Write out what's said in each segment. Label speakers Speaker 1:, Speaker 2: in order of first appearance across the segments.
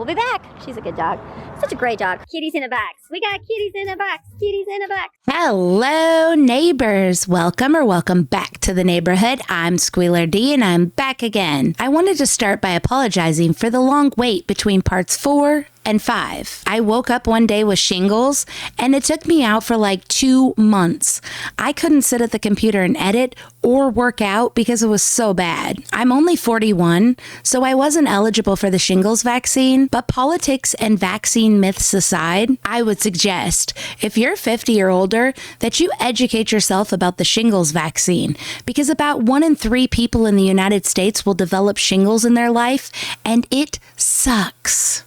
Speaker 1: We'll be back. She's a good dog. Such a great dog. Kitties in a box. We got kitties in a box. Kitties in a box.
Speaker 2: Hello, neighbors. Welcome back to the neighborhood. I'm Squealer D, and I'm back again. I wanted to start by apologizing for the long wait between parts 4 and 5. I woke up one day with shingles, and it took me out for like 2 months. I couldn't sit at the computer and edit or work out because it was so bad. I'm only 41, so I wasn't eligible for the shingles vaccine, but politics and vaccine myths aside, I would suggest, if you're 50 or older, that you educate yourself about the shingles vaccine, because about 1 in 3 people in the United States will develop shingles in their life, and it sucks.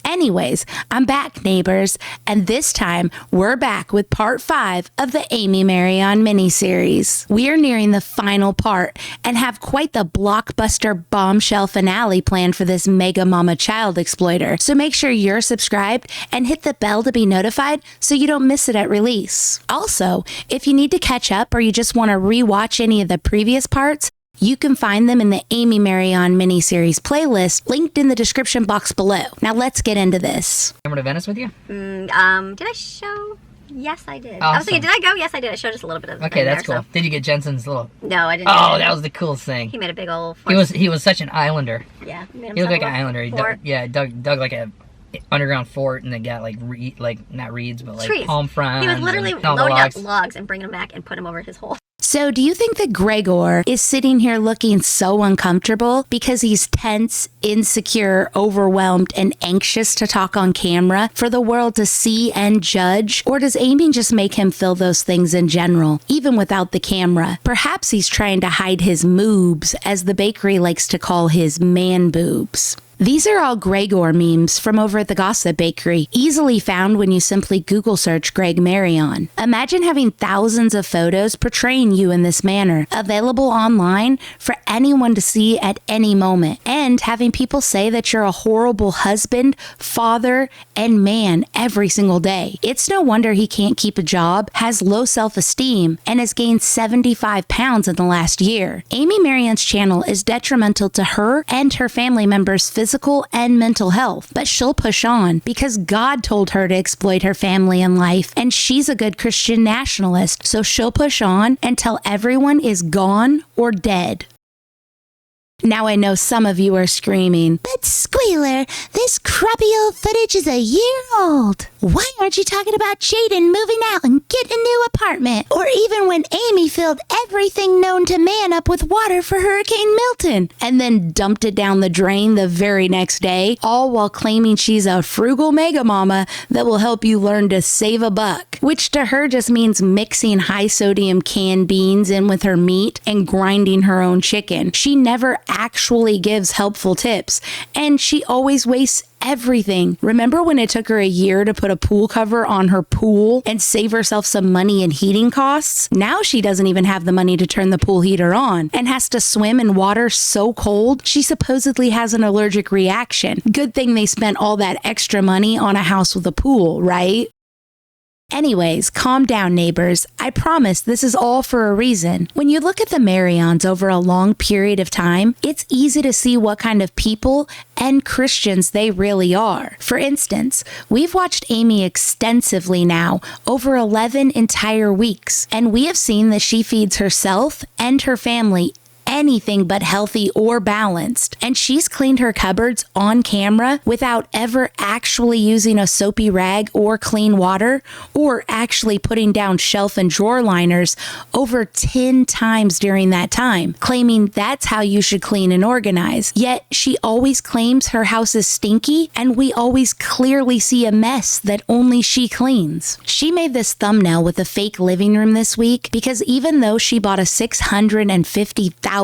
Speaker 2: Anyways, I'm back, neighbors, and this time we're back with part 5 of the Amy Maryon Mini Series. We are nearing the final part and have quite the blockbuster bombshell finale planned for this mega mama child exploiter. So make sure you're subscribed and hit the bell to be notified so you don't miss it at release. Also, if you need to catch up or you just want to rewatch any of the previous parts, you can find them in the Amy Maryon Mini Series playlist linked in the description box below. Now let's get into this.
Speaker 3: Remember to Venice with you?
Speaker 1: Did I show? Yes, I did. Awesome. I was thinking, did I go? Yes, I did. I showed us a little bit of the
Speaker 3: Okay, that's
Speaker 1: there,
Speaker 3: cool. So. Did you get Jensen's little...
Speaker 1: No, I didn't.
Speaker 3: Oh, that was the coolest thing.
Speaker 1: He made a big old...
Speaker 3: He was such an islander.
Speaker 1: Yeah.
Speaker 3: He looked like an islander. He dug like a underground fort, and they got like not reeds, but like
Speaker 1: trees.
Speaker 3: Palm fronds.
Speaker 1: He was literally loading up logs and bringing them back and putting them over his hole.
Speaker 2: So do you think that Gregor is sitting here looking so uncomfortable because he's tense, insecure, overwhelmed, and anxious to talk on camera for the world to see and judge? Or does Amy just make him feel those things in general, even without the camera? Perhaps he's trying to hide his moobs, as the bakery likes to call his man boobs. These are all Gregor memes from over at the Gossip Bakery, easily found when you simply Google search Greg Maryon. Imagine having thousands of photos portraying you in this manner, available online for anyone to see at any moment, and having people say that you're a horrible husband, father, and man every single day. It's no wonder he can't keep a job, has low self-esteem, and has gained 75 pounds in the last year. Amy Maryon's channel is detrimental to her and her family members' physical and mental health, but she'll push on because God told her to exploit her family and life, and she's a good Christian nationalist, so she'll push on until everyone is gone or dead. Now I know some of you are screaming, "But Squealer, this crappy old footage is a year old. Why aren't you talking about Jaden moving out and getting a new apartment? Or even when Amy filled everything known to man up with water for Hurricane Milton and then dumped it down the drain the very next day, all while claiming she's a frugal mega mama that will help you learn to save a buck," which to her just means mixing high sodium canned beans in with her meat and grinding her own chicken. She never actually gives helpful tips, and she always wastes everything. Remember when it took her a year to put a pool cover on her pool and save herself some money in heating costs? Now she doesn't even have the money to turn the pool heater on and has to swim in water so cold she supposedly has an allergic reaction. Good thing they spent all that extra money on a house with a pool, right? Anyways, calm down, neighbors. I promise this is all for a reason. When you look at the Maryons over a long period of time, it's easy to see what kind of people and Christians they really are. For instance, we've watched Amy extensively now, over 11 entire weeks, and we have seen that she feeds herself and her family anything but healthy or balanced. And she's cleaned her cupboards on camera without ever actually using a soapy rag or clean water, or actually putting down shelf and drawer liners over 10 times during that time, claiming that's how you should clean and organize. Yet she always claims her house is stinky, and we always clearly see a mess that only she cleans. She made this thumbnail with a fake living room this week because even though she bought a $650,000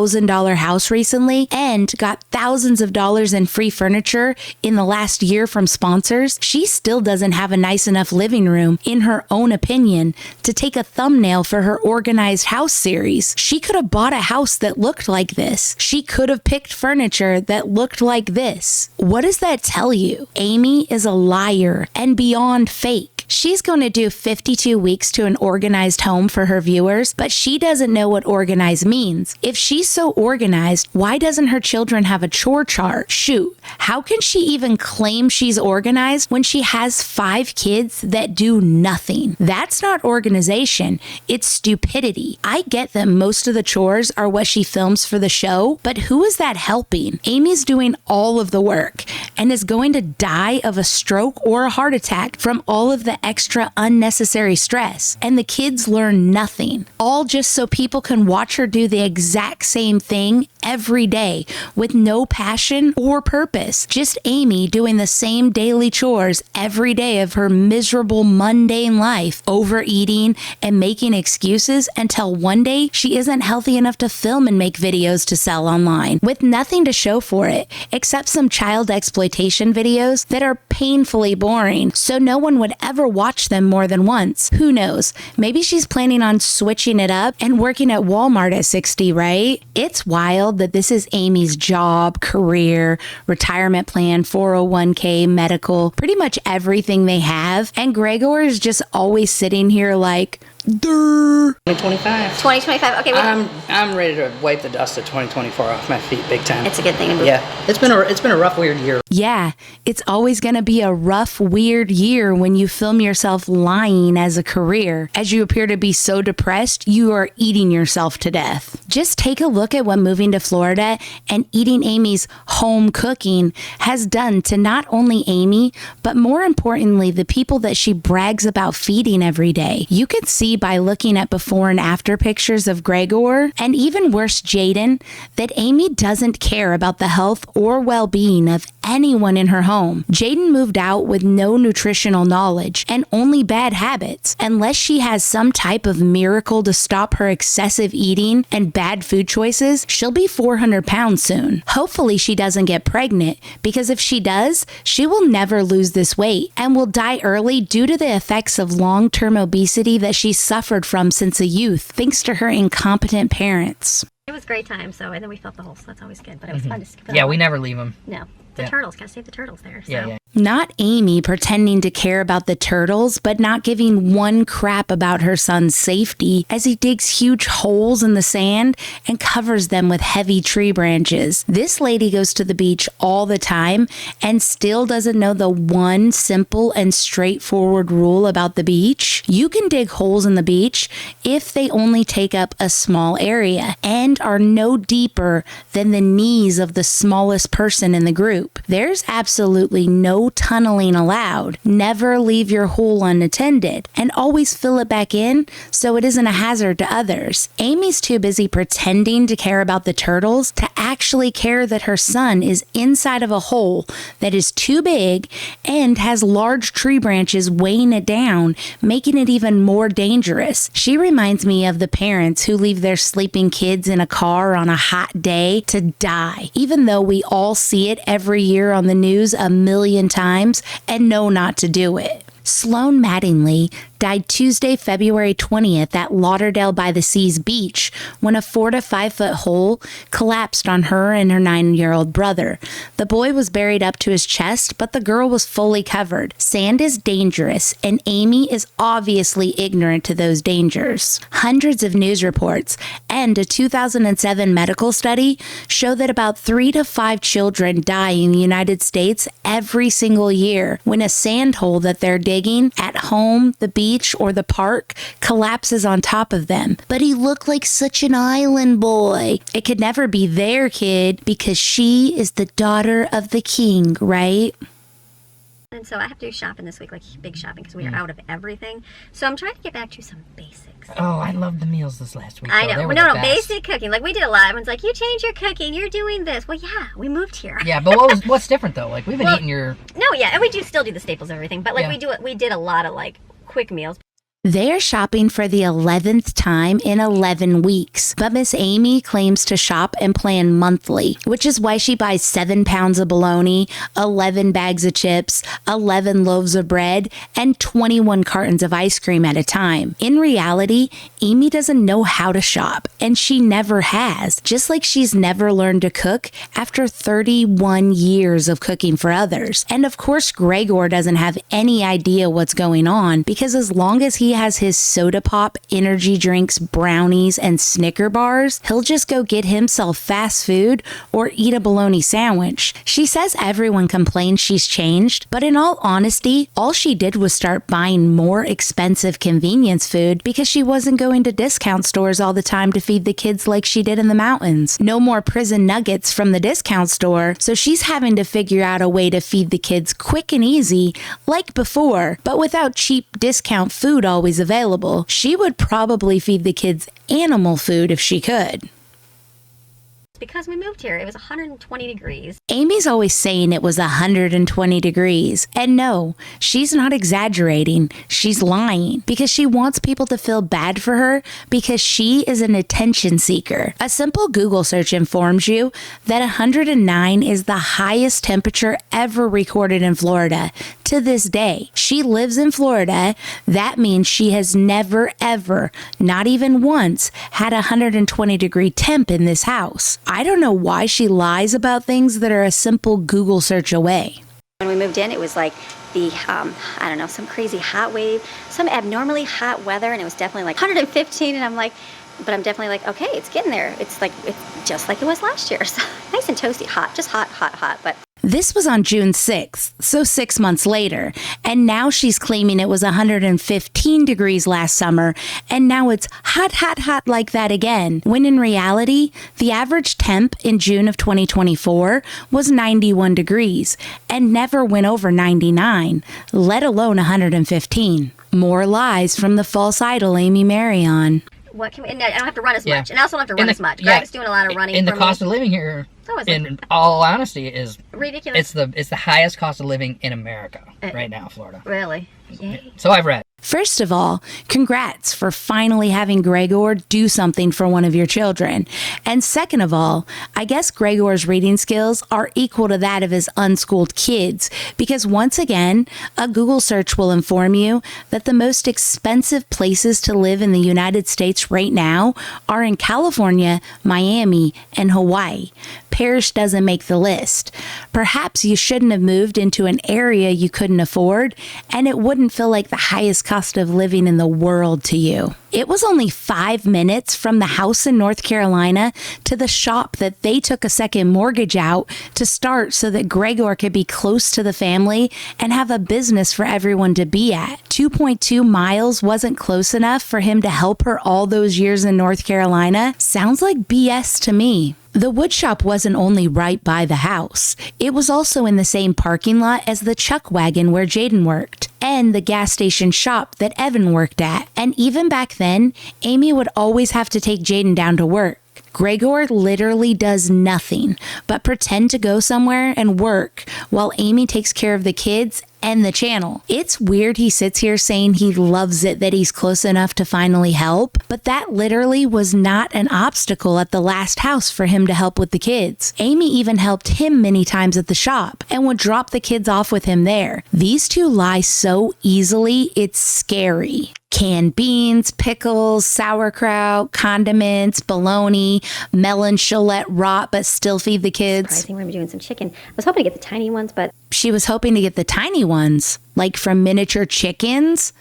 Speaker 2: house recently and got thousands of dollars in free furniture in the last year from sponsors, she still doesn't have a nice enough living room, in her own opinion, to take a thumbnail for her organized house series. She could have bought a house that looked like this. She could have picked furniture that looked like this. What does that tell you? Amy is a liar and beyond fake. She's going to do 52 weeks to an organized home for her viewers, but she doesn't know what organized means. If she's so organized, why doesn't her children have a chore chart? Shoot, how can she even claim she's organized when she has 5 kids that do nothing? That's not organization, it's stupidity. I get that most of the chores are what she films for the show, but who is that helping? Amy's doing all of the work and is going to die of a stroke or a heart attack from all of the extra unnecessary stress. And the kids learn nothing, all just so people can watch her do the exact same thing every day with no passion or purpose. Just Amy doing the same daily chores every day of her miserable, mundane life, overeating and making excuses until one day she isn't healthy enough to film and make videos to sell online with nothing to show for it except some child exploitation videos that are painfully boring, so no one would ever watch them more than once. Who knows? Maybe she's planning on switching it up and working at Walmart at 60, right? It's wild that this is Amy's job, career, retirement plan, 401k, medical, pretty much everything they have. And Gregor is just always sitting here like, durr.
Speaker 4: 2025.
Speaker 1: 2025. Okay,
Speaker 4: I'm ready to wipe the dust of 2024 off my feet big time.
Speaker 1: it's a good thing to move.
Speaker 4: Yeah, it's been a rough, weird year.
Speaker 2: Yeah, it's always going to be a rough, weird year when you film yourself lying as a career. As you appear to be so depressed, you are eating yourself to death. Just take a look at what moving to Florida and eating Amy's home cooking has done to not only Amy, but more importantly, the people that she brags about feeding every day. You can see by looking at before and after pictures of Gregor, and even worse, Jaden, that Amy doesn't care about the health or well-being of anyone in her home. Jaden moved out with no nutritional knowledge and only bad habits. Unless she has some type of miracle to stop her excessive eating and bad food choices, she'll be 400 pounds soon. Hopefully she doesn't get pregnant, because if she does, she will never lose this weight and will die early due to the effects of long-term obesity that she suffered from since a youth, thanks to her incompetent parents.
Speaker 1: It was a great time, and then we felt the hole, so that's always good. But it was fun to skip it.
Speaker 3: Yeah, we never leave them.
Speaker 1: No. The turtles, gotta save the turtles there. So.
Speaker 3: Yeah.
Speaker 2: Not Amy pretending to care about the turtles, but not giving one crap about her son's safety as he digs huge holes in the sand and covers them with heavy tree branches. This lady goes to the beach all the time and still doesn't know the one simple and straightforward rule about the beach. You can dig holes in the beach if they only take up a small area and are no deeper than the knees of the smallest person in the group. There's absolutely no tunneling allowed. Never leave your hole unattended, and always fill it back in so it isn't a hazard to others. Amy's too busy pretending to care about the turtles to actually care that her son is inside of a hole that is too big and has large tree branches weighing it down, making it even more dangerous. She reminds me of the parents who leave their sleeping kids in a car on a hot day to die, even though we all see it every year on the news a million times and know not to do it. Sloan Mattingly died Tuesday, February 20th at Lauderdale by the Seas beach when a 4 to 5 foot hole collapsed on her and her 9-year-old brother. The boy was buried up to his chest, but the girl was fully covered. Sand is dangerous, and Amy is obviously ignorant to those dangers. Hundreds of news reports and a 2007 medical study show that about 3 to 5 children die in the United States every single year when a sand hole that they're digging at home, the beach, or the park collapses on top of them. But he looked like such an island boy. It could never be their kid because she is the daughter of the king, right?
Speaker 1: And so I have to do shopping this week, like big shopping, because we are out of everything. So I'm trying to get back to some basics.
Speaker 3: Oh, I loved the meals this last week.
Speaker 1: I
Speaker 3: though.
Speaker 1: know.
Speaker 3: They were
Speaker 1: No,
Speaker 3: the
Speaker 1: no,
Speaker 3: best.
Speaker 1: basic cooking. Like we did a lot. Everyone's like, you change your cooking. You're doing this. Well, yeah, we moved here.
Speaker 3: Yeah, but what's different though? Like we've been eating your.
Speaker 1: No, yeah, and we do still do the staples of everything, but like
Speaker 3: Yeah.
Speaker 1: we did a lot of like quick meals.
Speaker 2: They are shopping for the 11th time in 11 weeks, but Miss Amy claims to shop and plan monthly, which is why she buys 7 pounds of bologna, 11 bags of chips, 11 loaves of bread, and 21 cartons of ice cream at a time. In reality, Amy doesn't know how to shop, and she never has, just like she's never learned to cook after 31 years of cooking for others. And of course, Gregor doesn't have any idea what's going on, because as long as he has his soda pop, energy drinks, brownies, and Snicker bars, he'll just go get himself fast food or eat a bologna sandwich. She says everyone complains she's changed, but in all honesty, all she did was start buying more expensive convenience food because she wasn't going to discount stores all the time to feed the kids like she did in the mountains. No more prison nuggets from the discount store, so she's having to figure out a way to feed the kids quick and easy like before, but without cheap discount food always available. She would probably feed the kids animal food if she could.
Speaker 1: Because we moved here, it was 120 degrees.
Speaker 2: Amy's always saying it was 120 degrees. And no, she's not exaggerating. She's lying because she wants people to feel bad for her because she is an attention seeker. A simple Google search informs you that 109 is the highest temperature ever recorded in Florida to this day. She lives in Florida. That means she has never, ever, not even once, had a 120 degree temp in this house. I don't know why she lies about things that are a simple Google search away.
Speaker 1: When we moved in, it was like the, I don't know, some crazy hot wave, some abnormally hot weather, and it was definitely like 115, and I'm definitely like, okay, it's getting there. It's just like it was last year. So nice and toasty, hot, just hot, hot, hot, but...
Speaker 2: This was on June 6th, so 6 months later, and now she's claiming it was 115 degrees last summer, and now it's hot, hot, hot like that again, when in reality, the average temp in June of 2024 was 91 degrees, and never went over 99, let alone 115. More lies from the false idol Amy Maryon.
Speaker 1: What can we, and I don't have to run as much, and I also don't have to run as much. Greg's doing a lot of running.
Speaker 3: And the cost of living here, in all honesty, is
Speaker 1: ridiculous.
Speaker 3: It's the highest cost of living in America right now, Florida.
Speaker 1: Really? Yay.
Speaker 3: So I've read.
Speaker 2: First of all, congrats for finally having Gregor do something for one of your children. And second of all, I guess Gregor's reading skills are equal to that of his unschooled kids, because once again, a Google search will inform you that the most expensive places to live in the United States right now are in California, Miami, and Hawaii. Parrish doesn't make the list. Perhaps you shouldn't have moved into an area you couldn't afford, and it wouldn't feel like the highest cost of living in the world to you. It was only 5 minutes from the house in North Carolina to the shop that they took a second mortgage out to start so that Gregor could be close to the family and have a business for everyone to be at. 2.2 miles wasn't close enough for him to help her all those years in North Carolina? Sounds like BS to me. The wood shop wasn't only right by the house. It was also in the same parking lot as the chuck wagon where Jaden worked, and the gas station shop that Evan worked at. And even back then, Amy would always have to take Jaden down to work. Gregor literally does nothing but pretend to go somewhere and work while Amy takes care of the kids and the channel. It's weird he sits here saying he loves it that he's close enough to finally help, but that literally was not an obstacle at the last house for him to help with the kids. Amy even helped him many times at the shop and would drop the kids off with him there. These two lie so easily, it's scary. Canned beans, pickles, sauerkraut, condiments, bologna, melon shallot rot but still feed the kids.
Speaker 1: Surprising, we're doing some chicken. I was hoping to get the tiny ones, but...
Speaker 2: She was hoping to get the tiny ones, like from miniature chickens.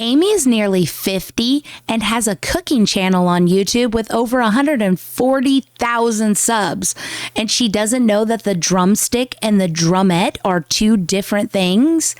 Speaker 2: Amy is nearly 50 and has a cooking channel on YouTube with over 140,000 subs. And she doesn't know that the drumstick and the drumette are two different things.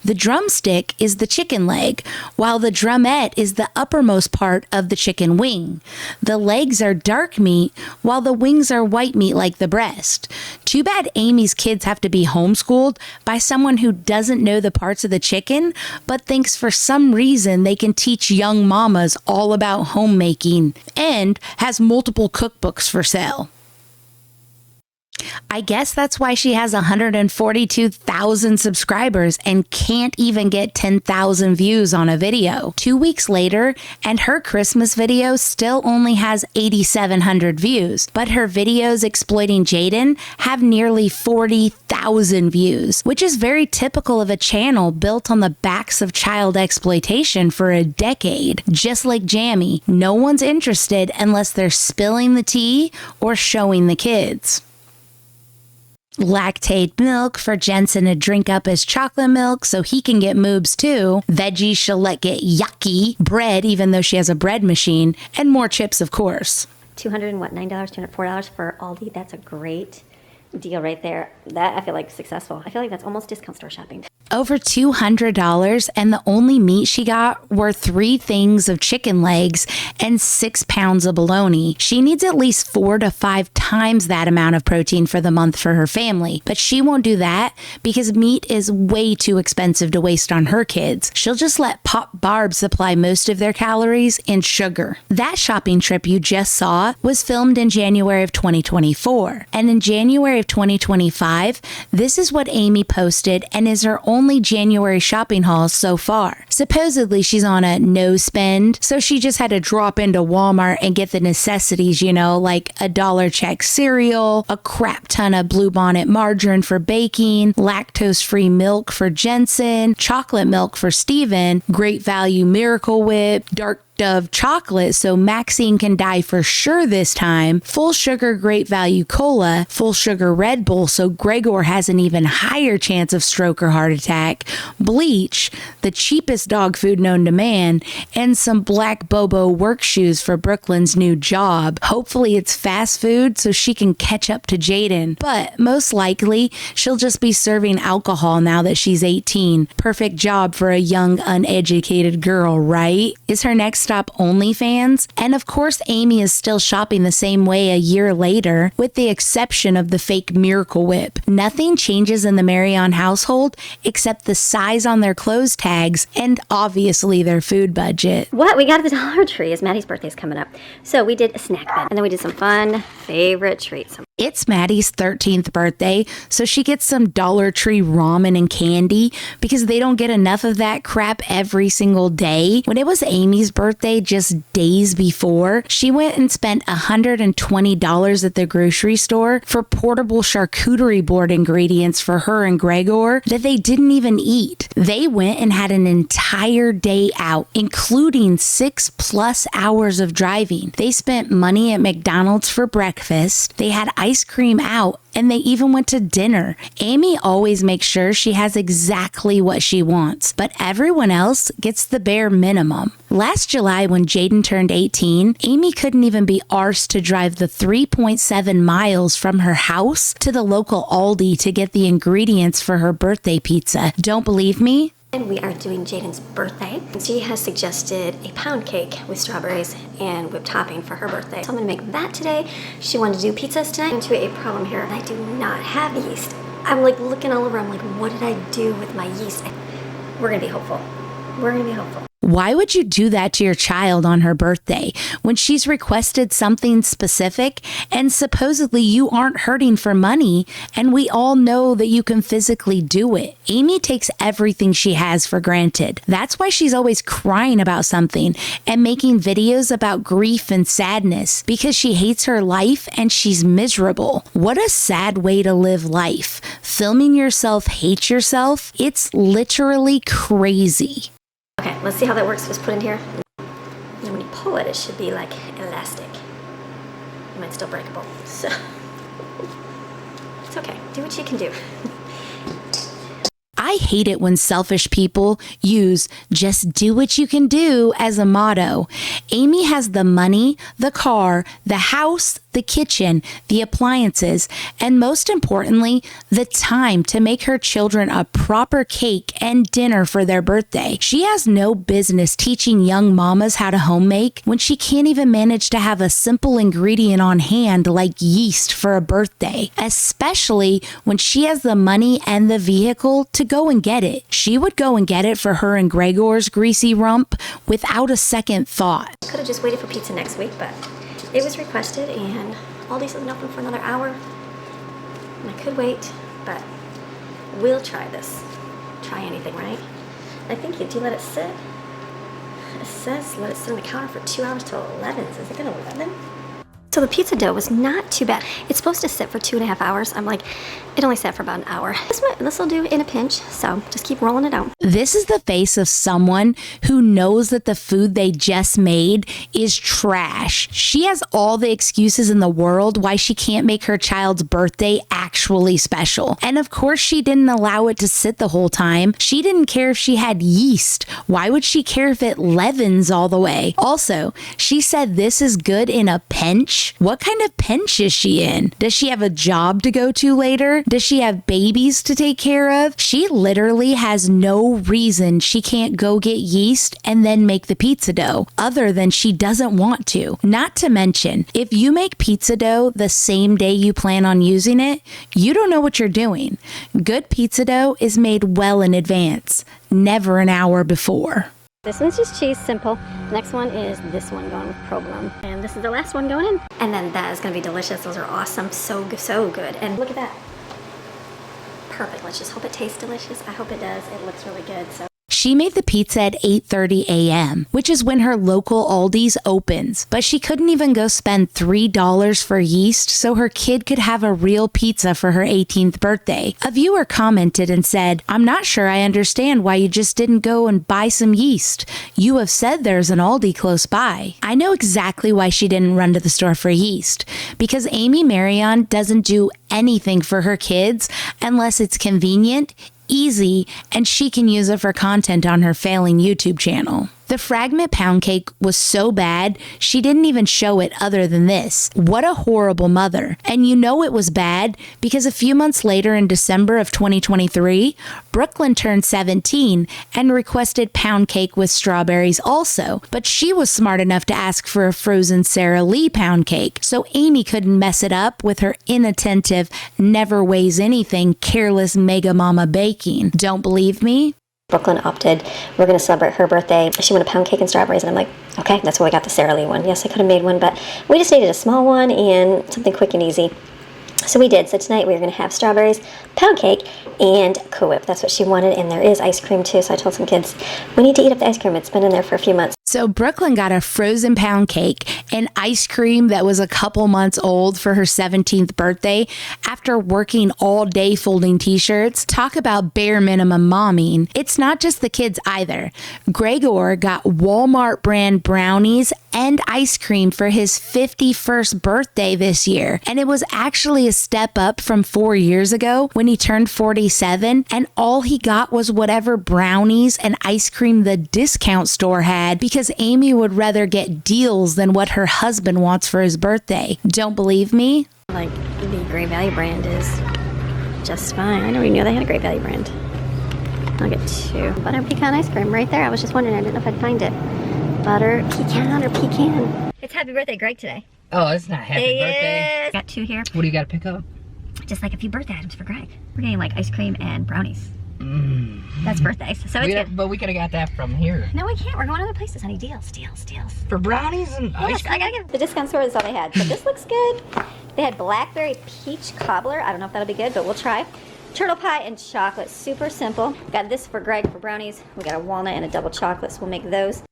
Speaker 2: The drumstick is the chicken leg, while the drumette is the uppermost part of the chicken wing. The legs are dark meat, while the wings are white meat like the breast. Too bad Amy's kids have to be homeschooled by someone who doesn't know the parts of the chicken, but thinks for some reason they can teach young mamas all about homemaking, and has multiple cookbooks for sale. I guess that's why she has 142,000 subscribers and can't even get 10,000 views on a video. 2 weeks later, and her Christmas video still only has 8,700 views, but her videos exploiting Jaden have nearly 40,000 views, which is very typical of a channel built on the backs of child exploitation for a decade. Just like Jammy, no one's interested unless they're spilling the tea or showing the kids. Lactate milk for Jensen to drink up as chocolate milk so he can get moobs too. Veggies she'll let get yucky. Bread, even though she has a bread machine. And more chips, of course.
Speaker 1: $9, $204 for Aldi. That's a great deal right there. That I feel like successful. I feel like that's almost discount store shopping.
Speaker 2: Over $200, and the only meat she got were 3 things of chicken legs and 6 pounds of bologna. She needs at least 4 to 5 times that amount of protein for the month for her family, but she won't do that because meat is way too expensive to waste on her kids. She'll just let Pop Barb supply most of their calories and sugar. That shopping trip you just saw was filmed in January of 2024, and in January of 2025, this is what Amy posted and is her only January shopping haul so far. Supposedly she's on a no spend, so she just had to drop into Walmart and get the necessities, like a $1 check cereal, a crap ton of Bluebonnet margarine for baking, lactose-free milk for Jensen, chocolate milk for Steven, Great Value Miracle Whip, Dark Dove chocolate so Maxine can die for sure this time, full sugar Great Value Cola, full sugar Red Bull so Gregor has an even higher chance of stroke or heart attack, bleach, the cheapest dog food known to man, and some black Bobo work shoes for Brooklyn's new job. Hopefully it's fast food so she can catch up to Jaden, but most likely she'll just be serving alcohol now that she's 18. Perfect job for a young, uneducated girl, right? Is her next stop OnlyFans? And of course, Amy is still shopping the same way a year later, with the exception of the fake Miracle Whip. Nothing changes in the Maryon household except the size on their clothes tags and obviously their food budget.
Speaker 1: What we got at the Dollar Tree is Maddie's birthday's coming up. So we did a snack bin and then we did some fun favorite treats.
Speaker 2: It's Maddie's 13th birthday, so she gets some Dollar Tree ramen and candy because they don't get enough of that crap every single day. When it was Amy's birthday just days before, she went and spent $120 at the grocery store for portable charcuterie board ingredients for her and Gregor that they didn't even eat. They went and had an entire day out, including 6+ hours of driving. They spent money at McDonald's for breakfast. They had ice cream out, and they even went to dinner. Amy always makes sure she has exactly what she wants, but everyone else gets the bare minimum. Last July, when Jaden turned 18, Amy couldn't even be arsed to drive the 3.7 miles from her house to the local Aldi to get the ingredients for her birthday pizza. Don't believe me?
Speaker 1: And we are doing Jaden's birthday. She has suggested a pound cake with strawberries and whipped topping for her birthday. So I'm gonna make that today. She wanted to do pizzas tonight. Into a problem here. I do not have yeast. I'm like looking all over. I'm like, what did I do with my yeast? We're gonna be hopeful. We're gonna be hopeful.
Speaker 2: Why would you do that to your child on her birthday when she's requested something specific and supposedly you aren't hurting for money and we all know that you can physically do it? Amy takes everything she has for granted. That's why she's always crying about something and making videos about grief and sadness because she hates her life and she's miserable. What a sad way to live life. Filming yourself hate yourself? It's literally crazy.
Speaker 1: Okay, let's see how that works. Just put in here. And when you pull it, it should be like elastic. It might still breakable. So it's okay. Do what you can do.
Speaker 2: I hate it when selfish people use "just do what you can do" as a motto. Amy has the money, the car, the house, the kitchen, the appliances, and most importantly, the time to make her children a proper cake and dinner for their birthday. She has no business teaching young mamas how to homemake when she can't even manage to have a simple ingredient on hand like yeast for a birthday, especially when she has the money and the vehicle to go and get it. She would go and get it for her and Gregor's greasy rump without a second thought.
Speaker 1: Could have just waited for pizza next week, but it was requested and Aldi's isn't open for another hour. And I could wait, but we'll try this. Try anything, right? I think you do let it sit. It says let it sit on the counter for 2 hours till 11. Is it gonna 11? So the pizza dough was not too bad. It's supposed to sit for 2.5 hours. I'm like, it only sat for about an hour. This will do in a pinch, so just keep rolling it out.
Speaker 2: This is the face of someone who knows that the food they just made is trash. She has all the excuses in the world why she can't make her child's birthday actually special. And of course, she didn't allow it to sit the whole time. She didn't care if she had yeast. Why would she care if it leavens all the way? Also, she said this is good in a pinch. What kind of pinch is she in? Does she have a job to go to later? Does she have babies to take care of? She literally has no reason she can't go get yeast and then make the pizza dough, other than she doesn't want to. Not to mention, if you make pizza dough the same day you plan on using it, you don't know what you're doing. Good pizza dough is made well in advance, never an hour before.
Speaker 1: This one's just cheese, simple. Next one is this one going with provolone. And this is the last one going in. And then that is gonna be delicious. Those are awesome, so good. And look at that. Perfect, let's just hope it tastes delicious. I hope it does, it looks really good, so.
Speaker 2: She made the pizza at 8:30 a.m., which is when her local Aldi's opens, but she couldn't even go spend $3 for yeast so her kid could have a real pizza for her 18th birthday. A viewer commented and said, "I'm not sure I understand why you just didn't go and buy some yeast. You have said there's an Aldi close by." I know exactly why she didn't run to the store for yeast, because Amy Maryon doesn't do anything for her kids unless it's convenient, easy, and she can use it for content on her failing YouTube channel. The fragment pound cake was so bad, she didn't even show it other than this. What a horrible mother. And you know it was bad because a few months later in December of 2023, Brooklyn turned 17 and requested pound cake with strawberries also. But she was smart enough to ask for a frozen Sara Lee pound cake, so Amy couldn't mess it up with her inattentive, never weighs anything, careless mega mama baking. Don't believe me?
Speaker 1: Brooklyn opted, we're going to celebrate her birthday. She wanted a pound cake and strawberries, and I'm like, okay, that's why we got the Sara Lee one. Yes, I could have made one, but we just needed a small one and something quick and easy. So we did. So tonight we are going to have strawberries, pound cake, and Cool Whip. That's what she wanted, and there is ice cream too. So I told some kids, we need to eat up the ice cream. It's been in there for a few months.
Speaker 2: So Brooklyn got a frozen pound cake and ice cream that was a couple months old for her 17th birthday after working all day folding t-shirts. Talk about bare minimum momming. It's not just the kids either. Gregor got Walmart brand brownies and ice cream for his 51st birthday this year. And it was actually a step up from 4 years ago when he turned 47, and all he got was whatever brownies and ice cream the discount store had, because Amy would rather get deals than what her husband wants for his birthday. Don't believe me?
Speaker 1: Like, the Great Value brand is just fine. I never even knew they had a Great Value brand. I'll get 2. Butter pecan ice cream right there. I was just wondering, I didn't know if I'd find it. Butter pecan or pecan. It's happy birthday, Greg, today.
Speaker 3: Oh, it's not happy birthday.
Speaker 1: Got 2 here.
Speaker 3: What do you got to pick up?
Speaker 1: Just like a few birthday items for Greg. We're getting like ice cream and brownies. That's birthdays, so it's good.
Speaker 3: But we could have got that from here.
Speaker 1: No, we can't. We're going other places, honey. Deals.
Speaker 3: For brownies and ice cream?
Speaker 1: I gotta give the discount store is all they had. But this looks good. They had blackberry peach cobbler. I don't know if that'll be good, but we'll try. Turtle pie and chocolate. Super simple. Got this for Greg for brownies. We got a walnut and a double chocolate, so we'll make those.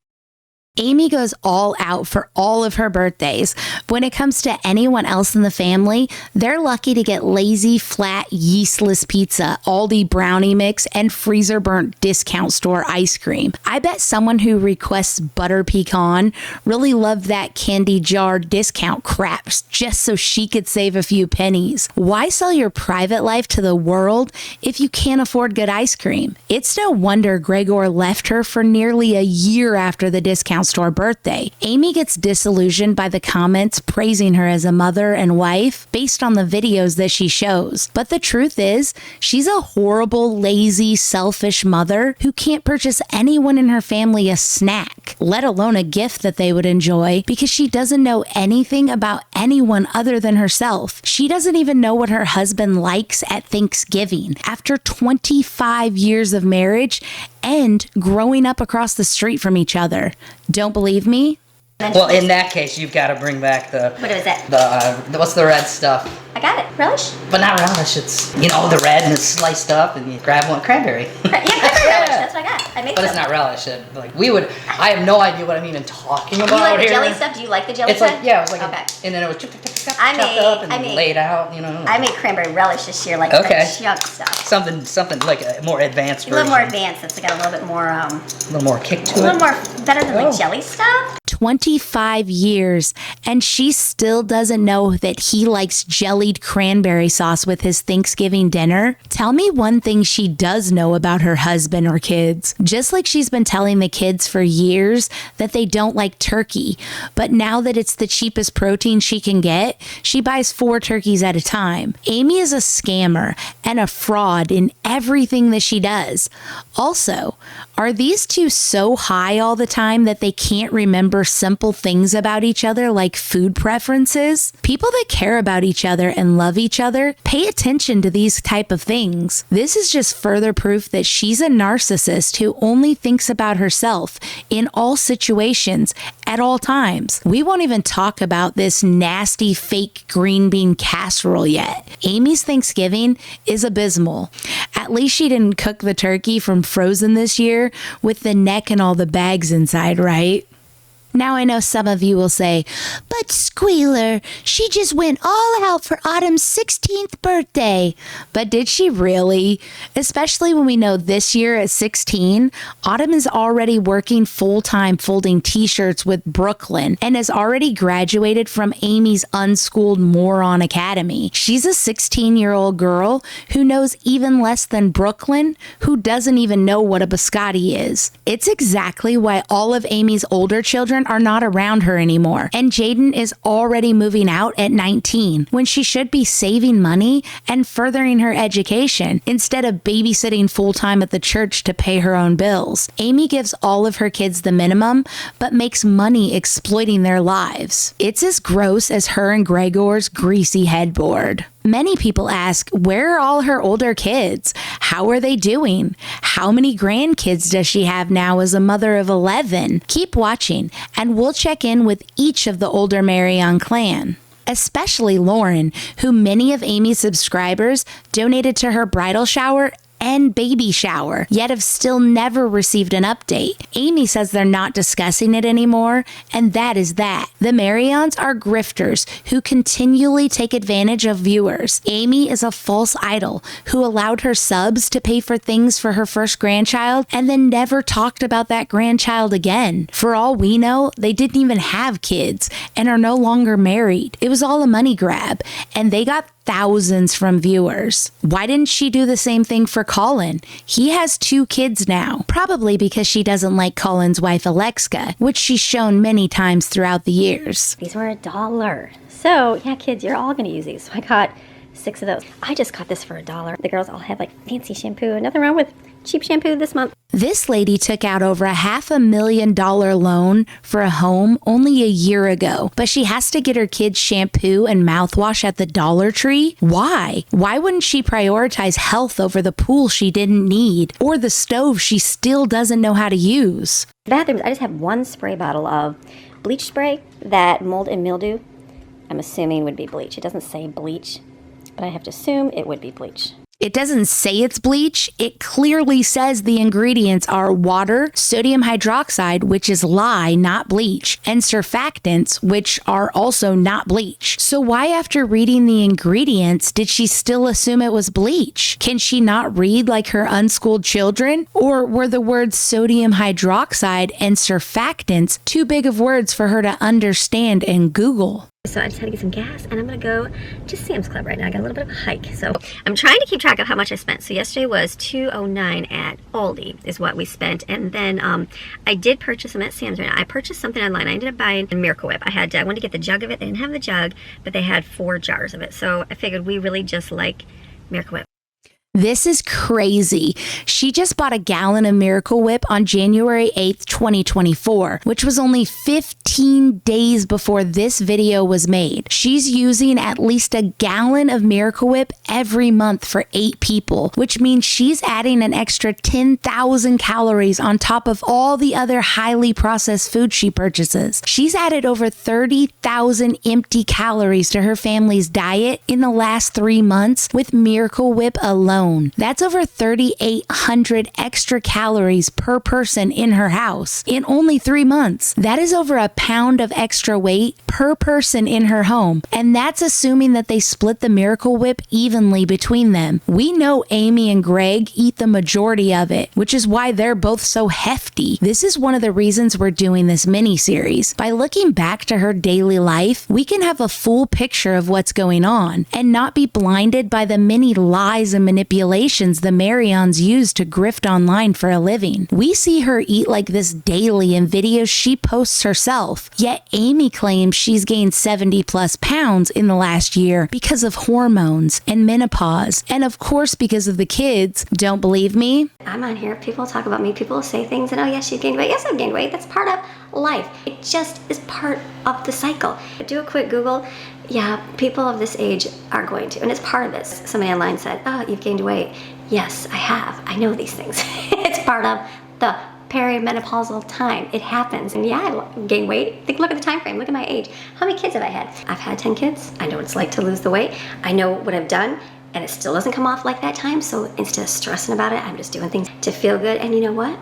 Speaker 2: Amy goes all out for all of her birthdays. When it comes to anyone else in the family, they're lucky to get lazy, flat, yeastless pizza, Aldi brownie mix, and freezer burnt discount store ice cream. I bet someone who requests butter pecan really loved that candy jar discount crap just so she could save a few pennies. Why sell your private life to the world if you can't afford good ice cream? It's no wonder Gregor left her for nearly a year after the discount store birthday. Amy gets disillusioned by the comments praising her as a mother and wife based on the videos that she shows. But the truth is, she's a horrible, lazy, selfish mother who can't purchase anyone in her family a snack, let alone a gift that they would enjoy, because she doesn't know anything about anyone other than herself. She doesn't even know what her husband likes at Thanksgiving. After 25 years of marriage and growing up across the street from each other. Don't believe me?
Speaker 3: Well, in that case, you've got to bring back the...
Speaker 1: What is that?
Speaker 3: What's the red stuff?
Speaker 1: I got it. Relish?
Speaker 3: But not relish. It's, the red and it's sliced up and you grab one. Cranberry.
Speaker 1: Yeah, cranberry relish. That's what I got. I made
Speaker 3: But it's not relish. I have no idea what I'm even talking about.
Speaker 1: You like the
Speaker 3: here.
Speaker 1: jelly stuff? Do you like the jelly stuff?
Speaker 3: It was like
Speaker 1: okay.
Speaker 3: And then it was chopped up and laid out,
Speaker 1: I made cranberry relish this year, like the chunk stuff.
Speaker 3: Something like a more advanced version.
Speaker 1: A little more advanced. It's got a little bit more,
Speaker 3: a little more kick to it.
Speaker 1: A little more, better than like jelly stuff.
Speaker 2: 25 years, and she still doesn't know that he likes jellied cranberry sauce with his Thanksgiving dinner. Tell me one thing she does know about her husband or kids. Just like she's been telling the kids for years that they don't like turkey, but now that it's the cheapest protein she can get, she buys 4 turkeys at a time. Amy is a scammer and a fraud in everything that she does. Also, are these two so high all the time that they can't remember simple things about each other like food preferences? People that care about each other and love each other pay attention to these type of things. This is just further proof that she's a narcissist who only thinks about herself in all situations at all times. We won't even talk about this nasty fake green bean casserole yet. Amy's Thanksgiving is abysmal. At least she didn't cook the turkey from frozen this year with the neck and all the bags inside, right? Now I know some of you will say, but Squealer, she just went all out for Autumn's 16th birthday. But did she really? Especially when we know this year at 16, Autumn is already working full-time folding t-shirts with Brooklyn and has already graduated from Amy's unschooled moron academy. She's a 16-year-old girl who knows even less than Brooklyn, who doesn't even know what a biscotti is. It's exactly why all of Amy's older children are not around her anymore, and Jaden is already moving out at 19 when she should be saving money and furthering her education instead of babysitting full-time at the church to pay her own bills. Amy gives all of her kids the minimum but makes money exploiting their lives. It's as gross as her and Gregor's greasy headboard. Many people ask, where are all her older kids? How are they doing? How many grandkids does she have now as a mother of 11? Keep watching, and we'll check in with each of the older Maryon clan. Especially Lauren, who many of Amy's subscribers donated to her bridal shower and baby shower, yet have still never received an update. Amy says they're not discussing it anymore, and that is that. The Maryons are grifters who continually take advantage of viewers. Amy is a false idol who allowed her subs to pay for things for her first grandchild and then never talked about that grandchild again. For all we know, they didn't even have kids and are no longer married. It was all a money grab, and they got thousands from viewers. Why didn't she do the same thing for Colin? He has 2 kids now, probably because she doesn't like Colin's wife Alexa, which she's shown many times throughout the years.
Speaker 1: These were $1. So yeah, kids, you're all gonna use these. So I got 6 of those. I just got this for $1. The girls all have like fancy shampoo. Nothing wrong with cheap shampoo this month.
Speaker 2: This lady took out over $500,000 loan for a home only a year ago, but she has to get her kids shampoo and mouthwash at the Dollar Tree. Why? Why wouldn't she prioritize health over the pool she didn't need or the stove she still doesn't know how to use?
Speaker 1: Bathrooms, I just have 1 spray bottle of bleach spray that mold and mildew, I'm assuming would be bleach. It doesn't say bleach, but I have to assume it would be bleach.
Speaker 2: It doesn't say it's bleach. It clearly says the ingredients are water, sodium hydroxide, which is lye, not bleach, and surfactants, which are also not bleach. So why, after reading the ingredients, did she still assume it was bleach? Can she not read like her unschooled children? Or were the words sodium hydroxide and surfactants too big of words for her to understand and Google?
Speaker 1: So I just had to get some gas, and I'm gonna go to Sam's Club right now. I got a little bit of a hike, so I'm trying to keep track of how much I spent. So yesterday was $209 at Aldi is what we spent, and then I did purchase them at Sam's right now. I purchased something online. I ended up buying a Miracle Whip. I wanted to get the jug of it. They didn't have the jug, but they had 4 jars of it. So I figured we really just like Miracle Whip.
Speaker 2: This is crazy. She just bought a gallon of Miracle Whip on January 8th, 2024, which was only 15 days before this video was made. She's using at least a gallon of Miracle Whip every month for 8 people, which means she's adding an extra 10,000 calories on top of all the other highly processed food she purchases. She's added over 30,000 empty calories to her family's diet in the last 3 months with Miracle Whip alone. That's over 3,800 extra calories per person in her house in only 3 months. That is over a pound of extra weight per person in her home. And that's assuming that they split the Miracle Whip evenly between them. We know Amy and Greg eat the majority of it, which is why they're both so hefty. This is one of the reasons we're doing this mini series. By looking back to her daily life, we can have a full picture of what's going on and not be blinded by the many lies and manipulations the Maryons use to grift online for a living. We see her eat like this daily in videos she posts herself, yet Amy claims she's gained 70 plus pounds in the last year because of hormones and menopause, and of course because of the kids. Don't believe me?
Speaker 1: I'm on here, people talk about me, people say things, and oh yes, you've gained weight. Yes, I've gained weight. That's part of life. It just is part of the cycle. Do a quick Google. Yeah, people of this age are going to, and it's part of this. Somebody online said, oh, you've gained weight. Yes, I have. I know these things. It's part of the perimenopausal time. It happens. And yeah, I gain weight. Look at the time frame. Look at my age. How many kids have I had? I've had 10 kids. I know what it's like to lose the weight. I know what I've done, and it still doesn't come off like that time. So instead of stressing about it, I'm just doing things to feel good. And you know what?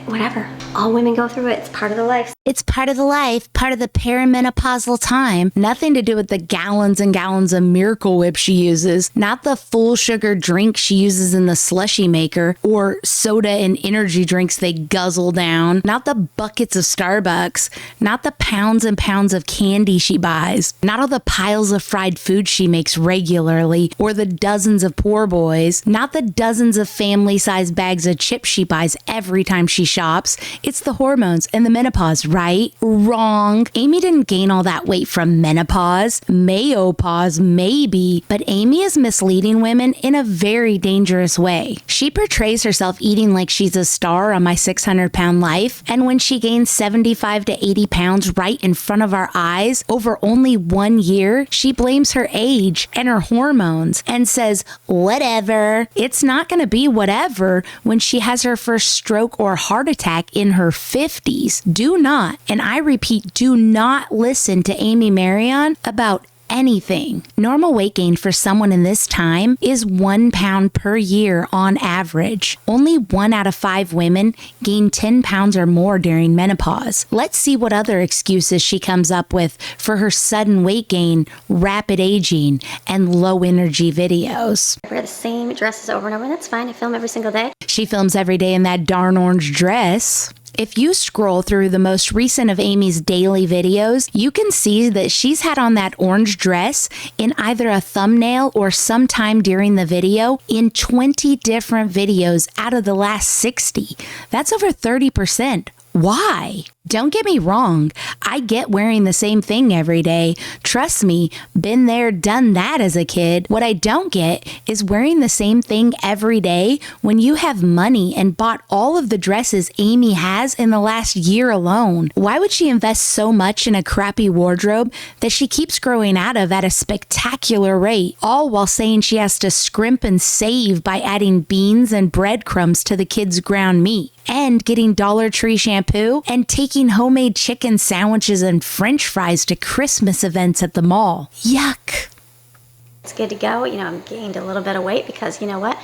Speaker 1: Whatever. All women go through it. It's part of the life.
Speaker 2: It's part of the life, part of the perimenopausal time. Nothing to do with the gallons and gallons of Miracle Whip she uses, not the full sugar drink she uses in the slushy maker, or soda and energy drinks they guzzle down, not the buckets of Starbucks, not the pounds and pounds of candy she buys, not all the piles of fried food she makes regularly, or the dozens of poor boys, not the dozens of family-sized bags of chips she buys every time she shops. It's the hormones and the menopause, right? Wrong. Amy didn't gain all that weight from menopause. Mayopause, maybe. But Amy is misleading women in a very dangerous way. She portrays herself eating like she's a star on My 600-Pound Life. And when she gains 75 to 80 pounds right in front of our eyes over only 1 year, she blames her age and her hormones and says, whatever. It's not going to be whatever when she has her first stroke or heart attack in her 50s. Do not, and I repeat, do not listen to Amy Maryon about anything. Normal weight gain for someone in this time is 1 pound per year on average. Only 1 out of 5 women gain 10 pounds or more during menopause. Let's see what other excuses she comes up with for her sudden weight gain, rapid aging, and low energy videos.
Speaker 1: I wear the same dresses over and over, and that's fine. I film every single day.
Speaker 2: She films every day in that darn orange dress. If you scroll through the most recent of Amy's daily videos, you can see that she's had on that orange dress in either a thumbnail or sometime during the video in 20 different videos out of the last 60. That's over 30%. Why? Don't get me wrong. I get wearing the same thing every day. Trust me, been there, done that as a kid. What I don't get is wearing the same thing every day when you have money and bought all of the dresses Amy has in the last year alone. Why would she invest so much in a crappy wardrobe that she keeps growing out of at a spectacular rate, all while saying she has to scrimp and save by adding beans and breadcrumbs to the kids' ground meat, and getting Dollar Tree shampoo, and taking homemade chicken sandwiches and French fries to Christmas events at the mall? Yuck.
Speaker 1: It's good to go. I've gained a little bit of weight because, you know what?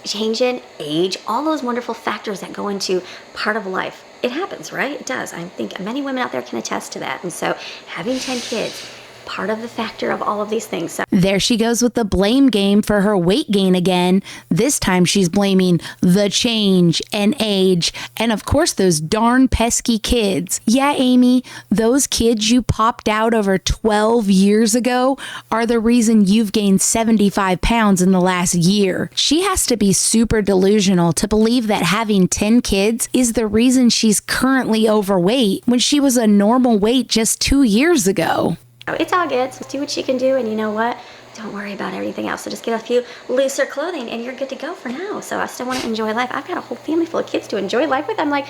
Speaker 1: Change in age, all those wonderful factors that go into part of life. It happens, right? It does. I think many women out there can attest to that. And so having 10 kids, part of the factor of all of these things. So
Speaker 2: there she goes with the blame game for her weight gain again. This time she's blaming the change and age and of course those darn pesky kids. Yeah, Amy, those kids you popped out over 12 years ago are the reason you've gained 75 pounds in the last year. She has to be super delusional to believe that having 10 kids is the reason she's currently overweight when she was a normal weight just 2 years ago.
Speaker 1: it's all good. So do what you can do, and you know what? don't worry about everything else. So just get a few looser clothing and you're good to go for now. So I still want to enjoy life. I've got a whole family full of kids to enjoy life with. I'm like,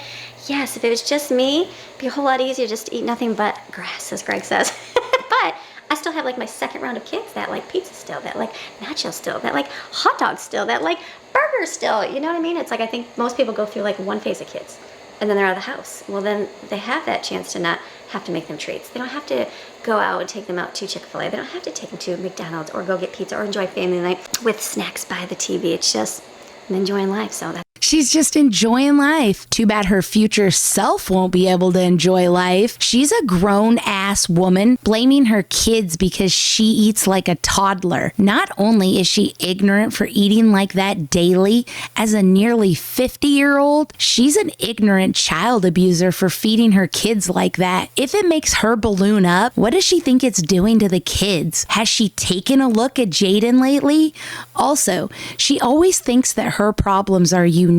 Speaker 1: yes, if it was just me, it'd be a whole lot easier just to eat nothing but grass, as Greg says. But I still have like my second round of kids that like pizza still, that like nachos still, that like hot dogs still, that like burgers still. You know what I mean? It's like I think most people go through like one phase of kids and then they're out of the house. Well, then they have that chance to not have to make them treats. They don't have to go out and take them out to Chick-fil-A. They don't have to take them to McDonald's or go get pizza or enjoy family night with snacks by the TV. It's just I'm enjoying life. So that's
Speaker 2: She's just enjoying life. Too bad her future self won't be able to enjoy life. She's a grown-ass woman blaming her kids because she eats like a toddler. Not only is she ignorant for eating like that daily, as a nearly 50-year-old, she's an ignorant child abuser for feeding her kids like that. If it makes her balloon up, what does she think it's doing to the kids? Has she taken a look at Jaden lately? Also, she always thinks that her problems are unique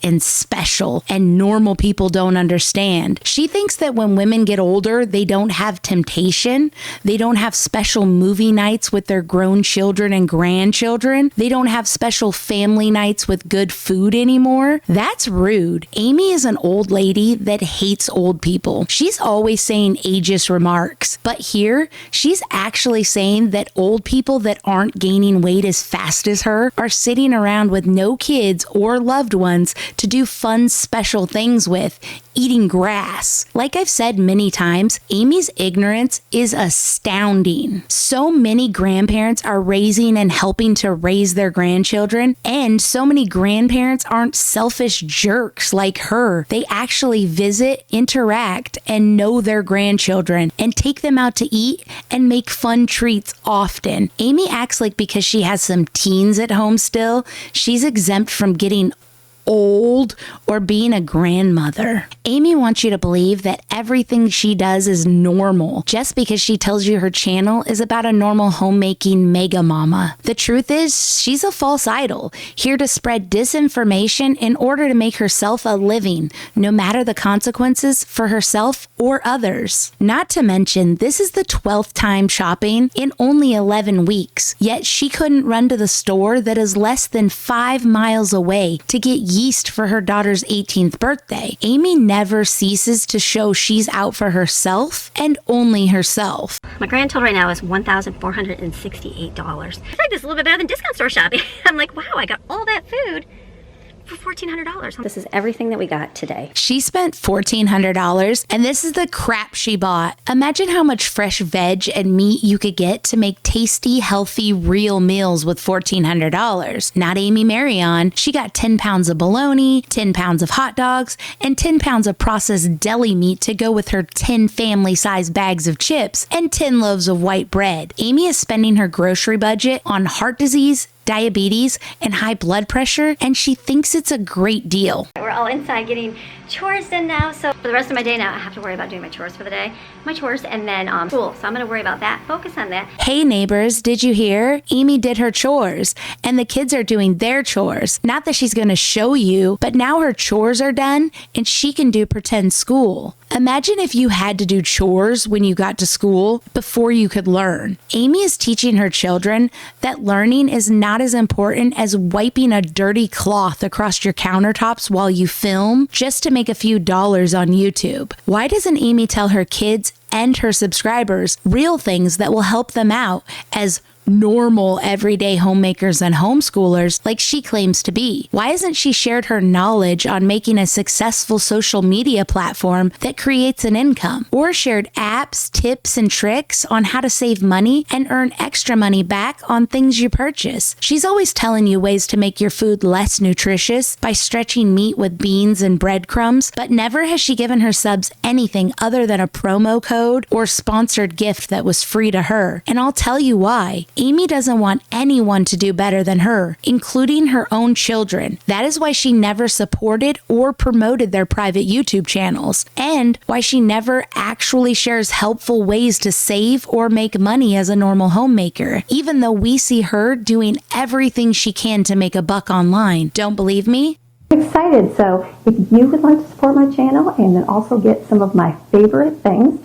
Speaker 2: and special and normal people don't understand. She thinks that when women get older, they don't have temptation. They don't have special movie nights with their grown children and grandchildren. They don't have special family nights with good food anymore. That's rude. Amy is an old lady that hates old people. She's always saying ageist remarks, but here she's actually saying that old people that aren't gaining weight as fast as her are sitting around with no kids or loved ones to do fun, special things with, eating grass. Like I've said many times, Amy's ignorance is astounding. So many grandparents are raising and helping to raise their grandchildren, and so many grandparents aren't selfish jerks like her. They actually visit, interact, and know their grandchildren, and take them out to eat and make fun treats often. Amy acts like because she has some teens at home still, she's exempt from getting old or being a grandmother. Amy wants you to believe that everything she does is normal just because she tells you her channel is about a normal homemaking mega mama. The truth is, she's a false idol, here to spread disinformation in order to make herself a living, no matter the consequences for herself or others. Not to mention, this is the 12th time shopping in only 11 weeks, yet she couldn't run to the store that is less than 5 miles away to get yeast for her daughter's 18th birthday. Amy never ceases to show she's out for herself and only herself.
Speaker 1: my grand total right now is $1,468. I feel like this is a little bit better than discount store shopping. I'm like, wow, I got all that food for $1,400. This is everything that we got today.
Speaker 2: She spent $1,400, and this is the crap she bought. Imagine how much fresh veg and meat you could get to make tasty, healthy, real meals with $1,400. Not Amy Maryon. She got 10 pounds of bologna, 10 pounds of hot dogs, and 10 pounds of processed deli meat to go with her 10 family-sized bags of chips and 10 loaves of white bread. Amy is spending her grocery budget on heart disease, diabetes, and high blood pressure, and she thinks it's a great deal.
Speaker 1: We're all inside getting chores done now, so for the rest of my day now, I have to worry about doing my chores for the day. My chores, and then school, so I'm going to worry about that. Focus on that.
Speaker 2: Hey neighbors, did you hear? Amy did her chores, and the kids are doing their chores. Not that she's going to show you, but now her chores are done, and she can do pretend school. Imagine if you had to do chores when you got to school before you could learn. Amy is teaching her children that learning is not as important as wiping a dirty cloth across your countertops while you film just to make a few dollars on YouTube. Why doesn't Amy tell her kids and her subscribers real things that will help them out as normal everyday homemakers and homeschoolers like she claims to be? Why hasn't she shared her knowledge on making a successful social media platform that creates an income? Or shared apps, tips, and tricks on how to save money and earn extra money back on things you purchase? She's always telling you ways to make your food less nutritious by stretching meat with beans and breadcrumbs, but never has she given her subs anything other than a promo code or sponsored gift that was free to her. And I'll tell you why. Amy doesn't want anyone to do better than her, including her own children. That is why she never supported or promoted their private YouTube channels, and why she never actually shares helpful ways to save or make money as a normal homemaker, even though we see her doing everything she can to make a buck online. Don't believe me?
Speaker 5: Excited. So if you would like to support my channel and then also get some of my favorite things,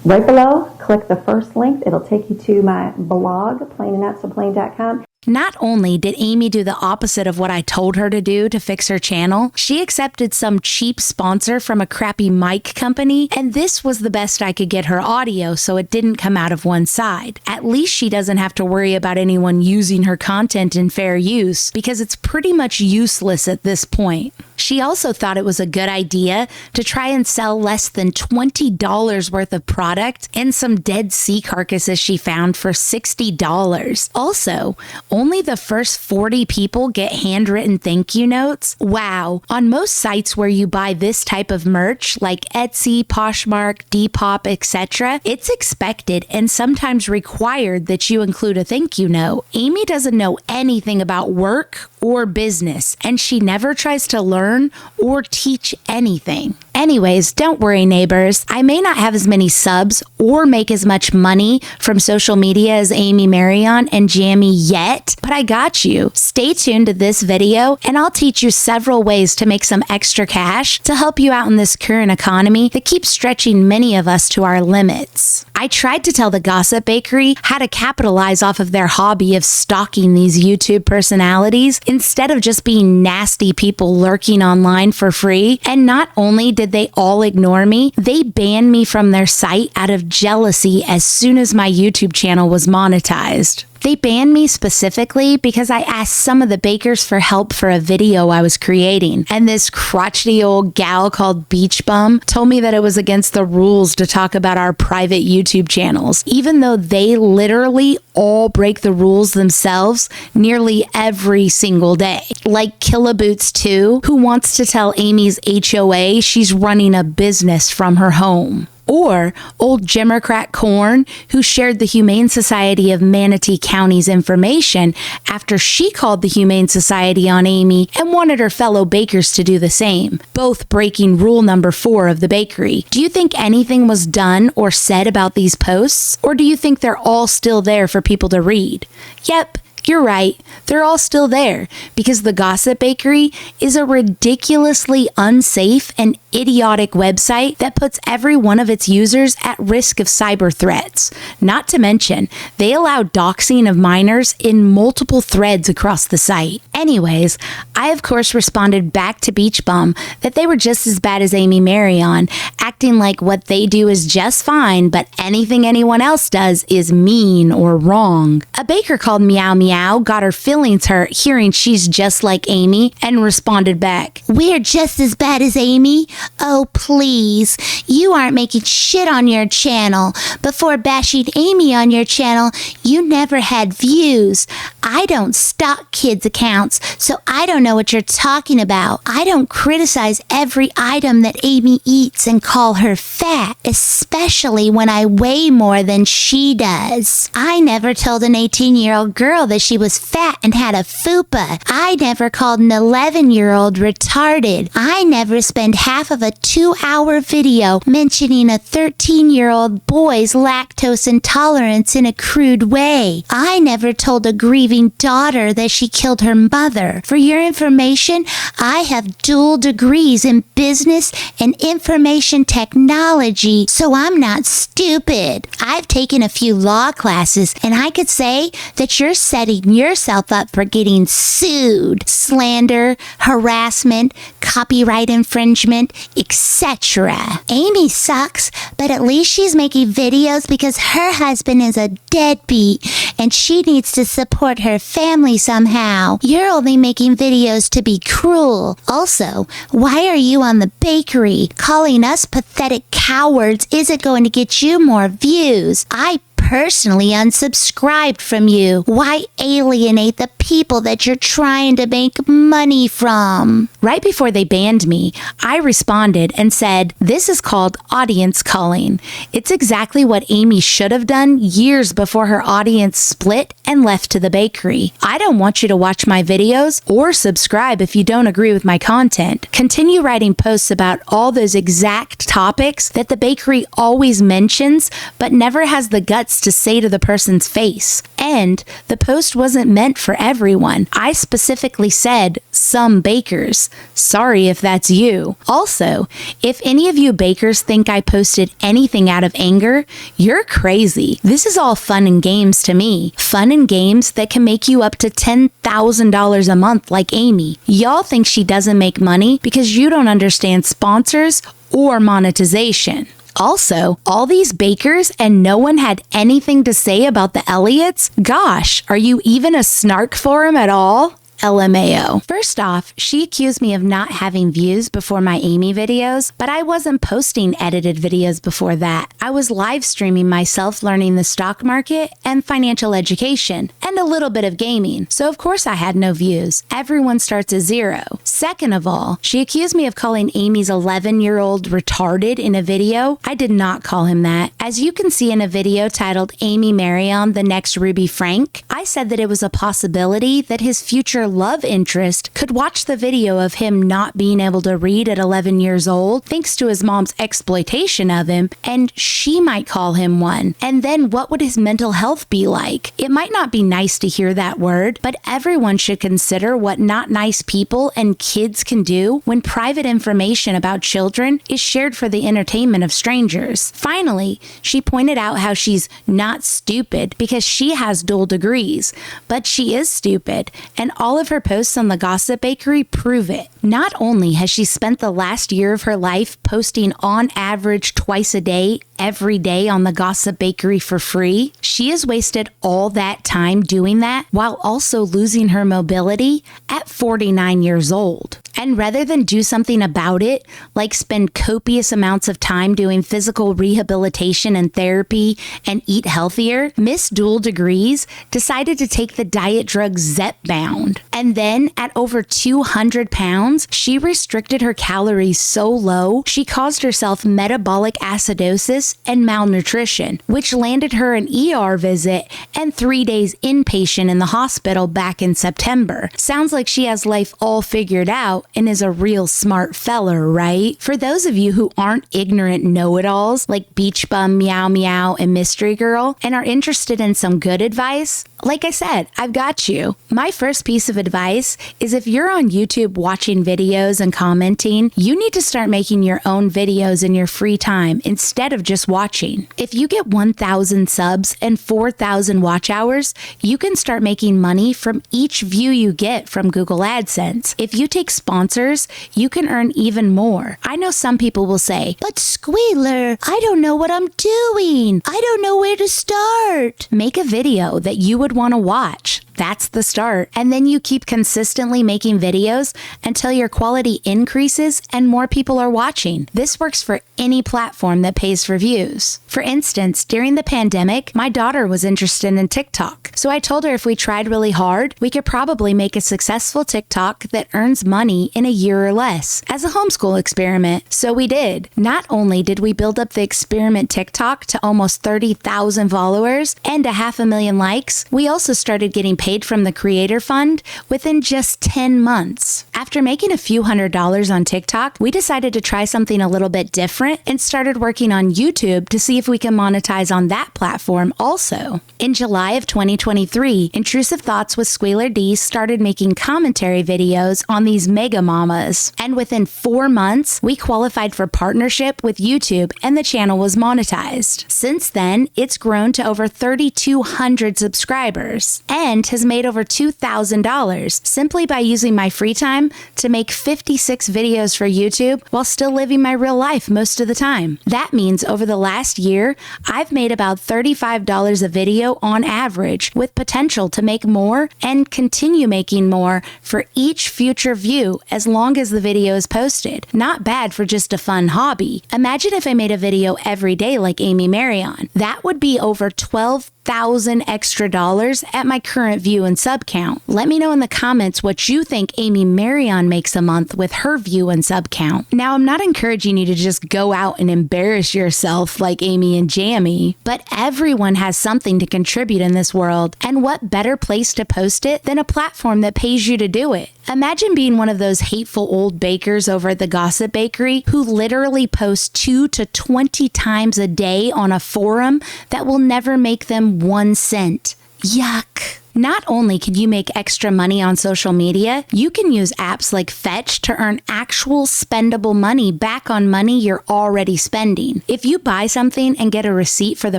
Speaker 5: Right below, click the first link. It'll take you to my blog, plainandnotsoplain.com.
Speaker 2: Not only did Amy do the opposite of what I told her to do to fix her channel, she accepted some cheap sponsor from a crappy mic company, and this was the best I could get her audio so it didn't come out of one side. At least she doesn't have to worry about anyone using her content in fair use, because it's pretty much useless at this point. She also thought it was a good idea to try and sell less than $20 worth of product and some dead sea carcasses she found for $60. Also, only the first 40 people get handwritten thank you notes. Wow. On most sites where you buy this type of merch, like Etsy, Poshmark, Depop, etc., it's expected and sometimes required that you include a thank you note. Amy doesn't know anything about work or business, and she never tries to learn or teach anything. Anyways, don't worry, neighbors. I may not have as many subs or make as much money from social media as Amy Maryon and Jammy yet, but I got you. Stay tuned to this video, and I'll teach you several ways to make some extra cash to help you out in this current economy that keeps stretching many of us to our limits. I tried to tell the Gossip Bakery how to capitalize off of their hobby of stalking these YouTube personalities instead of just being nasty people lurking online for free, and not only did they all ignore me, they banned me from their site out of jealousy as soon as my YouTube channel was monetized. They banned me specifically because I asked some of the bakers for help for a video I was creating, and this crotchety old gal called Beach Bum told me that it was against the rules to talk about our private YouTube channels, even though they literally all break the rules themselves nearly every single day. Like Killaboots 2, who wants to tell Amy's HOA she's running a business from her home. Or old Jimmercrack Corn, who shared the Humane Society of Manatee County's information after she called the Humane Society on Amy and wanted her fellow bakers to do the same, both breaking rule number 4 of the bakery. Do you think anything was done or said about these posts? Or do you think they're all still there for people to read? Yep. You're right, they're all still there because the Gossip Bakery is a ridiculously unsafe and idiotic website that puts every one of its users at risk of cyber threats. Not to mention, they allow doxing of minors in multiple threads across the site. Anyways, I of course responded back to Beach Bum that they were just as bad as Amy Maryon, acting like what they do is just fine, but anything anyone else does is mean or wrong. A baker called Meow Meow got her feelings hurt hearing she's just like Amy and responded back, "We're just as bad as Amy? Oh, please. You aren't making shit on your channel. Before bashing Amy on your channel, you never had views. I don't stalk kids' accounts, so I don't know what you're talking about. I don't criticize every item that Amy eats and call her fat, especially when I weigh more than she does. I never told an 18-year-old girl that she was fat and had a fupa. I never called an 11-year-old retarded. I never spend half of a 2-hour video mentioning a 13-year-old boy's lactose intolerance in a crude way. I never told a grieving daughter that she killed her mother. For your information, I have dual degrees in business and information technology, so I'm not stupid. I've taken a few law classes, and I could say that you're setting yourself up for getting sued. Slander, harassment, copyright infringement, etc. Amy sucks, but at least she's making videos because her husband is a deadbeat and she needs to support her family somehow. You're only making videos to be cruel. Also, why are you on the bakery? Calling us pathetic cowards isn't going to get you more views. I personally unsubscribed from you. Why alienate the people that you're trying to make money from? Right before they banned me, I responded and said, "This is called audience culling. It's exactly what Amy should have done years before her audience split and left to the bakery. I don't want you to watch my videos or subscribe if you don't agree with my content. Continue writing posts about all those exact topics that the bakery always mentions but never has the guts words to say to the person's face. And the post wasn't meant for everyone. I specifically said some bakers. Sorry if that's you. Also, if any of you bakers think I posted anything out of anger, you're crazy. This is all fun and games to me. Fun and games that can make you up to $10,000 a month like Amy. Y'all think she doesn't make money because you don't understand sponsors or monetization. Also, all these bakers and no one had anything to say about the Elliots? Gosh, are you even a snark for him at all? LMAO. First off, she accused me of not having views before my Amy videos, but I wasn't posting edited videos before that. I was live streaming myself learning the stock market and financial education, and a little bit of gaming, so of course I had no views. Everyone starts at zero. Second of all, she accused me of calling Amy's 11-year-old retarded in a video. I did not call him that. As you can see in a video titled Amy Maryon, the next Ruby Frank, I said that it was a possibility that his future love interest could watch the video of him not being able to read at 11 years old thanks to his mom's exploitation of him, and she might call him one. And then what would his mental health be like? It might not be nice to hear that word, but everyone should consider what not nice people and kids can do when private information about children is shared for the entertainment of strangers. Finally, she pointed out how she's not stupid because she has dual degrees, but she is stupid, and all of her posts on the Gossip Bakery prove it. Not only has she spent the last year of her life posting on average twice a day, every day on the Gossip Bakery for free, she has wasted all that time doing that while also losing her mobility at 49 years old. And rather than do something about it, like spend copious amounts of time doing physical rehabilitation and therapy and eat healthier, Miss Dual Degrees decided to take the diet drug Zepbound. And then at over 200 pounds, she restricted her calories so low, she caused herself metabolic acidosis and malnutrition, which landed her an ER visit and 3 days inpatient in the hospital back in September. Sounds like she has life all figured out and is a real smart feller, right? For those of you who aren't ignorant know-it-alls like Beach Bum, Meow Meow, and Mystery Girl and are interested in some good advice, like I said, I've got you. My first piece of advice is if you're on YouTube watching videos and commenting, you need to start making your own videos in your free time instead of just watching. If you get 1,000 subs and 4,000 watch hours, you can start making money from each view you get from Google AdSense. If you take sponsors, you can earn even more. I know some people will say, but Squealer, I don't know what I'm doing. I don't know where to start. Make a video that you would want to watch. That's the start. And then you keep consistently making videos until your quality increases and more people are watching. This works for any platform that pays for views. For instance, during the pandemic, my daughter was interested in TikTok. So I told her if we tried really hard, we could probably make a successful TikTok that earns money in a year or less as a homeschool experiment. So we did. Not only did we build up the experiment TikTok to almost 30,000 followers and 500,000 likes, we also started getting paid from the Creator Fund within just 10 months. After making a few $100s on TikTok, we decided to try something a little bit different and started working on YouTube to see if we can monetize on that platform also. In July of 2023, Intrusive Thoughts with Squealer D started making commentary videos on these mega mamas. And within 4 months, we qualified for partnership with YouTube and the channel was monetized. Since then, it's grown to over 3,200 subscribers and has made over $2,000 simply by using my free time to make 56 videos for YouTube while still living my real life most of the time. That means over the last year, I've made about $35 a video on average, with potential to make more and continue making more for each future view as long as the video is posted. Not bad for just a fun hobby. Imagine if I made a video every day like Amy Maryon. That would be over 12,000 extra dollars at my current view and sub count. Let me know in the comments what you think Amy Maryon makes a month with her view and sub count. Now, I'm not encouraging you to just go out and embarrass yourself like Amy and Jamie, but everyone has something to contribute in this world, and what better place to post it than a platform that pays you to do it? Imagine being one of those hateful old bakers over at the Gossip Bakery who literally post 2 to 20 times a day on a forum that will never make them 1 cent. Yuck. Not only can you make extra money on social media, you can use apps like Fetch to earn actual spendable money back on money you're already spending. If you buy something and get a receipt for the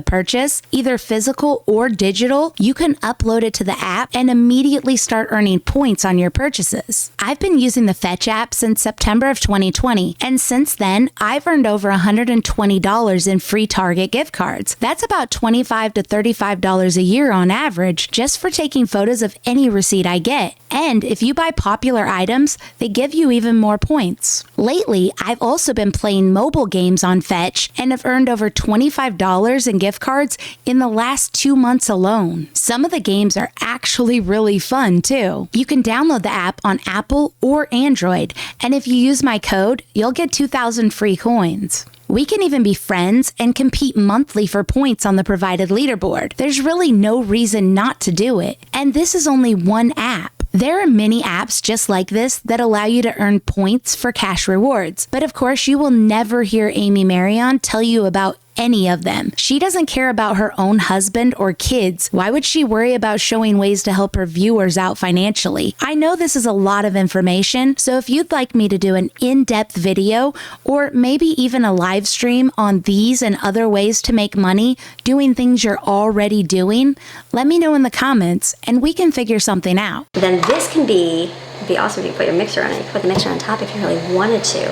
Speaker 2: purchase, either physical or digital, you can upload it to the app and immediately start earning points on your purchases. I've been using the Fetch app since September of 2020, and since then, I've earned over $120 in free Target gift cards. That's about $25 to $35 a year on average, just for taking photos of any receipt I get. And if you buy popular items, they give you even more points. Lately, I've also been playing mobile games on Fetch and have earned over $25 in gift cards in the last 2 months alone. Some of the games are actually really fun too. You can download the app on Apple or Android, and if you use my code, you'll get 2,000 free coins. We can even be friends and compete monthly for points on the provided leaderboard. There's really no reason not to do it. And this is only one app. There are many apps just like this that allow you to earn points for cash rewards. But of course, you will never hear Amy Maryon tell you about any of them. She doesn't care about her own husband or kids. Why would she worry about showing ways to help her viewers out financially? I know this is a lot of information, so if you'd like me to do an in-depth video or maybe even a live stream on these and other ways to make money doing things you're already doing, let me know in the comments and we can figure something out.
Speaker 1: Then this can be awesome if you put your mixer on it. You can put the mixer on top if you really wanted to,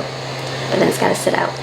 Speaker 1: but then it's got to sit out.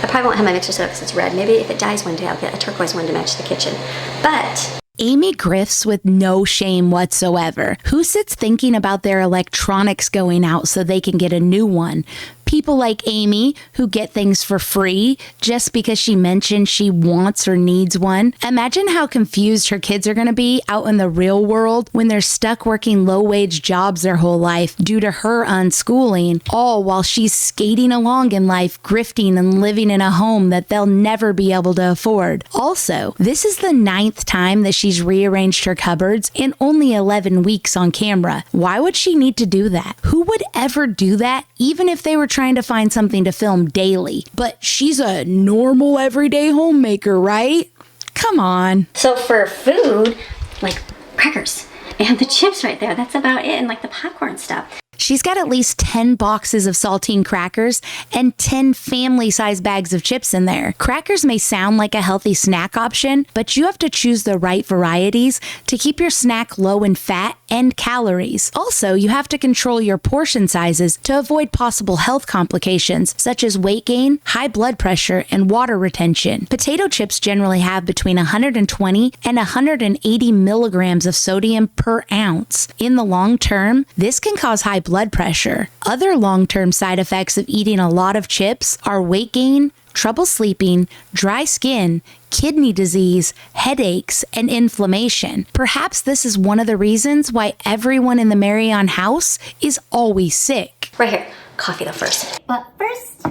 Speaker 1: I probably won't have my mixer set up because it's red. Maybe if it dies one day, I'll get a turquoise one to match the kitchen. But
Speaker 2: Amy grifts with no shame whatsoever. Who sits thinking about their electronics going out so they can get a new one? People like Amy who get things for free just because she mentioned she wants or needs one. Imagine how confused her kids are going to be out in the real world when they're stuck working low-wage jobs their whole life due to her unschooling, all while she's skating along in life, grifting and living in a home that they'll never be able to afford. Also, this is the 9th time that she's rearranged her cupboards in only 11 weeks on camera. Why would she need to do that? Who would ever do that, even if they were trying to find something to film daily? But she's a normal everyday homemaker, right? Come on.
Speaker 1: so for food, like crackers and the chips right there, that's about it, and like the popcorn stuff.
Speaker 2: She's got at least 10 boxes of saltine crackers and 10 family-sized bags of chips in there. Crackers may sound like a healthy snack option, but you have to choose the right varieties to keep your snack low in fat and calories. Also, you have to control your portion sizes to avoid possible health complications such as weight gain, high blood pressure, and water retention. Potato chips generally have between 120 and 180 milligrams of sodium per ounce. In the long term, this can cause high blood pressure. Other long-term side effects of eating a lot of chips are weight gain, trouble sleeping, dry skin, kidney disease, headaches, and inflammation. Perhaps this is one of the reasons why everyone in the Maryon house is always sick.
Speaker 1: Right here, coffee though first. But first,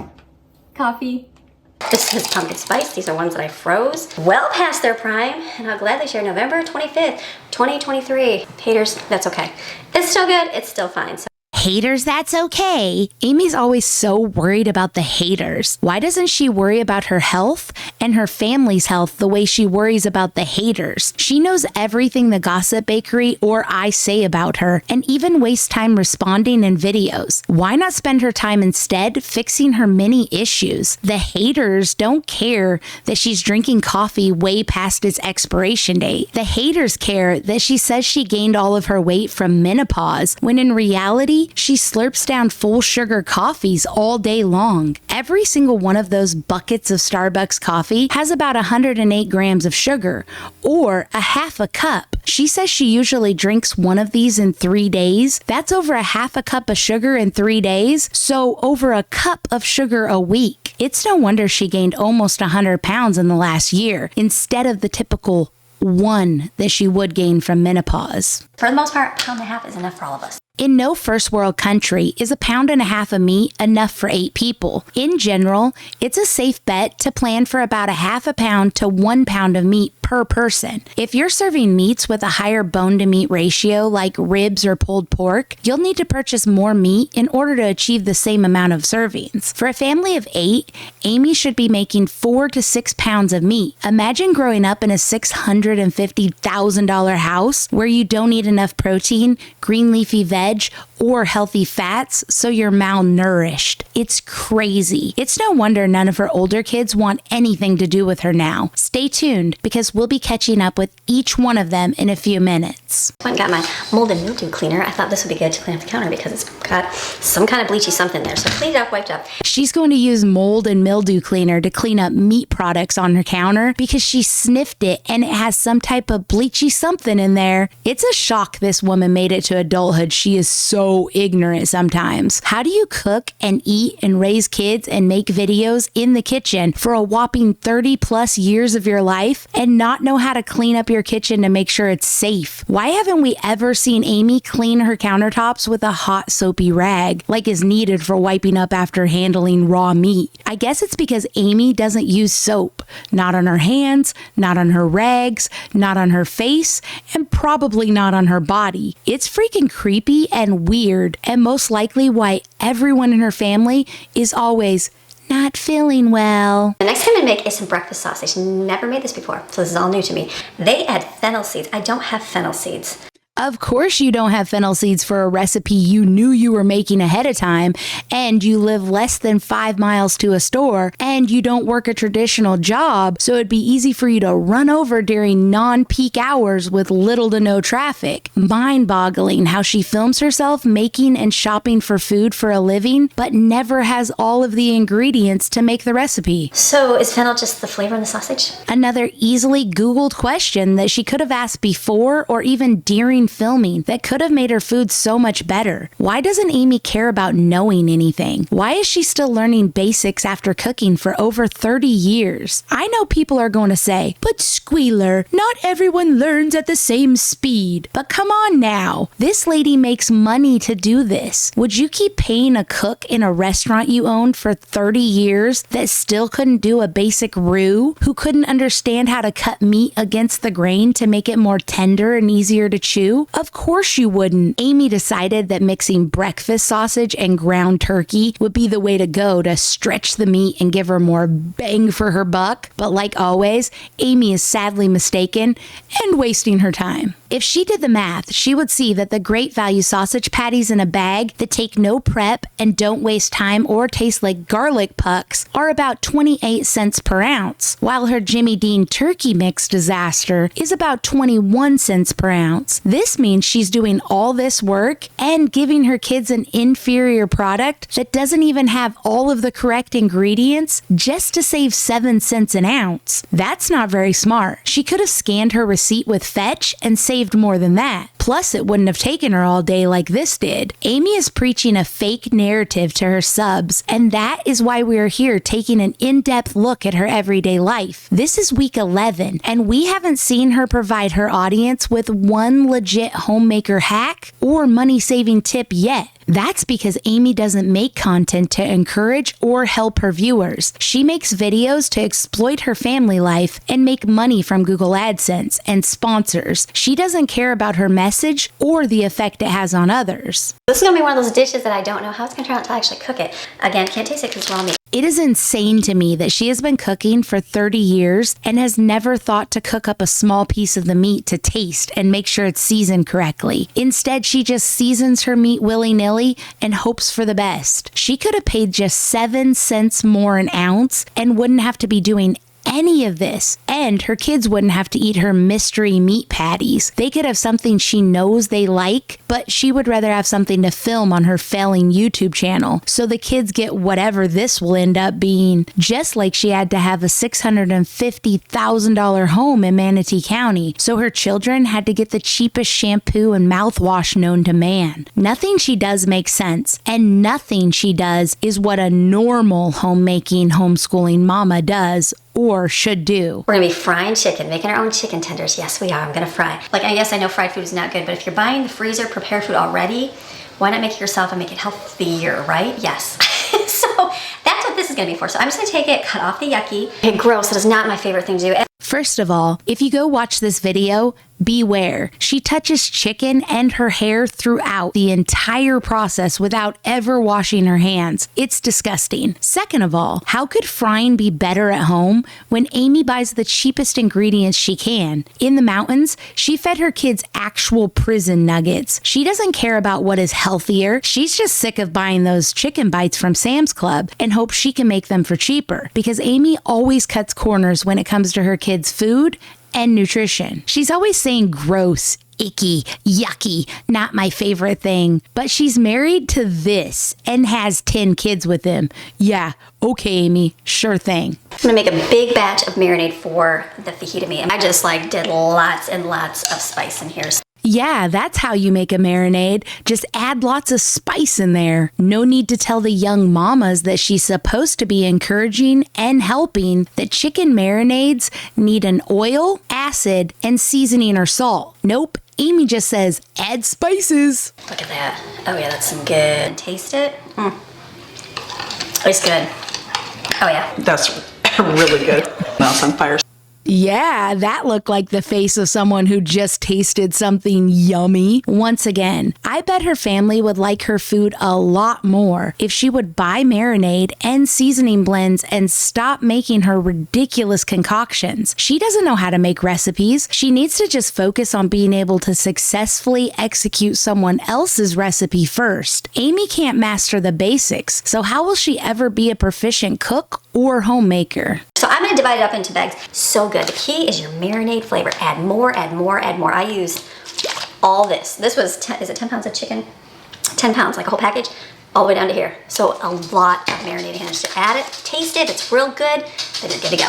Speaker 1: coffee. This is pumpkin spice. These are ones that I froze well past their prime, and I'll gladly share November 25th, 2023. Haters, that's okay. It's still good, it's still fine. So
Speaker 2: Haters, that's okay. Amy's always so worried about the haters. Why doesn't she worry about her health and her family's health the way she worries about the haters? She knows everything the Gossip Bakery or I say about her and even wastes time responding in videos. Why not spend her time instead fixing her many issues? The haters don't care that she's drinking coffee way past its expiration date. The haters care that she says she gained all of her weight from menopause, when in reality, she slurps down full sugar coffees all day long. Every single one of those buckets of Starbucks coffee has about 108 grams of sugar, or a half a cup. She says she usually drinks one of these in 3 days. That's over a half a cup of sugar in 3 days, so over a cup of sugar a week. It's no wonder she gained almost 100 pounds in the last year, instead of the typical 1 that she would gain from menopause.
Speaker 1: for the most part, £1.5 pounds is enough for all of us.
Speaker 2: In no first world country is 1.5 pounds of meat enough for 8 people. In general, it's a safe bet to plan for about 0.5 pound to 1 pound of meat per person. If you're serving meats with a higher bone to meat ratio like ribs or pulled pork, you'll need to purchase more meat in order to achieve the same amount of servings. For a family of 8, Amy should be making 4 to 6 pounds of meat. Imagine growing up in a $650,000 house where you don't eat enough protein, green leafy veg, or healthy fats, so you're malnourished. It's crazy. It's no wonder none of her older kids want anything to do with her now. Stay tuned, because we'll be catching up with each one of them in a few minutes.
Speaker 1: I went and got my mold and mildew cleaner. I thought this would be good to clean up the counter because it's got some kind of bleachy something there. So cleaned it up, wiped up.
Speaker 2: She's going to use mold and mildew cleaner to clean up meat products on her counter because she sniffed it and it has some type of bleachy something in there. It's a shock this woman made it to adulthood. She is so ignorant sometimes. How do you cook and eat and raise kids and make videos in the kitchen for a whopping 30 plus years of your life and not know how to clean up your kitchen to make sure it's safe? Why haven't we ever seen Amy clean her countertops with a hot soapy rag like is needed for wiping up after handling raw meat? I guess it's because Amy doesn't use soap. Not on her hands, not on her rags, not on her face, and probably not on her body. It's freaking creepy and weird, and most likely why everyone in her family is always not feeling well.
Speaker 1: The next time I make is some breakfast sausage. Never made this before, so this is all new to me. They add fennel seeds. I don't have fennel seeds.
Speaker 2: Of course you don't have fennel seeds for a recipe you knew you were making ahead of time, and you live less than 5 miles to a store, and you don't work a traditional job, so it'd be easy for you to run over during non-peak hours with little to no traffic. Mind-boggling how she films herself making and shopping for food for a living, but never has all of the ingredients to make the recipe.
Speaker 1: So is fennel just the flavor in the sausage?
Speaker 2: Another easily Googled question that she could have asked before or even during filming that could have made her food so much better. Why doesn't Amy care about knowing anything? Why is she still learning basics after cooking for over 30 years? I know people are going to say, but Squealer, not everyone learns at the same speed. But come on now. This lady makes money to do this. Would you keep paying a cook in a restaurant you owned for 30 years that still couldn't do a basic roux, who couldn't understand how to cut meat against the grain to make it more tender and easier to chew? Of course you wouldn't. Amy decided that mixing breakfast sausage and ground turkey would be the way to go to stretch the meat and give her more bang for her buck. But like always, Amy is sadly mistaken and wasting her time. If she did the math, she would see that the great value sausage patties in a bag that take no prep and don't waste time or taste like garlic pucks are about 28 cents per ounce, while her Jimmy Dean turkey mix disaster is about 21 cents per ounce. This means she's doing all this work and giving her kids an inferior product that doesn't even have all of the correct ingredients just to save 7 cents an ounce. That's not very smart. She could have scanned her receipt with Fetch and saved more than that. Plus, it wouldn't have taken her all day like this did. Amy is preaching a fake narrative to her subs, and that is why we are here taking an in-depth look at her everyday life. This is week 11, and we haven't seen her provide her audience with one legit homemaker hack or money-saving tip yet. That's because Amy doesn't make content to encourage or help her viewers. She makes videos to exploit her family life and make money from Google AdSense and sponsors. She doesn't care about her message or the effect it has on others.
Speaker 1: This is going to be one of those dishes that I don't know how it's going to turn out until I actually cook it. Again, can't taste it because it's raw meat.
Speaker 2: It is insane to me that she has been cooking for 30 years and has never thought to cook up a small piece of the meat to taste and make sure it's seasoned correctly. Instead, she just seasons her meat willy-nilly and hopes for the best. She could have paid just 7 cents more an ounce and wouldn't have to be doing any of this, and her kids wouldn't have to eat her mystery meat patties. They could have something she knows they like, but she would rather have something to film on her failing YouTube channel, so the kids get whatever this will end up being, just like she had to have a $650,000 home in Manatee County, so her children had to get the cheapest shampoo and mouthwash known to man. Nothing she does makes sense, and nothing she does is what a normal homemaking, homeschooling mama does or should do.
Speaker 1: We're gonna be frying chicken, making our own chicken tenders. Yes, we are. I'm gonna fry. Like, I guess I know fried food is not good, but if you're buying the freezer prepared food already, why not make it yourself and make it healthier, right? Yes. So that's what this is gonna be for. So I'm just gonna take it, cut off the yucky. Okay, gross. That is not my favorite thing to do.
Speaker 2: First of all, if you go watch this video, beware. She touches chicken and her hair throughout the entire process without ever washing her hands. It's disgusting. Second of all, how could frying be better at home when Amy buys the cheapest ingredients she can? In the mountains, she fed her kids actual prison nuggets. She doesn't care about what is healthier. She's just sick of buying those chicken bites from Sam's Club and hopes she can make them for cheaper, because Amy always cuts corners when it comes to her kids' food and nutrition. She's always saying gross, icky, yucky, not my favorite thing. But she's married to this and has 10 kids with him. Yeah, okay, Amy, sure thing.
Speaker 1: I'm gonna make a big batch of marinade for the fajita meat. I just did lots and lots of spice in here.
Speaker 2: Yeah, that's how you make a marinade. Just add lots of spice in there. No need to tell the young mamas that she's supposed to be encouraging and helping that chicken marinades need an oil, acid, and seasoning or salt. Nope. Amy just says, add spices.
Speaker 1: Look at that. Oh yeah, that's some good. Taste it. It's good. Oh yeah.
Speaker 6: That's really good. Mouth's on fire.
Speaker 2: Yeah, that looked like the face of someone who just tasted something yummy. Once again, I bet her family would like her food a lot more if she would buy marinade and seasoning blends and stop making her ridiculous concoctions. She doesn't know how to make recipes. She needs to just focus on being able to successfully execute someone else's recipe first. Amy can't master the basics, so how will she ever be a proficient cook or homemaker?
Speaker 1: So I'm gonna divide it up into bags. So good. The key is your marinade flavor. Add more, add more, add more. I used all this. This was, is it 10 pounds of chicken? 10 pounds, like a whole package, all the way down to here. So a lot of marinating. And just add it, taste it. If it's real good, then you're good to go.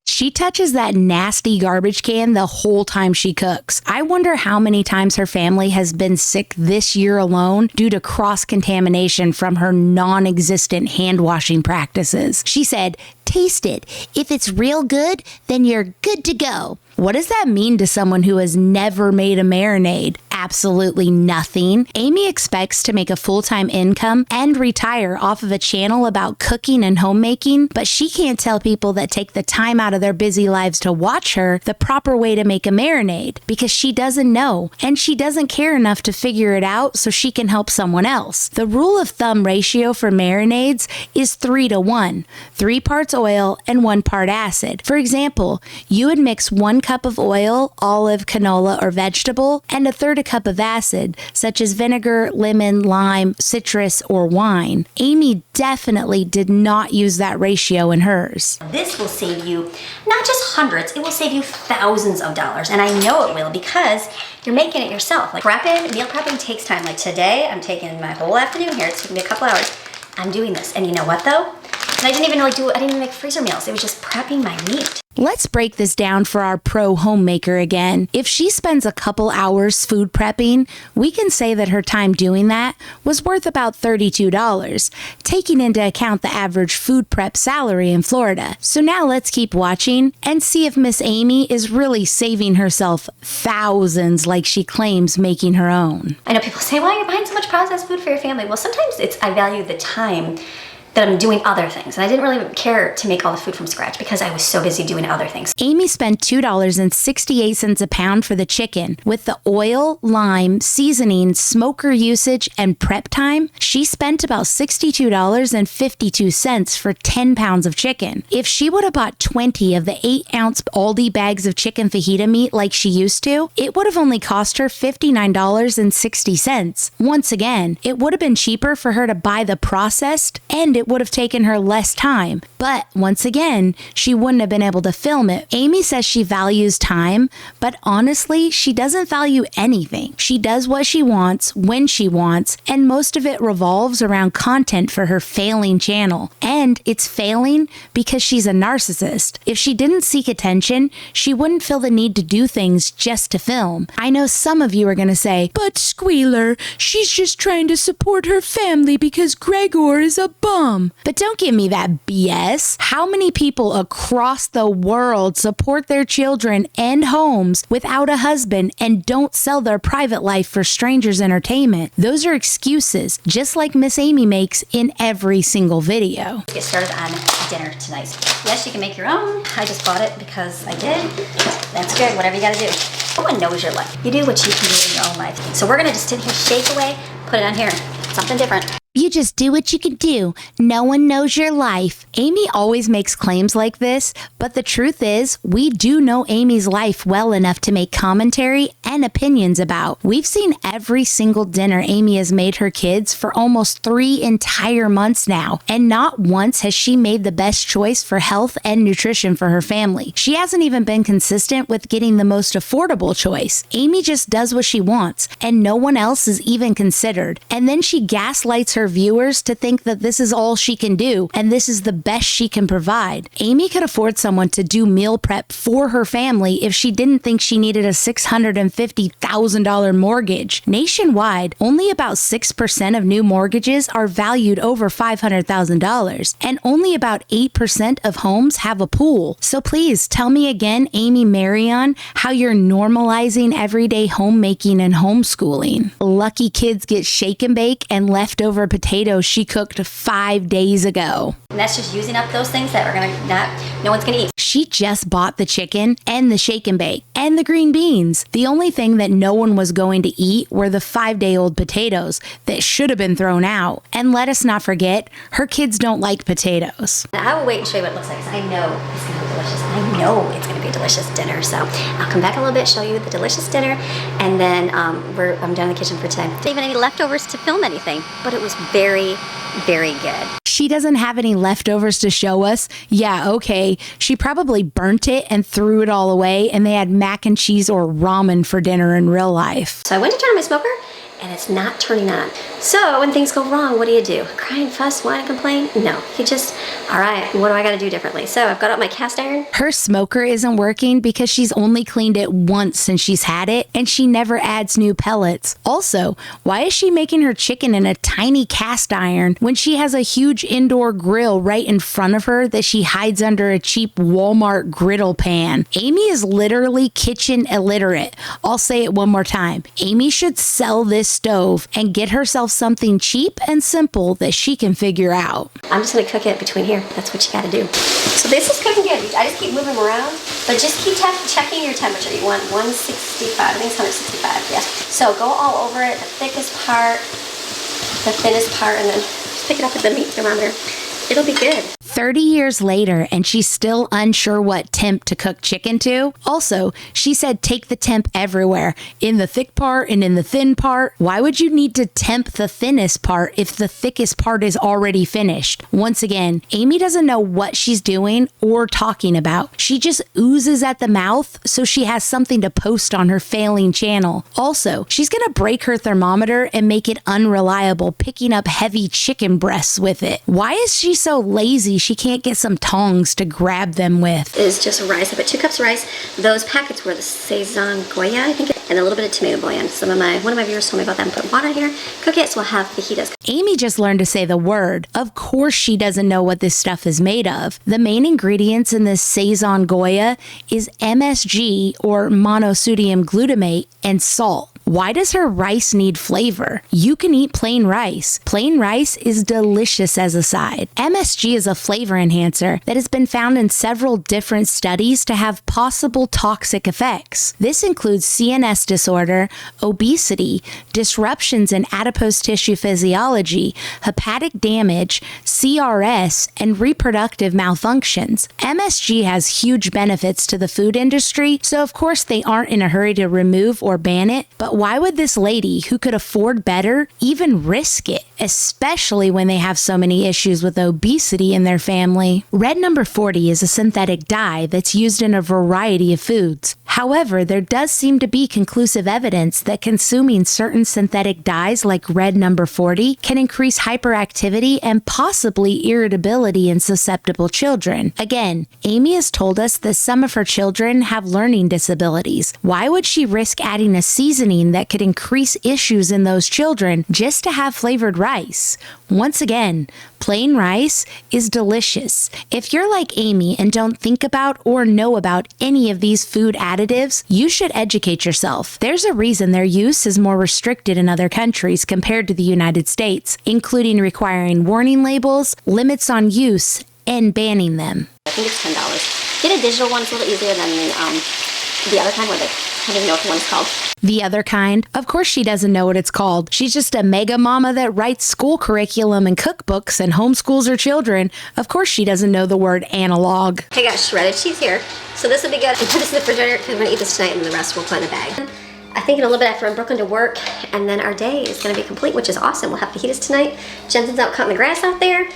Speaker 2: She touches that nasty garbage can the whole time she cooks. I wonder how many times her family has been sick this year alone due to cross-contamination from her non-existent hand-washing practices. She said, taste it. If it's real good, then you're good to go. What does that mean to someone who has never made a marinade? Absolutely nothing. Amy expects to make a full-time income and retire off of a channel about cooking and homemaking, but she can't tell people that take the time out of their busy lives to watch her the proper way to make a marinade, because she doesn't know, and she doesn't care enough to figure it out so she can help someone else. The rule of thumb ratio for marinades is 3-to-1, 3 parts oil and 1 part acid. For example, you would mix 1 cup of oil, olive, canola, or vegetable, and 1/3 a cup of acid, such as vinegar, lemon, lime, citrus, or wine. Amy definitely did not use that ratio in hers.
Speaker 1: This will save you not just hundreds, it will save you thousands of dollars. And I know it will, because you're making it yourself. Like meal prepping takes time. Like today, I'm taking my whole afternoon here. It's taking me a couple hours. I'm doing this. And you know what though? And I didn't even I didn't even make freezer meals. It was just prepping my meat.
Speaker 2: Let's break this down for our pro homemaker again. If she spends a couple hours food prepping, we can say that her time doing that was worth about $32, taking into account the average food prep salary in Florida. So now let's keep watching and see if Miss Amy is really saving herself thousands like she claims making her own.
Speaker 1: I know people say, well, you're buying so much processed food for your family. Well, sometimes I value the time that I'm doing other things. And I didn't really care to make all the food from scratch because I was so busy doing other things.
Speaker 2: Amy spent $2.68 a pound for the chicken. With the oil, lime, seasoning, smoker usage, and prep time, she spent about $62.52 for 10 pounds of chicken. If she would have bought 20 of the 8-ounce Aldi bags of chicken fajita meat like she used to, it would have only cost her $59.60. Once again, it would have been cheaper for her to buy the processed, and it would have taken her less time. But once again, she wouldn't have been able to film it. Amy says she values time, but honestly, she doesn't value anything. She does what she wants, when she wants, and most of it revolves around content for her failing channel. And it's failing because she's a narcissist. If she didn't seek attention, she wouldn't feel the need to do things just to film. I know some of you are going to say, but Squealer, she's just trying to support her family because Gregor is a bum. mom. But don't give me that BS. How many people across the world support their children and homes without a husband and don't sell their private life for strangers' entertainment? Those are excuses, just like Miss Amy makes in every single video.
Speaker 1: Get started on dinner tonight. Yes, you can make your own. I just bought it because I did. That's good, whatever you gotta do. No one knows your life. You do what you can do in your own life. So we're gonna just sit here, shake away, put it on here. Something different.
Speaker 2: You just do what you can do. No one knows your life. Amy always makes claims like this, but the truth is, we do know Amy's life well enough to make commentary and opinions about. We've seen every single dinner Amy has made her kids for almost 3 entire months now, and not once has she made the best choice for health and nutrition for her family. She hasn't even been consistent with getting the most affordable choice. Amy just does what she wants, and no one else is even considered. And then she gaslights her viewers to think that this is all she can do and this is the best she can provide. Amy could afford someone to do meal prep for her family if she didn't think she needed a $650,000 mortgage. Nationwide, only about 6% of new mortgages are valued over $500,000, and only about 8% of homes have a pool. So please tell me again, Amy Maryon, how you're normalizing everyday homemaking and homeschooling. Lucky kids get shake and bake and leftover potatoes she cooked 5 days ago.
Speaker 1: And that's just using up those things that are no one's gonna eat.
Speaker 2: She just bought the chicken and the shake and bake and the green beans. The only thing that no one was going to eat were the 5-day-old potatoes that should have been thrown out. And let us not forget, her kids don't like potatoes.
Speaker 1: Now, I will wait and show you what it looks like, 'cause I know it's gonna be delicious. I know it's gonna be a delicious dinner. So I'll come back a little bit, show you the delicious dinner, and then I'm done in the kitchen for today. Didn't even any leftovers to film anything, but it was very, very good.
Speaker 2: She doesn't have any leftovers to show us. Yeah, okay. She probably burnt it and threw it all away, and they had mac and cheese or ramen for dinner in real life.
Speaker 1: So I went to turn on my smoker, and it's not turning on. So when things go wrong, what do? Cry and fuss, whine and complain? No, you just, all right, what do I gotta do differently? So I've got out my cast iron.
Speaker 2: Her smoker isn't working because she's only cleaned it once since she's had it, and she never adds new pellets. Also, why is she making her chicken in a tiny cast iron when she has a huge indoor grill right in front of her that she hides under a cheap Walmart griddle pan? Amy is literally kitchen illiterate. I'll say it one more time. Amy should sell this stove and get herself something cheap and simple that she can figure out.
Speaker 1: I'm just gonna cook it between here. That's what you gotta do. So this is cooking good. I just keep moving them around, but just keep checking your temperature. You want 165, I think it's 165, yes. So go all over it, the thickest part, the thinnest part, and then just pick it up with the meat thermometer. It'll be good.
Speaker 2: 30 years later, and she's still unsure what temp to cook chicken to. Also, she said take the temp everywhere, in the thick part and in the thin part. Why would you need to temp the thinnest part if the thickest part is already finished? Once again, Amy doesn't know what she's doing or talking about. She just oozes at the mouth so she has something to post on her failing channel. Also, she's gonna break her thermometer and make it unreliable, picking up heavy chicken breasts with it. Why is she so lazy she can't get some tongs to grab them with?
Speaker 1: Is just rice. I put 2 cups of rice. Those packets were the Sazon Goya, I think, and a little bit of tomato bouillon. One of my viewers told me about that. Put water in here, cook it, so we'll have fajitas.
Speaker 2: Amy just learned to say the word. Of course she doesn't know what this stuff is made of. The main ingredients in this Sazon Goya is MSG, or monosodium glutamate, and salt. Why does her rice need flavor? You can eat plain rice. Plain rice is delicious as a side. MSG is a flavor enhancer that has been found in several different studies to have possible toxic effects. This includes CNS disorder, obesity, disruptions in adipose tissue physiology, hepatic damage, CRS, and reproductive malfunctions. MSG has huge benefits to the food industry, so of course they aren't in a hurry to remove or ban it, but why would this lady, who could afford better, even risk it, especially when they have so many issues with obesity in their family? Red number 40 is a synthetic dye that's used in a variety of foods. However, there does seem to be conclusive evidence that consuming certain synthetic dyes like red number 40 can increase hyperactivity and possibly irritability in susceptible children. Again, Amy has told us that some of her children have learning disabilities. Why would she risk adding a seasoning that could increase issues in those children just to have flavored rice? rice. Once again, plain rice is delicious. If you're like Amy and don't think about or know about any of these food additives, you should educate yourself. There's a reason their use is more restricted in other countries compared to the United States, including requiring warning labels, limits on use, and banning them.
Speaker 1: I think it's $10. Get a digital one, it's a little easier than the other kind where I don't even know what the one's called.
Speaker 2: The other kind? Of course she doesn't know what it's called. She's just a mega mama that writes school curriculum and cookbooks and homeschools her children. Of course she doesn't know the word analog.
Speaker 1: I got shredded cheese here, so this will be good. I put this in the refrigerator because we're going to eat this tonight and the rest we'll put in a bag. I think in a little bit after I'm Brooklyn to work, and then our day is going to be complete, which is awesome. We'll have fajitas tonight. Jensen's out cutting the grass out there.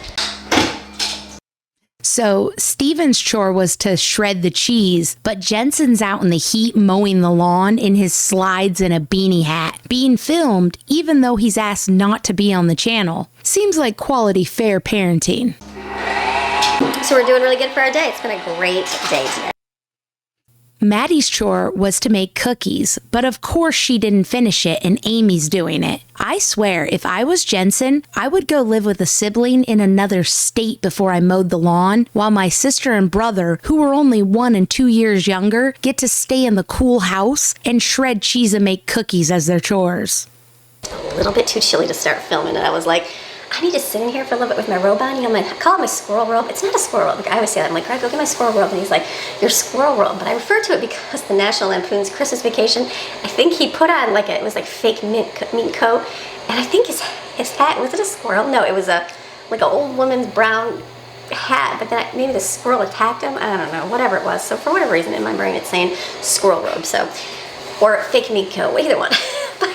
Speaker 2: So Steven's chore was to shred the cheese, but Jensen's out in the heat mowing the lawn in his slides and a beanie hat, being filmed even though he's asked not to be on the channel. Seems like quality fair parenting.
Speaker 1: So we're doing really good for our day. It's been a great day today.
Speaker 2: Maddie's chore was to make cookies, but of course she didn't finish it and Amy's doing it. I swear, if I was Jensen, I would go live with a sibling in another state before I mowed the lawn, while my sister and brother, who were only 1 and 2 years younger, get to stay in the cool house and shred cheese and make cookies as their chores.
Speaker 1: A little bit too chilly to start filming, and I was like, I need to sit in here for a little bit with my robe on. I call it my squirrel robe. It's not a squirrel robe. Like, I always say that. I'm like, Greg, go get my squirrel robe. And he's like, your squirrel robe. But I refer to it because the National Lampoon's Christmas Vacation, I think he put on it was like fake mink coat. And I think his hat, was it a squirrel? No, it was like an old woman's brown hat. But then maybe the squirrel attacked him. I don't know, whatever it was. So for whatever reason in my brain, it's saying squirrel robe. So, or fake mink coat, either one.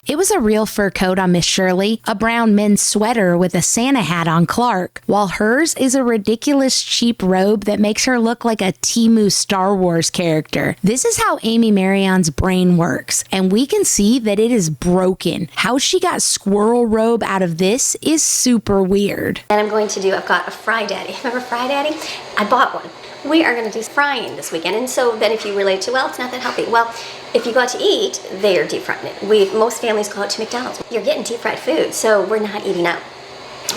Speaker 2: It was a real fur coat on Miss Shirley, a brown men's sweater with a Santa hat on Clark, while hers is a ridiculous cheap robe that makes her look like a Temu Star Wars character. This is how Amy Maryon's brain works, and we can see that it is broken. How she got squirrel robe out of this is super weird.
Speaker 1: And I've got a Fry Daddy. Remember Fry Daddy? I bought one. We are going to do frying this weekend. And so then if you relate to, well, it's not that healthy. Well, if you go out to eat, they are deep frying it. Most families go out to McDonald's. You're getting deep fried food, so we're not eating out.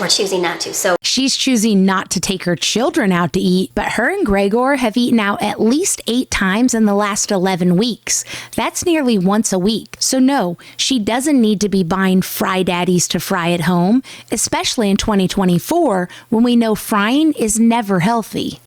Speaker 1: We're choosing not to. So
Speaker 2: she's choosing not to take her children out to eat, but her and Gregor have eaten out at least 8 times in the last 11 weeks. That's nearly once a week. So no, she doesn't need to be buying Fry Daddies to fry at home, especially in 2024 when we know frying is never healthy.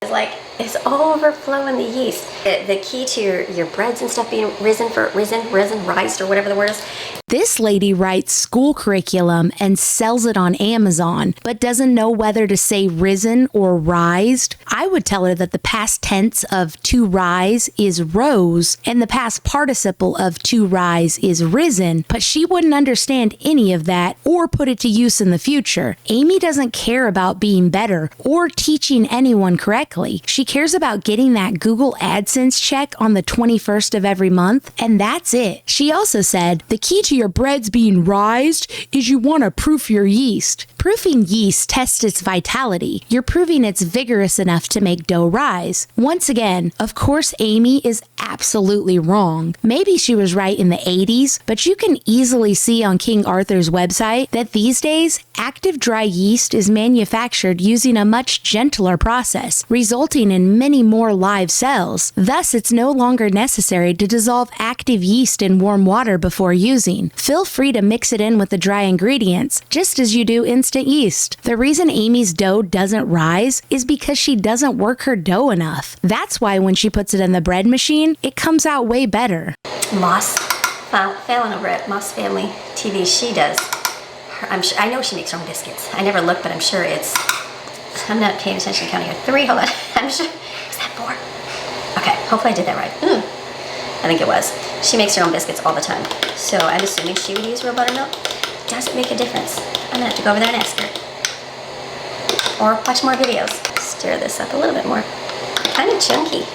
Speaker 1: It's overflowing the yeast. The key to your breads and stuff being risen, rised, or whatever the word is.
Speaker 2: This lady writes school curriculum and sells it on Amazon, but doesn't know whether to say risen or rised. I would tell her that the past tense of to rise is rose, and the past participle of to rise is risen, but she wouldn't understand any of that or put it to use in the future. Amy doesn't care about being better or teaching anyone correctly. She cares about getting that Google AdSense check on the 21st of every month, and that's it. She also said, the key to your breads being rised is you want to proof your yeast. Proofing yeast tests its vitality. You're proving it's vigorous enough to make dough rise. Once again, of course, Amy is absolutely wrong. Maybe she was right in the 80s, but you can easily see on King Arthur's website that these days, active dry yeast is manufactured using a much gentler process, resulting in many more live cells. Thus, it's no longer necessary to dissolve active yeast in warm water before using. Feel free to mix it in with the dry ingredients, just as you do instant yeast. The reason Amy's dough doesn't rise is because she doesn't work her dough enough. That's why when she puts it in the bread machine, it comes out way better.
Speaker 1: Moss Fallon over at Moss Family TV, she does. I know she makes her own biscuits. I never looked, but I'm sure I'm not paying attention counting here. 3, hold on. I'm sure. Was that 4? Okay, hopefully I did that right. I think it was. She makes her own biscuits all the time. So I'm assuming she would use real buttermilk. Doesn't make a difference. I'm gonna have to go over there and ask her. Or watch more videos. Stir this up a little bit more. Kind of chunky.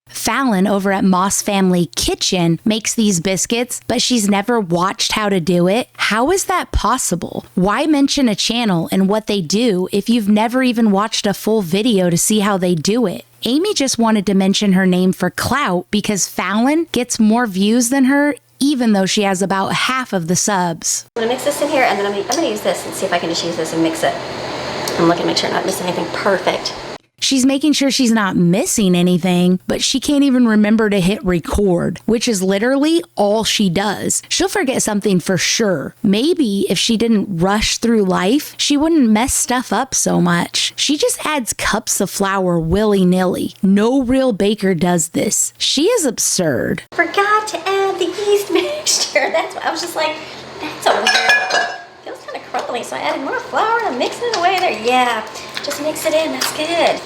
Speaker 2: Fallon over at Moss Family Kitchen makes these biscuits, but she's never watched how to do it. How is that possible? Why mention a channel and what they do if you've never even watched a full video to see how they do it? Amy just wanted to mention her name for clout because Fallon gets more views than her even though she has about half of the subs.
Speaker 1: I'm gonna mix this in here, and then I'm gonna use this and see if I can just use this and mix it. I'm looking to make sure I'm not missing anything. Perfect.
Speaker 2: She's making sure she's not missing anything, but she can't even remember to hit record, which is literally all she does. She'll forget something for sure. Maybe if she didn't rush through life, she wouldn't mess stuff up so much. She just adds cups of flour willy-nilly. No real baker does this. She is absurd.
Speaker 1: Forgot to add the yeast mixture. That's what I was just like, that's a weird. Feels kind of crumbly, so I added more flour and I'm mixing it away there. Yeah, just mix it in. That's good.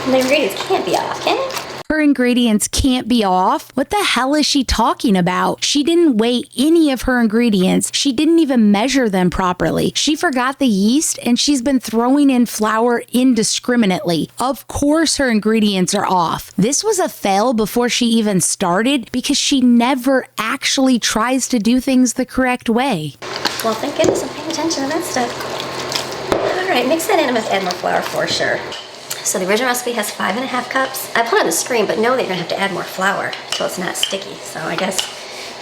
Speaker 1: And the ingredients can't be off, can it?
Speaker 2: Her ingredients can't be off? What the hell is she talking about? She didn't weigh any of her ingredients. She didn't even measure them properly. She forgot the yeast and she's been throwing in flour indiscriminately. Of course her ingredients are off. This was a fail before she even started because she never actually tries to do things the correct way.
Speaker 1: Well, thank goodness I'm paying attention to that stuff. All right, mix that in. I'm gonna add more flour for sure. So the original recipe has 5.5 cups. I put it on the screen, but know that you're gonna have to add more flour so it's not sticky. So I guess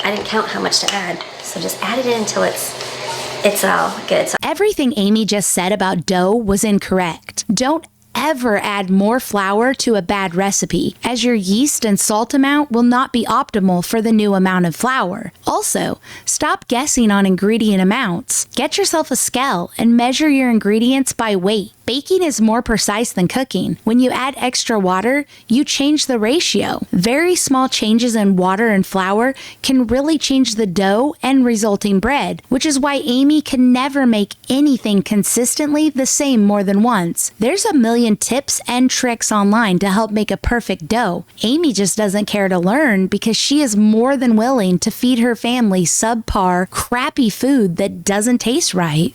Speaker 1: I didn't count how much to add. So just add it in until it's all good. So
Speaker 2: everything Amy just said about dough was incorrect. Don't ever add more flour to a bad recipe, as your yeast and salt amount will not be optimal for the new amount of flour. Also, stop guessing on ingredient amounts. Get yourself a scale and measure your ingredients by weight. Baking is more precise than cooking. When you add extra water, you change the ratio. Very small changes in water and flour can really change the dough and resulting bread, which is why Amy can never make anything consistently the same more than once. There's a million tips and tricks online to help make a perfect dough. Amy just doesn't care to learn because she is more than willing to feed her family subpar, crappy food that doesn't taste right.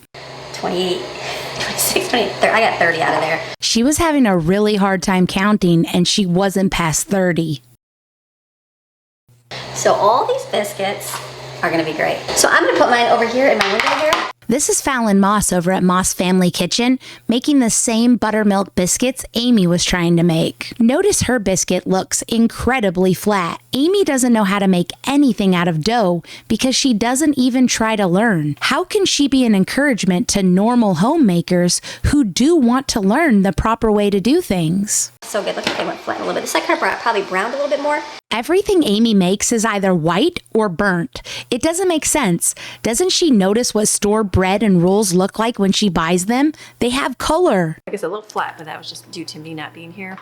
Speaker 1: 28. 26, 30. I got 30 out of there.
Speaker 2: She was having a really hard time counting and she wasn't past 30.
Speaker 1: So all these biscuits are gonna be great. So I'm gonna put mine over here in my window here.
Speaker 2: This is Fallon Moss over at Moss Family Kitchen, making the same buttermilk biscuits Amy was trying to make. Notice her biscuit looks incredibly flat. Amy doesn't know how to make anything out of dough because she doesn't even try to learn. How can she be an encouragement to normal homemakers who do want to learn the proper way to do things?
Speaker 1: So good. Look, they went flat a little bit. This I kind of probably browned a little bit more.
Speaker 2: Everything Amy makes is either white or burnt. It doesn't make sense. Doesn't she notice what store bread and rolls look like when she buys them? They have color.
Speaker 6: I guess a little flat, but that was just due to me not being here.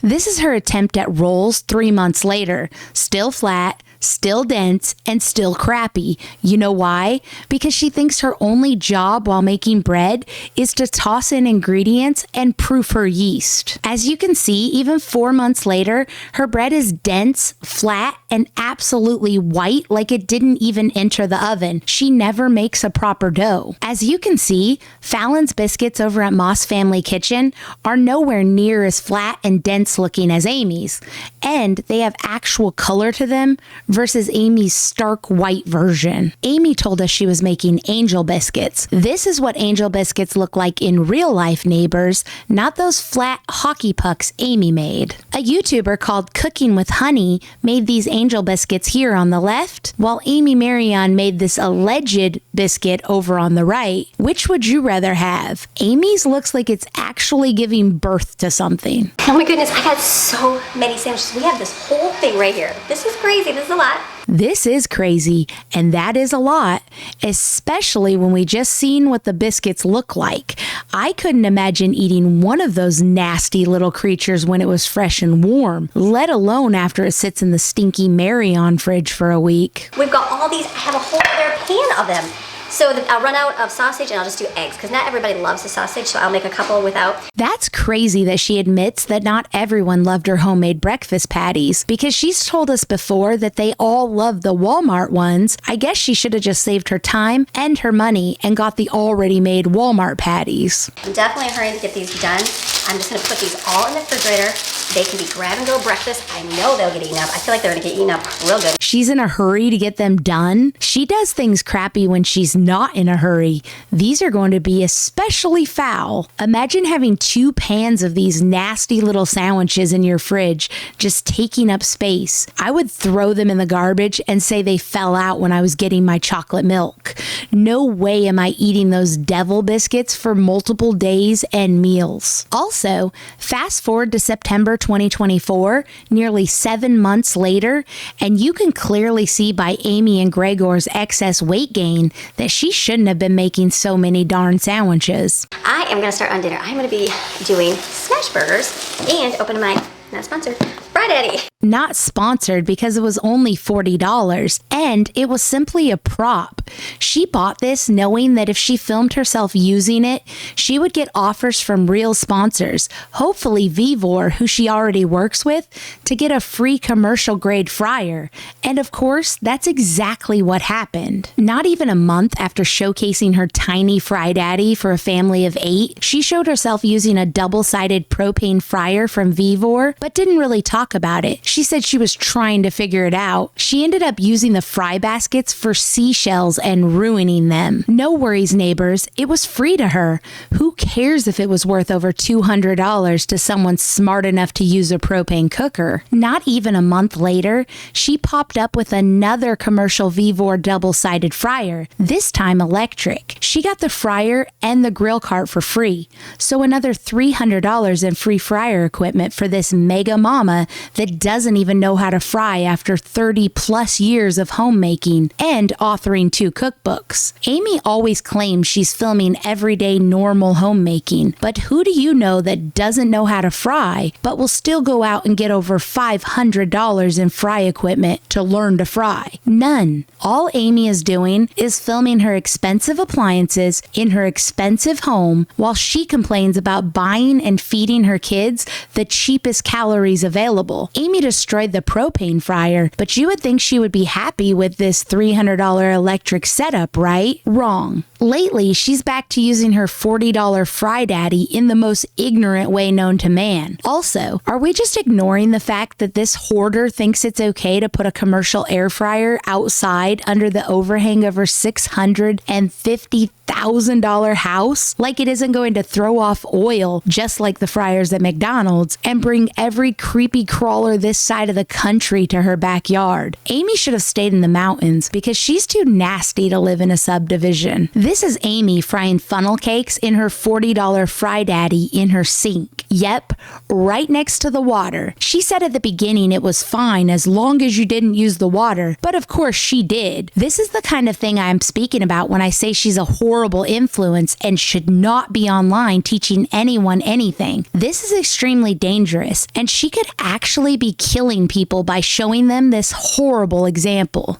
Speaker 2: This is her attempt at rolls 3 months later. Still flat, still dense, and still crappy. You know why? Because she thinks her only job while making bread is to toss in ingredients and proof her yeast. As you can see, even 4 months later, her bread is dense, flat, and absolutely white like it didn't even enter the oven. She never makes a proper dough. As you can see, Fallon's biscuits over at Moss Family Kitchen are nowhere near as flat and dense looking as Amy's, and they have actual color to them versus Amy's stark white version. Amy told us she was making angel biscuits. This is what angel biscuits look like in real life, neighbors, not those flat hockey pucks Amy made. A YouTuber called Cooking with Honey made these angel biscuits here on the left, while Amy Maryon made this alleged biscuit over on the right. Which would you rather have? Amy's looks like it's actually giving birth to something.
Speaker 1: Oh my goodness, I got so many sandwiches. We have this whole thing right here. This is crazy. This is a lot.
Speaker 2: This is crazy, and that is a lot, especially when we just seen what the biscuits look like. I couldn't imagine eating one of those nasty little creatures when it was fresh and warm, let alone after it sits in the stinky Maryon fridge for a week.
Speaker 1: We've got all these. I have a whole other pan of them. So I'll run out of sausage and I'll just do eggs because not everybody loves the sausage, so I'll make a couple without.
Speaker 2: That's crazy that she admits that not everyone loved her homemade breakfast patties because she's told us before that they all love the Walmart ones. I guess she should have just saved her time and her money and got the already made Walmart patties.
Speaker 1: I'm definitely hurrying to get these done. I'm just going to put these all in the refrigerator They can be grab-and-go breakfast. I know they'll get eaten up. I feel like they're going to get eaten up real good.
Speaker 2: She's in a hurry to get them done. She does things crappy when she's not in a hurry. These are going to be especially foul. Imagine having 2 pans of these nasty little sandwiches in your fridge, just taking up space. I would throw them in the garbage and say they fell out when I was getting my chocolate milk. No way am I eating those devil biscuits for multiple days and meals. Also, fast forward to September 2024, nearly 7 months later, and you can clearly see by Amy and Gregor's excess weight gain that she shouldn't have been making so many darn sandwiches.
Speaker 1: I am going to start on dinner. I'm going to be doing smash burgers and opening my, not sponsored, Fry Daddy.
Speaker 2: Not sponsored because it was only $40, and it was simply a prop. She bought this knowing that if she filmed herself using it, she would get offers from real sponsors, hopefully Vivor, who she already works with, to get a free commercial grade fryer. And of course, that's exactly what happened. Not even a month after showcasing her tiny Fry Daddy for a family of 8, she showed herself using a double-sided propane fryer from Vivor, but didn't really talk about it. She said she was trying to figure it out. She ended up using the fry baskets for seashells and ruining them. No worries, neighbors. It was free to her. Who cares if it was worth over $200 to someone smart enough to use a propane cooker? Not even a month later, she popped up with another commercial Vivor double-sided fryer, this time electric. She got the fryer and the grill cart for free, so another $300 in free fryer equipment for this mega mama that doesn't even know how to fry after 30 plus years of homemaking and authoring 2 cookbooks. Amy always claims she's filming everyday normal homemaking, but who do you know that doesn't know how to fry but will still go out and get over $500 in fry equipment to learn to fry? None. All Amy is doing is filming her expensive appliances in her expensive home while she complains about buying and feeding her kids the cheapest calories available. Amy destroyed the propane fryer, but you would think she would be happy with this $300 electric setup, right? Wrong. Lately, she's back to using her $40 Fry Daddy in the most ignorant way known to man. Also, are we just ignoring the fact that this hoarder thinks it's okay to put a commercial air fryer outside under the overhang of her $650,000 house? Like it isn't going to throw off oil just like the fryers at McDonald's and bring every creepy crawler this side of the country to her backyard. Amy should have stayed in the mountains because she's too nasty to live in a subdivision. This is Amy frying funnel cakes in her $40 Fry Daddy in her sink. Yep, right next to the water. She said at the beginning it was fine as long as you didn't use the water, but of course she did. This is the kind of thing I'm speaking about when I say she's a horrible influence and should not be online teaching anyone anything. This is extremely dangerous, and she could actually be killing people by showing them this horrible example.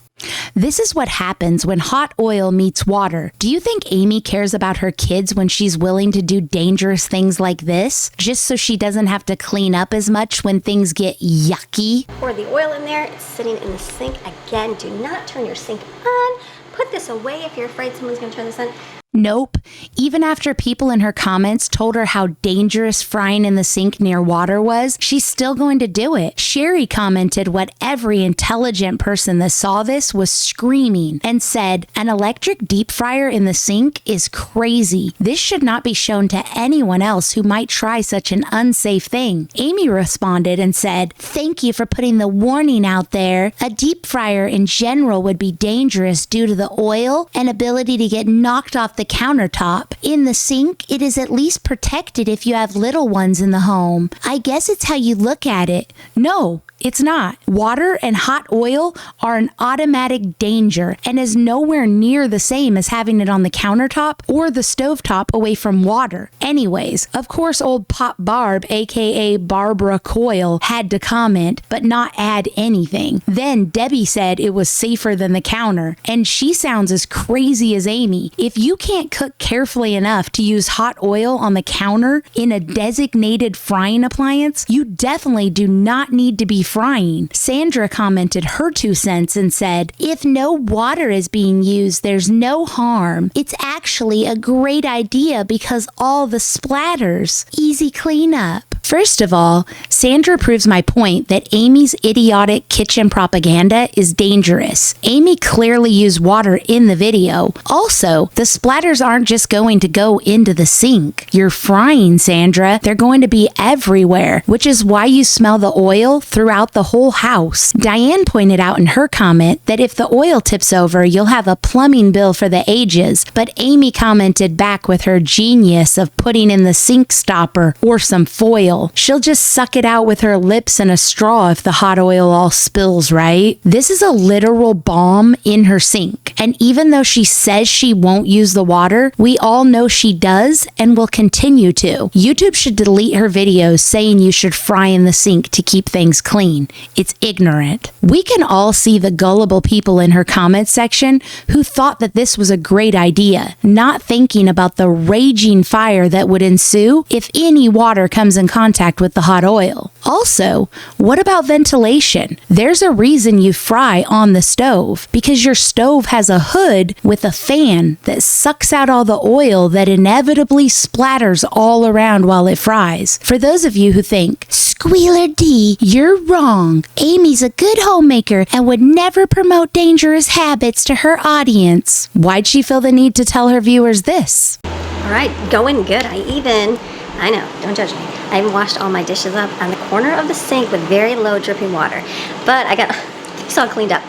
Speaker 2: This is what happens when hot oil meets water. Do you think Amy cares about her kids when she's willing to do dangerous things like this, just so she doesn't have to clean up as much when things get yucky?
Speaker 1: Pour the oil in there. It's sitting in the sink. Again, do not turn your sink on. Put this away if you're afraid someone's going to turn this on.
Speaker 2: Nope. Even after people in her comments told her how dangerous frying in the sink near water was, she's still going to do it. Sherry commented what every intelligent person that saw this was screaming and said, "An electric deep fryer in the sink is crazy. This should not be shown to anyone else who might try such an unsafe thing." Amy responded and said, "Thank you for putting the warning out there. A deep fryer in general would be dangerous due to the oil and ability to get knocked off the countertop. In the sink, it is at least protected if you have little ones in the home. I guess it's how you look at it." No, it's not. Water and hot oil are an automatic danger and is nowhere near the same as having it on the countertop or the stovetop away from water. Anyways, of course, old Pop Barb, aka Barbara Coyle, had to comment, but not add anything. Then Debbie said it was safer than the counter, and she sounds as crazy as Amy. If you can't cook carefully enough to use hot oil on the counter in a designated frying appliance, you definitely do not need to be frying. Sandra commented her 2 cents and said, "If no water is being used, there's no harm. It's actually a great idea because all the splatters. Easy cleanup." First of all, Sandra proves my point that Amy's idiotic kitchen propaganda is dangerous. Amy clearly used water in the video. Also, the splatters aren't just going to go into the sink. You're frying, Sandra. They're going to be everywhere, which is why you smell the oil throughout the whole house. Diane pointed out in her comment that if the oil tips over, you'll have a plumbing bill for the ages, but Amy commented back with her genius of putting in the sink stopper or some foil. She'll just suck it out with her lips and a straw if the hot oil all spills, right? This is a literal bomb in her sink. And even though she says she won't use the water, we all know she does and will continue to. YouTube should delete her videos saying you should fry in the sink to keep things clean. It's ignorant. We can all see the gullible people in her comment section who thought that this was a great idea, not thinking about the raging fire that would ensue if any water comes in contact with the hot oil. Also, what about ventilation? There's a reason you fry on the stove, because your stove has a hood with a fan that sucks out all the oil that inevitably splatters all around while it fries. For those of you who think, Squealer D, you're wrong. Amy's a good homemaker and would never promote dangerous habits to her audience. Why'd she feel the need to tell her viewers this?
Speaker 1: All right, going good. I know, don't judge me. I even washed all my dishes up on the corner of the sink with very low dripping water. But I got these all cleaned up.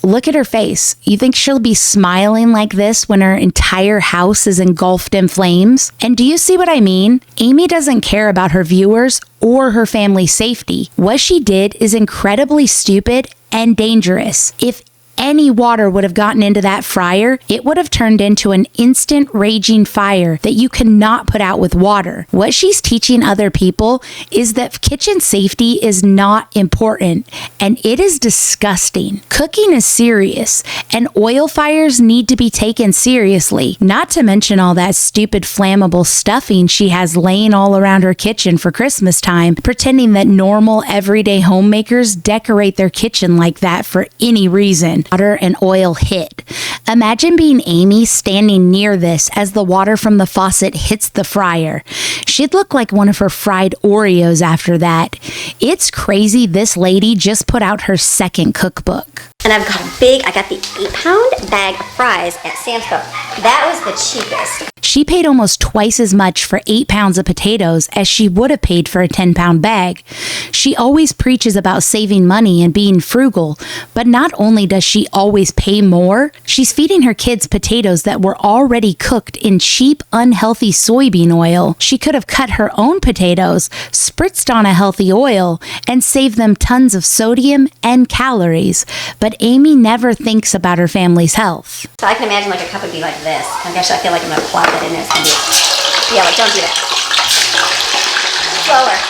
Speaker 2: Look at her face. You think she'll be smiling like this when her entire house is engulfed in flames? And do you see what I mean? Amy doesn't care about her viewers or her family's safety. What she did is incredibly stupid and dangerous. If any water would have gotten into that fryer, it would have turned into an instant raging fire that you cannot put out with water. What she's teaching other people is that kitchen safety is not important, and it is disgusting. Cooking is serious, and oil fires need to be taken seriously, not to mention all that stupid flammable stuffing she has laying all around her kitchen for Christmas time, pretending that normal everyday homemakers decorate their kitchen like that for any reason. Water and oil hit. Imagine being Amy standing near this as the water from the faucet hits the fryer. She'd look like one of her fried Oreos after that. It's crazy this lady just put out her second cookbook.
Speaker 1: And I got the 8-pound bag of fries at Sam's Club. That was the cheapest.
Speaker 2: She paid almost twice as much for 8 pounds of potatoes as she would have paid for a 10-pound bag. She always preaches about saving money and being frugal, but not only does she always pay more, she's feeding her kids potatoes that were already cooked in cheap, unhealthy soybean oil. She could have cut her own potatoes, spritzed on a healthy oil, and saved them tons of sodium and calories. But Amy never thinks about her family's health.
Speaker 1: So I can imagine like a cup would be like this. Oh gosh, I feel like I'm gonna plop it in there. It's gonna be, yeah, like don't do that. Slower.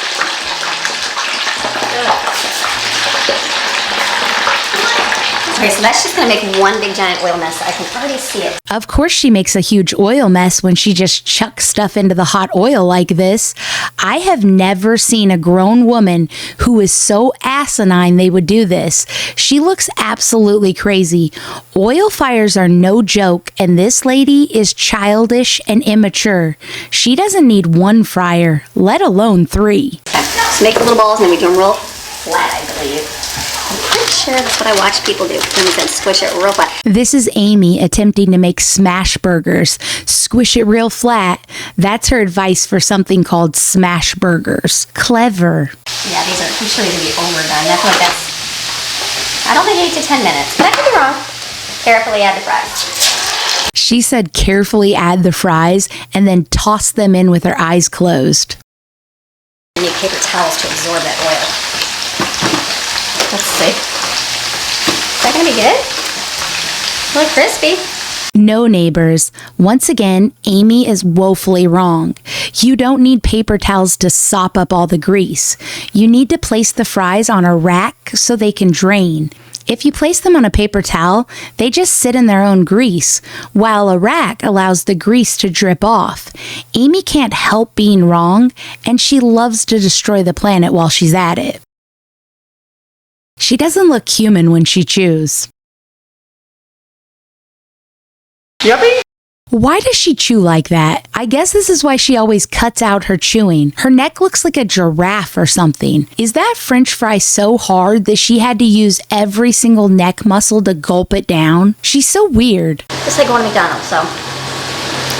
Speaker 1: Okay, so that's just gonna make one big giant oil mess. I can already see it.
Speaker 2: Of course she makes a huge oil mess when she just chucks stuff into the hot oil like this. I have never seen a grown woman who is so asinine they would do this. She looks absolutely crazy. Oil fires are no joke, and this lady is childish and immature. She doesn't need one fryer, let alone 3.
Speaker 1: So make the little balls and then we do them real flat, I believe. I'm pretty sure that's what I watch people do. Then squish it real flat.
Speaker 2: This is Amy attempting to make smash burgers. Squish it real flat. That's her advice for something called smash burgers. Clever.
Speaker 1: Yeah, I'm sure these are going to be overdone. I feel like that's, I don't think 8 to 10 minutes, but I could be wrong. Carefully add the fries.
Speaker 2: She said carefully add the fries and then toss them in with her eyes closed.
Speaker 1: You need paper towels to absorb that oil. Let's see. Is that going to be good? A little crispy.
Speaker 2: No, neighbors. Once again, Amy is woefully wrong. You don't need paper towels to sop up all the grease. You need to place the fries on a rack so they can drain. If you place them on a paper towel, they just sit in their own grease, while a rack allows the grease to drip off. Amy can't help being wrong, and she loves to destroy the planet while she's at it. She doesn't look human when she chews.
Speaker 4: Yuppie?
Speaker 2: Why does she chew like that? I guess this is why she always cuts out her chewing. Her neck looks like a giraffe or something. Is that French fry so hard that she had to use every single neck muscle to gulp it down? She's so weird.
Speaker 1: It's like going to McDonald's, so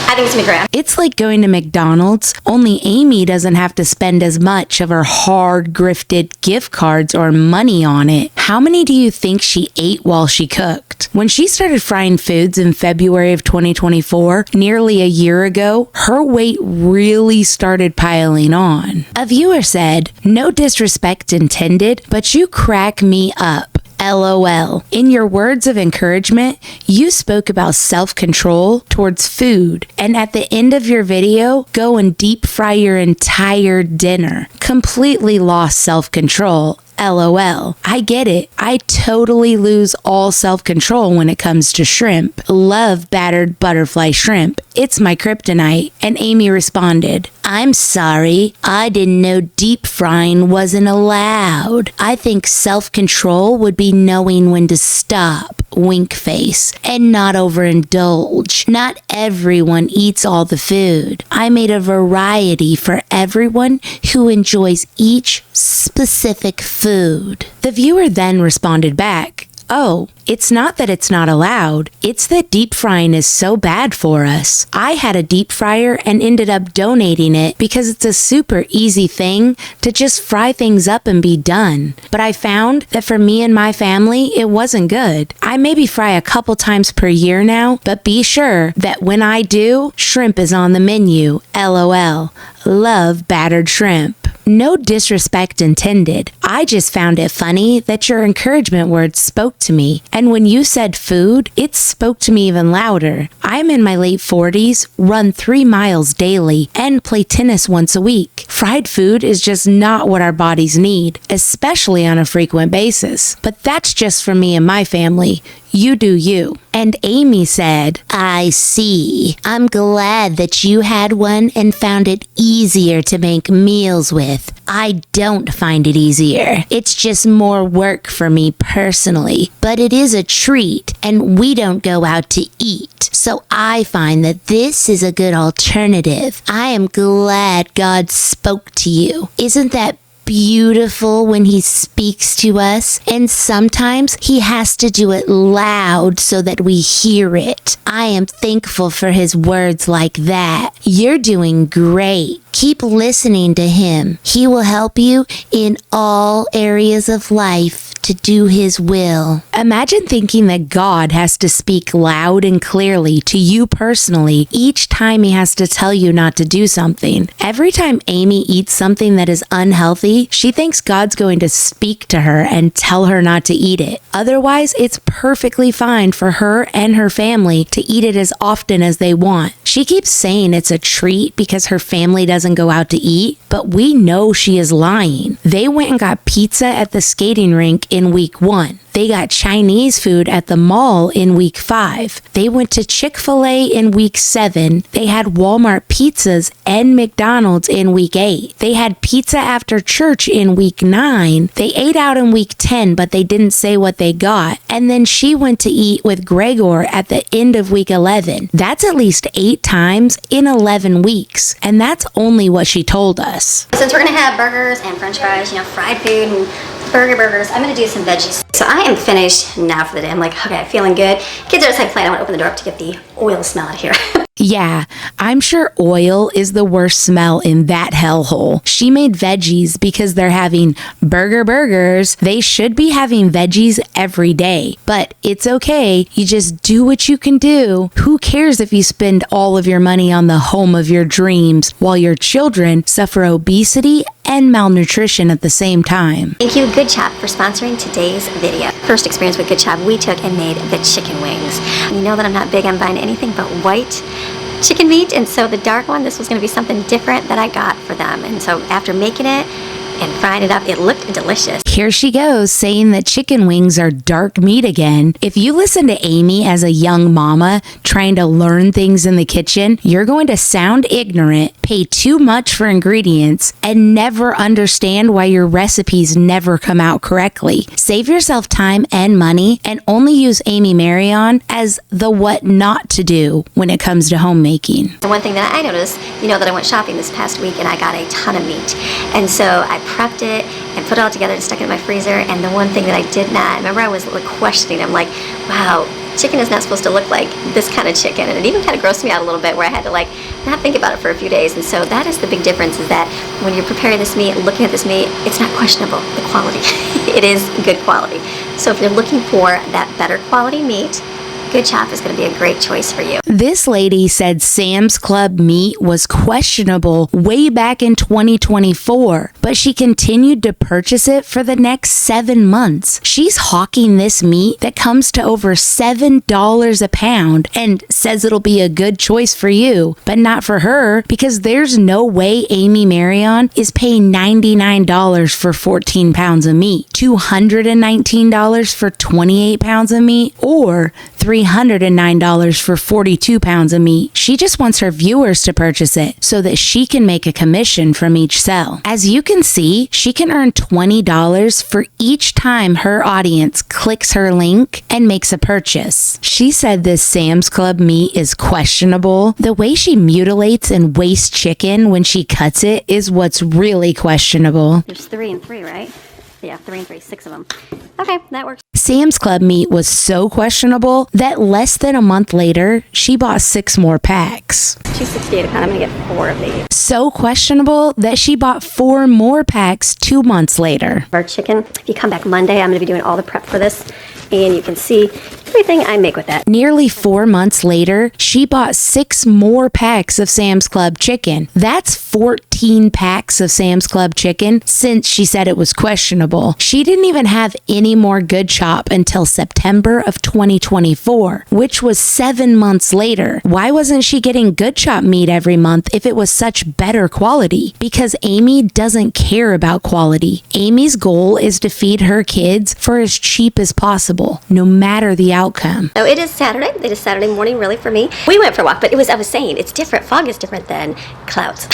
Speaker 1: I think it's McGrath.
Speaker 2: It's like going to McDonald's, only Amy doesn't have to spend as much of her hard grifted gift cards or money on it. How many do you think she ate while she cooked? When she started frying foods in February of 2024, nearly a year ago, her weight really started piling on. A viewer said, "No disrespect intended, but you crack me up. LOL. In your words of encouragement, you spoke about self-control towards food, and at the end of your video, go and deep fry your entire dinner. Completely lost self-control. LOL. I get it. I totally lose all self-control when it comes to shrimp. Love battered butterfly shrimp. It's my kryptonite." And Amy responded, "I'm sorry. I didn't know deep frying wasn't allowed. I think self-control would be knowing when to stop, wink face, and not overindulge. Not everyone eats all the food. I made a variety for everyone who enjoys each specific food." The viewer then responded back, "Oh, it's not that it's not allowed. It's that deep frying is so bad for us. I had a deep fryer and ended up donating it because it's a super easy thing to just fry things up and be done. But I found that for me and my family, it wasn't good. I maybe fry a couple times per year now, but be sure that when I do, shrimp is on the menu. LOL. Love battered shrimp." No disrespect intended. I just found it funny that your encouragement words spoke to me. And when you said food, it spoke to me even louder. I'm in my late 40s, run 3 miles daily, and play tennis once a week. Fried food is just not what our bodies need, especially on a frequent basis. But that's just for me and my family. You do you. And Amy said, "I see. I'm glad that you had one and found it easier to make meals with. I don't find it easier. It's just more work for me personally. But it is a treat, and we don't go out to eat. So I find that this is a good alternative. I am glad God spoke to you. Isn't that beautiful when he speaks to us? And sometimes he has to do it loud so that we hear it. I am thankful for his words like that. You're doing great. Keep listening to him. He will help you in all areas of life to do his will." Imagine thinking that God has to speak loud and clearly to you personally each time he has to tell you not to do something. Every time Amy eats something that is unhealthy, she thinks God's going to speak to her and tell her not to eat it. Otherwise, it's perfectly fine for her and her family to eat it as often as they want. She keeps saying it's a treat because her family doesn't go out to eat, but we know she is lying. They went and got pizza at the skating rink in week 1. They got Chinese food at the mall in week 5. They went to Chick-fil-A in week 7. They had Walmart pizzas and McDonald's in week 8. They had pizza after church in week 9. They ate out in week 10, but they didn't say what they got. And then she went to eat with Gregor at the end of week 11. That's at least 8 times in 11 weeks. And that's only what she told us.
Speaker 1: Since we're gonna have burgers and french fries, fried food and burgers, I'm gonna do some veggies. So I am finished now for the day. I'm like, okay, feeling good. Kids are outside playing. I want to open the door up to get the oil smell out of here.
Speaker 2: Yeah, I'm sure oil is the worst smell in that hellhole. She made veggies because they're having burgers. They should be having veggies every day, but it's okay. You just do what you can do. Who cares if you spend all of your money on the home of your dreams while your children suffer obesity and malnutrition at the same time?
Speaker 1: Thank you, Good Chop, for sponsoring today's video. First experience with Good Chop, we took and made the chicken wings. You know that I'm not big on buying anything but white chicken meat, and so the dark one, this was going to be something different that I got for them. And so after making it and frying it up, it looked delicious.
Speaker 2: Here she goes, saying that chicken wings are dark meat again. If you listen to Amy as a young mama trying to learn things in the kitchen, you're going to sound ignorant. pay too much for ingredients, and never understand why your recipes never come out correctly. Save yourself time and money and only use Amy Maryon as the what not to do when it comes to homemaking.
Speaker 1: The one thing that I noticed, that I went shopping this past week and I got a ton of meat. And so I prepped it and put it all together and stuck it in my freezer. And the one thing that I did not, remember I was questioning, I'm like, wow, chicken is not supposed to look like this kind of chicken. And it even kind of grossed me out a little bit where I had to not think about it for a few days. And so that is the big difference, is that when you're preparing this meat and looking at this meat, it's not questionable, the quality. It is good quality. So if you're looking for that better quality meat, Good Chop is going to be a great choice for you.
Speaker 2: This lady said Sam's Club meat was questionable way back in 2024, but she continued to purchase it for the next 7 months. She's hawking this meat that comes to over $7 a pound and says it'll be a good choice for you, but not for her, because there's no way Amy Maryon is paying $99 for 14 pounds of meat, $219 for 28 pounds of meat, or $309 for 42 pounds of meat. She just wants her viewers to purchase it so that she can make a commission from each sell. As you can see, she can earn $20 for each time her audience clicks her link and makes a purchase. She said this Sam's Club meat is questionable. The way she mutilates and wastes chicken when she cuts it is what's really questionable.
Speaker 1: There's 3 and 3, right? Yeah, 3 and 3, 6 of them. Okay, that works.
Speaker 2: Sam's Club meat was so questionable that less than a month later, she bought 6 more packs.
Speaker 1: $268 a pound. I'm going to get 4 of these.
Speaker 2: So questionable that she bought 4 more packs 2 months later.
Speaker 1: Our chicken, if you come back Monday, I'm going to be doing all the prep for this, and you can see everything I make with that.
Speaker 2: Nearly 4 months later, she bought 6 more packs of Sam's Club chicken. That's 14 packs of Sam's Club chicken since she said it was questionable. She didn't even have any more Good Chop until September of 2024, which was 7 months later. Why wasn't she getting Good Chop meat every month if it was such better quality? Because Amy doesn't care about quality. Amy's goal is to feed her kids for as cheap as possible, no matter the outcome.
Speaker 1: So it is Saturday. It is Saturday morning, really, for me. We went for a walk, but I was saying, it's different. Fog is different than clouds.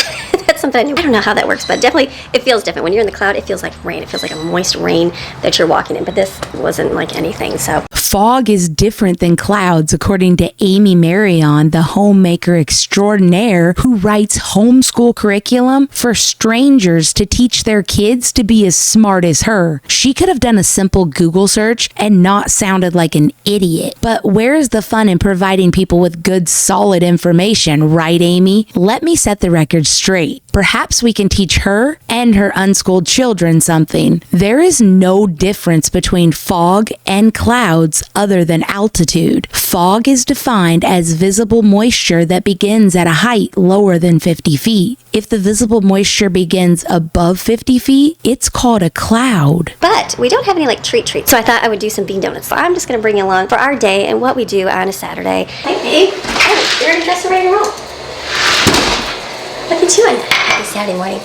Speaker 1: That's something I knew. I don't know how that works, but definitely it feels different. When you're in the cloud, it feels like rain. It feels like a moist rain that you're walking in, but this wasn't like anything, so.
Speaker 2: Fog is different than clouds, according to Amy Maryon, the homemaker extraordinaire who writes homeschool curriculum for strangers to teach their kids to be as smart as her. She could have done a simple Google search and not sounded like an idiot. But where is the fun in providing people with good, solid information, right, Amy? Let me set the record straight. Perhaps we can teach her and her unschooled children something. There is no difference between fog and clouds other than altitude. Fog is defined as visible moisture that begins at a height lower than 50 feet. If the visible moisture begins above 50 feet, it's called a cloud.
Speaker 1: But we don't have any treats. So I thought I would do some bean donuts. So I'm just going to bring you along for our day and what we do on a Saturday. Hey, babe. Hey, you're dressed and ready to roll. What are you doing? Happy Saturday morning.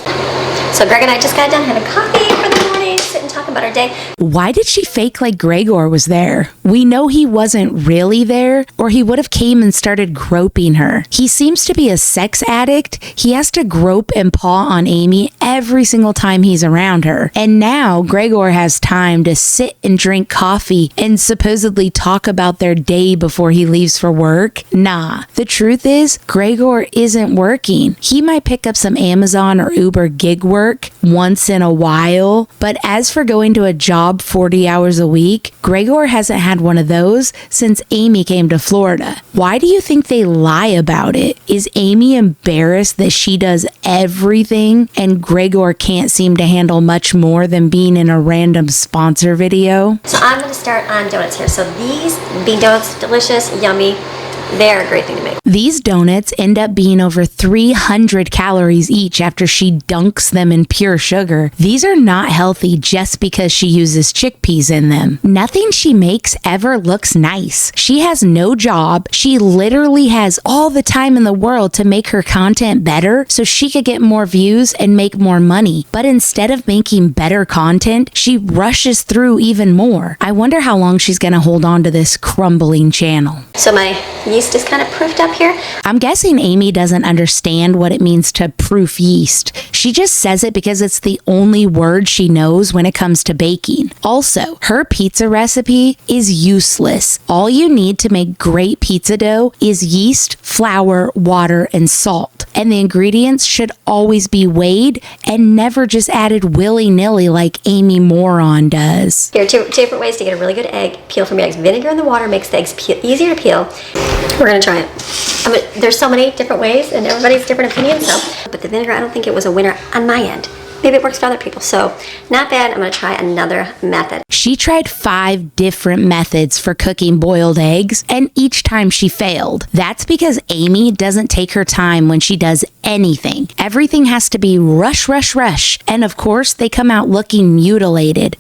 Speaker 1: So Greg and I just got done having coffee for the morning, sit and talk about our day.
Speaker 2: Why did she fake like Gregor was there? We know he wasn't really there, or he would have came and started groping her. He seems to be a sex addict. He has to grope and paw on Amy every single time he's around her. And now Gregor has time to sit and drink coffee and supposedly talk about their day before he leaves for work. Nah, the truth is Gregor isn't working. He might pick up some Amazon or Uber gig work once in a while, but as for going to a job 40 hours a week, Gregor hasn't had one of those since Amy came to Florida. Why do you think they lie about it? Is Amy embarrassed that she does everything and Gregor can't seem to handle much more than being in a random sponsor video?
Speaker 1: So I'm going to start on donuts here. So these bean donuts, delicious, yummy. They're a great thing to make.
Speaker 2: These donuts end up being over 300 calories each after she dunks them in pure sugar. These are not healthy just because she uses chickpeas in them. Nothing she makes ever looks nice. She has no job. She literally has all the time in the world to make her content better so she could get more views and make more money. But instead of making better content, she rushes through even more. I wonder how long she's going to hold on to this crumbling channel.
Speaker 1: So my yeast yeast is kind of proofed up here.
Speaker 2: I'm guessing Amy doesn't understand what it means to proof yeast. She just says it because it's the only word she knows when it comes to baking. Also, her pizza recipe is useless. All you need to make great pizza dough is yeast, flour, water, and salt. And the ingredients should always be weighed and never just added willy-nilly like Amy Maryon does.
Speaker 1: Here are two different ways to get a really good egg. Peel from your eggs. Vinegar in the water makes the eggs easier to peel. We're going to try it. There's so many different ways and everybody's different opinions. But the vinegar, I don't think it was a winner on my end. Maybe it works for other people. So not bad. I'm going to try another method.
Speaker 2: She tried 5 different methods for cooking boiled eggs, and each time she failed. That's because Amy doesn't take her time when she does anything. Everything has to be rush, rush, rush. And of course, they come out looking mutilated.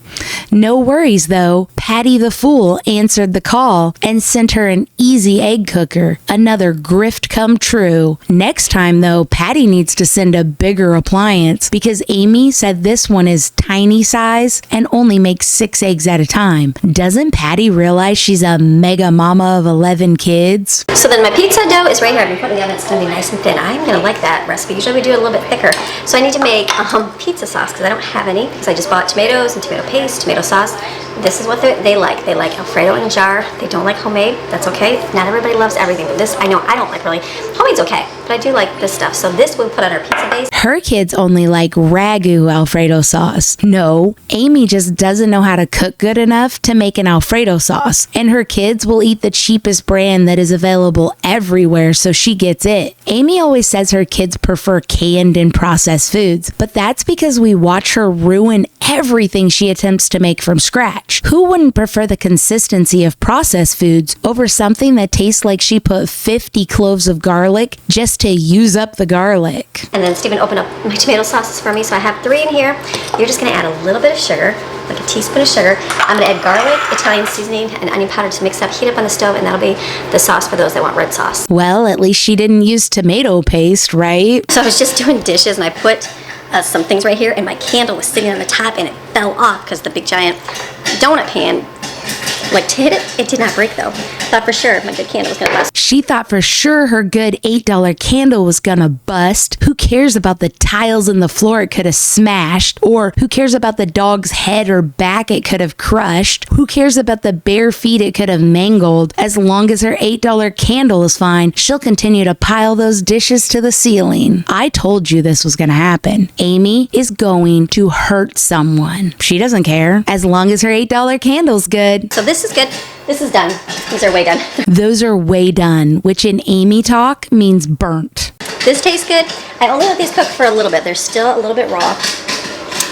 Speaker 2: No worries though. Patty the Fool answered the call and sent her an easy egg cooker. Another grift come true. Next time though, Patty needs to send a bigger appliance because Amy said this one is tiny size and only makes 6 eggs at a time. Doesn't Patty realize she's a mega mama of 11 kids?
Speaker 1: So then my pizza dough is right here. I've been putting it in the oven. It's going to be nice and thin. I'm going to like that recipe. Usually we do it a little bit thicker. So I need to make pizza sauce because I don't have any because I just bought tomatoes and tomato paste, tomato sauce. This is what they like. They like Alfredo in a jar. They don't like homemade. That's okay. Not everybody loves everything, but this I know I don't like really. Homemade's okay, but I do like this stuff. So this we'll put on our pizza base.
Speaker 2: Her kids only like ragu Alfredo sauce. No, Amy just doesn't know how to cook good enough to make an Alfredo sauce. And her kids will eat the cheapest brand that is available everywhere, so she gets it. Amy always says her kids prefer canned and processed foods, but that's because we watch her ruin everything she attempts to make from scratch. Who wouldn't prefer the consistency of processed foods over something that tastes like she put 50 cloves of garlic just to use up the garlic?
Speaker 1: And then Stephen opened up my tomato sauces for me, so I have 3 in here. You're just going to add a little bit of sugar, like a teaspoon of sugar. I'm going to add garlic, Italian seasoning, and onion powder to mix up, heat up on the stove, and that'll be the sauce for those that want red sauce.
Speaker 2: Well, at least she didn't use tomato paste, right?
Speaker 1: So I was just doing dishes, and I put some things right here, and my candle was sitting on the top, and it fell off because the big giant donut pan, like to hit it, it did not break though. Thought for sure my good candle was gonna bust.
Speaker 2: She thought for sure her good $8 candle was gonna bust. Who cares about the tiles in the floor it could have smashed? Or who cares about the dog's head or back it could have crushed? Who cares about the bare feet it could have mangled? As long as her $8 candle is fine, she'll continue to pile those dishes to the ceiling. I told you this was gonna happen. Amy is going to hurt someone. She doesn't care, as long as her $8 candle's good.
Speaker 1: So this is good. This is done. These are way done.
Speaker 2: Those are way done, which in Amy talk means burnt.
Speaker 1: This tastes good. I only let these cook for a little bit. They're still a little bit raw,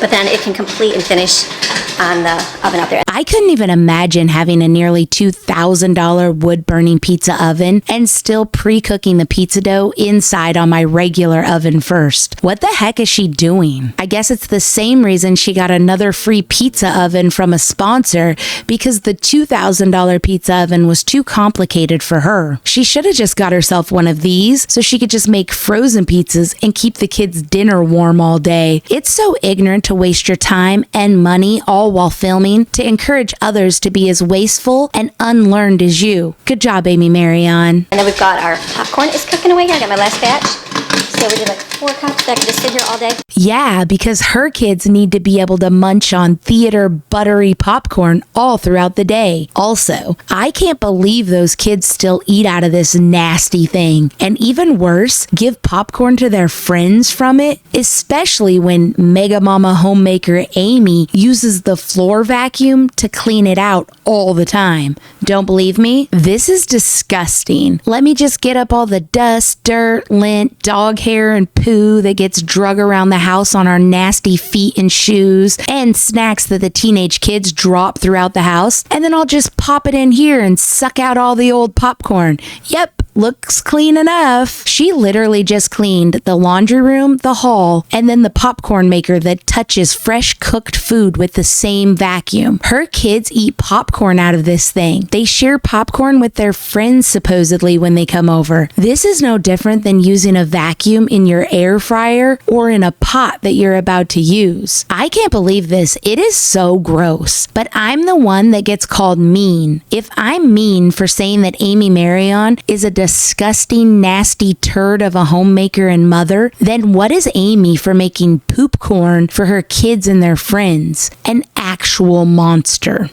Speaker 1: but then it can complete and finish on the oven out there.
Speaker 2: I couldn't even imagine having a nearly $2,000 wood-burning pizza oven and still pre-cooking the pizza dough inside on my regular oven first. What the heck is she doing? I guess it's the same reason she got another free pizza oven from a sponsor, because the $2,000 pizza oven was too complicated for her. She should have just got herself one of these so she could just make frozen pizzas and keep the kids' dinner warm all day. It's so ignorant to waste your time and money all while filming to encourage others to be as wasteful and unlearned as you. Good job, Amy Maryon.
Speaker 1: And then we've got our popcorn is cooking away here. I got my last batch. So we did like 4 cups that could just sit here all day.
Speaker 2: Yeah, because her kids need to be able to munch on theater buttery popcorn all throughout the day. Also, I can't believe those kids still eat out of this nasty thing. And even worse, give popcorn to their friends from it, especially when Mega Mama homemaker Amy uses the floor vacuum to clean it out all the time. Don't believe me? This is disgusting. Let me just get up all the dust, dirt, lint, dog hair, and poo that gets drug around the house on our nasty feet and shoes, and snacks that the teenage kids drop throughout the house, and then I'll just pop it in here and suck out all the old popcorn. Yep, looks clean enough. She literally just cleaned the laundry room, the hall, and then the popcorn maker that touches fresh cooked food with the same vacuum. Her kids eat popcorn out of this thing. They share popcorn with their friends supposedly when they come over. This is no different than using a vacuum in your air fryer or in a pot that you're about to use. I can't believe this. It is so gross. But I'm the one that gets called mean. If I'm mean for saying that Amy Maryon is a disgusting, nasty turd of a homemaker and mother, then what is Amy for making poop corn for her kids and their friends? An actual monster.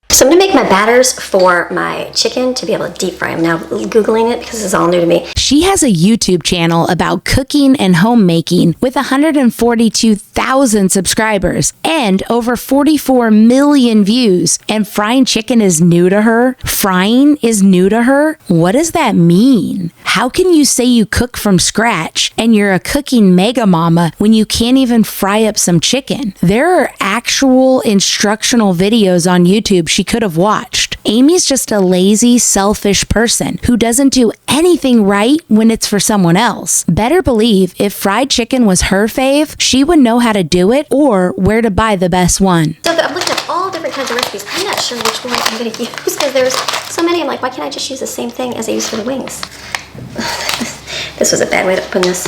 Speaker 1: So I'm going to make my batters for my chicken to be able to deep fry them. Now, Googling it because this is all new to me.
Speaker 2: She has a YouTube channel about cooking and homemaking with 142,000 subscribers and over 44 million views. And frying chicken is new to her? Frying is new to her? What does that mean? How can you say you cook from scratch and you're a cooking mega mama when you can't even fry up some chicken? There are actual instructional videos on YouTube she could have watched. Amy's just a lazy, selfish person who doesn't do anything right when it's for someone else. Better believe if fried chicken was her fave, she would know how to do it or where to buy the best one.
Speaker 1: So I'm looking at all different kinds of recipes. I'm not sure which one I'm going to use because there's so many. I'm like, why can't I just use the same thing as I use for the wings? This was a bad way to open this.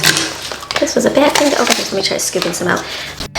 Speaker 1: This was a bad thing to open. Let me try scooping some out.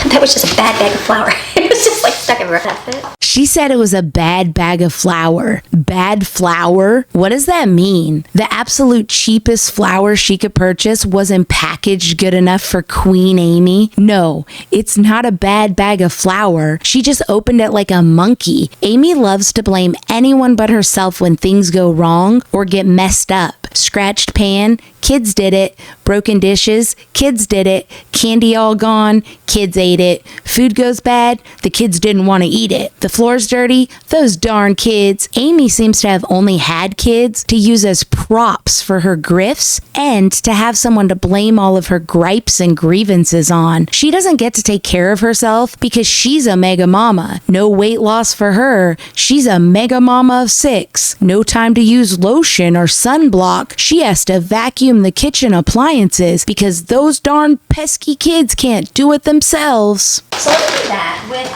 Speaker 1: That was just a bad bag of flour. It was just like stuck everywhere. That's it.
Speaker 2: She said it was a bad bag of flour. Bad flour? What does that mean? The absolute cheapest flour she could purchase wasn't packaged good enough for Queen Amy? No, it's not a bad bag of flour. She just opened it like a monkey. Amy loves to blame anyone but herself when things go wrong or get messed up. Scratched pan, kids did it. Broken dishes, kids did it. Candy all gone, kids ate it. Food goes bad, the kids didn't want to eat it. The floor's dirty, those darn kids. Amy seems to have only had kids to use as props for her grifts and to have someone to blame all of her gripes and grievances on. She doesn't get to take care of herself because she's a mega mama. No weight loss for her. She's a mega mama of 6. No time to use lotion or sunblock. She has to vacuum the kitchen appliances because those darn pesky kids can't do it themselves.
Speaker 1: So let's do that with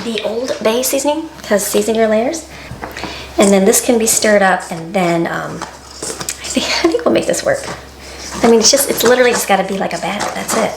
Speaker 1: the Old Bay seasoning, because season your layers. And then this can be stirred up, and then I think we'll make this work. I mean, it's literally just got to be like a batter. That's it.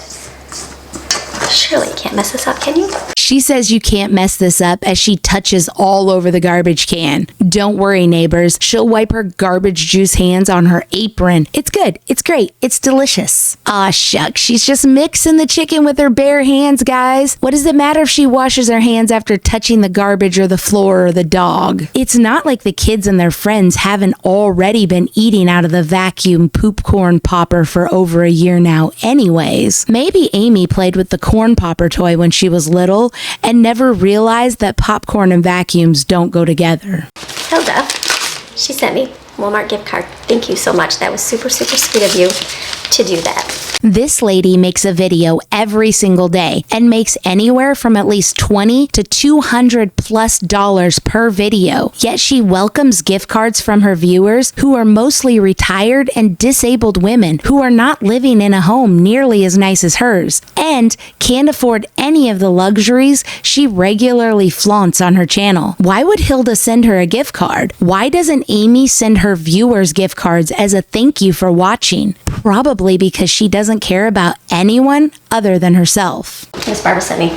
Speaker 1: Surely you can't mess this up, can you?
Speaker 2: She says you can't mess this up as she touches all over the garbage can. Don't worry, neighbors. She'll wipe her garbage juice hands on her apron. It's good. It's great. It's delicious. Aw, shucks. She's just mixing the chicken with her bare hands, guys. What does it matter if she washes her hands after touching the garbage or the floor or the dog? It's not like the kids and their friends haven't already been eating out of the vacuum poop corn popper for over a year now anyways. Maybe Amy played with the corn popper toy when she was little and never realized that popcorn and vacuums don't go together.
Speaker 1: Hilda, she sent me Walmart gift card. Thank you so much. That was super, super sweet of you to do that.
Speaker 2: This lady makes a video every single day and makes anywhere from at least $20 to $200+ per video. Yet she welcomes gift cards from her viewers who are mostly retired and disabled women who are not living in a home nearly as nice as hers and can't afford any of the luxuries she regularly flaunts on her channel. Why would Hilda send her a gift card? Why doesn't Amy send her viewers gift cards as a thank you for watching? Probably because she doesn't care about anyone other than herself.
Speaker 1: Miss Barbara sent me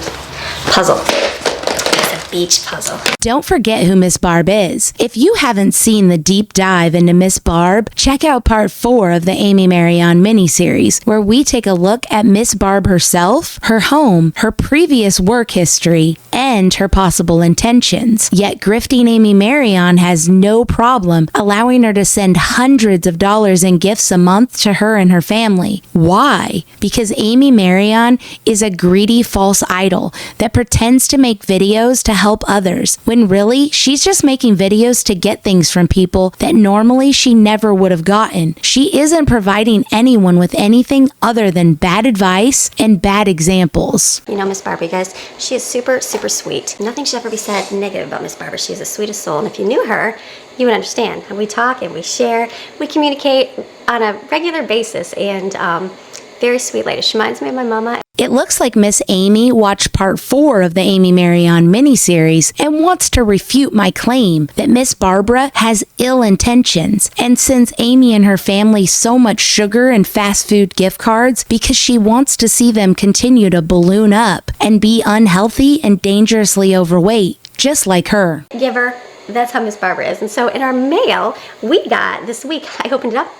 Speaker 1: puzzle. It's a beach puzzle.
Speaker 2: Don't forget who Miss Barb is. If you haven't seen the deep dive into Miss Barb, check out part 4 of the Amy Maryon Mini Series, where we take a look at Miss Barb herself, her home, her previous work history, and her possible intentions. Yet grifting Amy Maryon has no problem allowing her to send hundreds of dollars in gifts a month to her and her family. Why? Because Amy Maryon is a greedy false idol that pretends to make videos to help others, when really she's just making videos to get things from people that normally she never would have gotten. She isn't providing anyone with anything other than bad advice and bad examples.
Speaker 1: You know Miss Barbara, you guys, she is super, super sweet. Nothing should ever be said negative about Miss Barbara. She is the sweetest soul, and if you knew her, you would understand. And we talk and we share, we communicate on a regular basis, and very sweet lady. She reminds me of my mama.
Speaker 2: It looks like Miss Amy watched part 4 of the Amy Maryon Mini Series and wants to refute my claim that Miss Barbara has ill intentions and sends Amy and her family so much sugar and fast food gift cards because she wants to see them continue to balloon up and be unhealthy and dangerously overweight. just like her.
Speaker 1: Giver. That's how Miss Barbara is. And so in our mail, we got this week, I opened it up,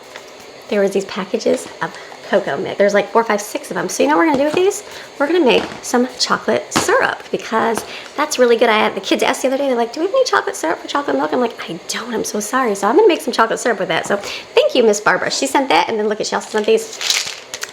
Speaker 1: there was these packages of cocoa mix. There's like 4, 5, 6 of them. So you know what we're gonna do with these? We're gonna make some chocolate syrup because that's really good. I had the kids asked the other day, they're like, do we have any chocolate syrup for chocolate milk? I'm like, I don't, I'm so sorry. So I'm gonna make some chocolate syrup with that. So thank you, Miss Barbara. She sent that, and then look at, she also sent these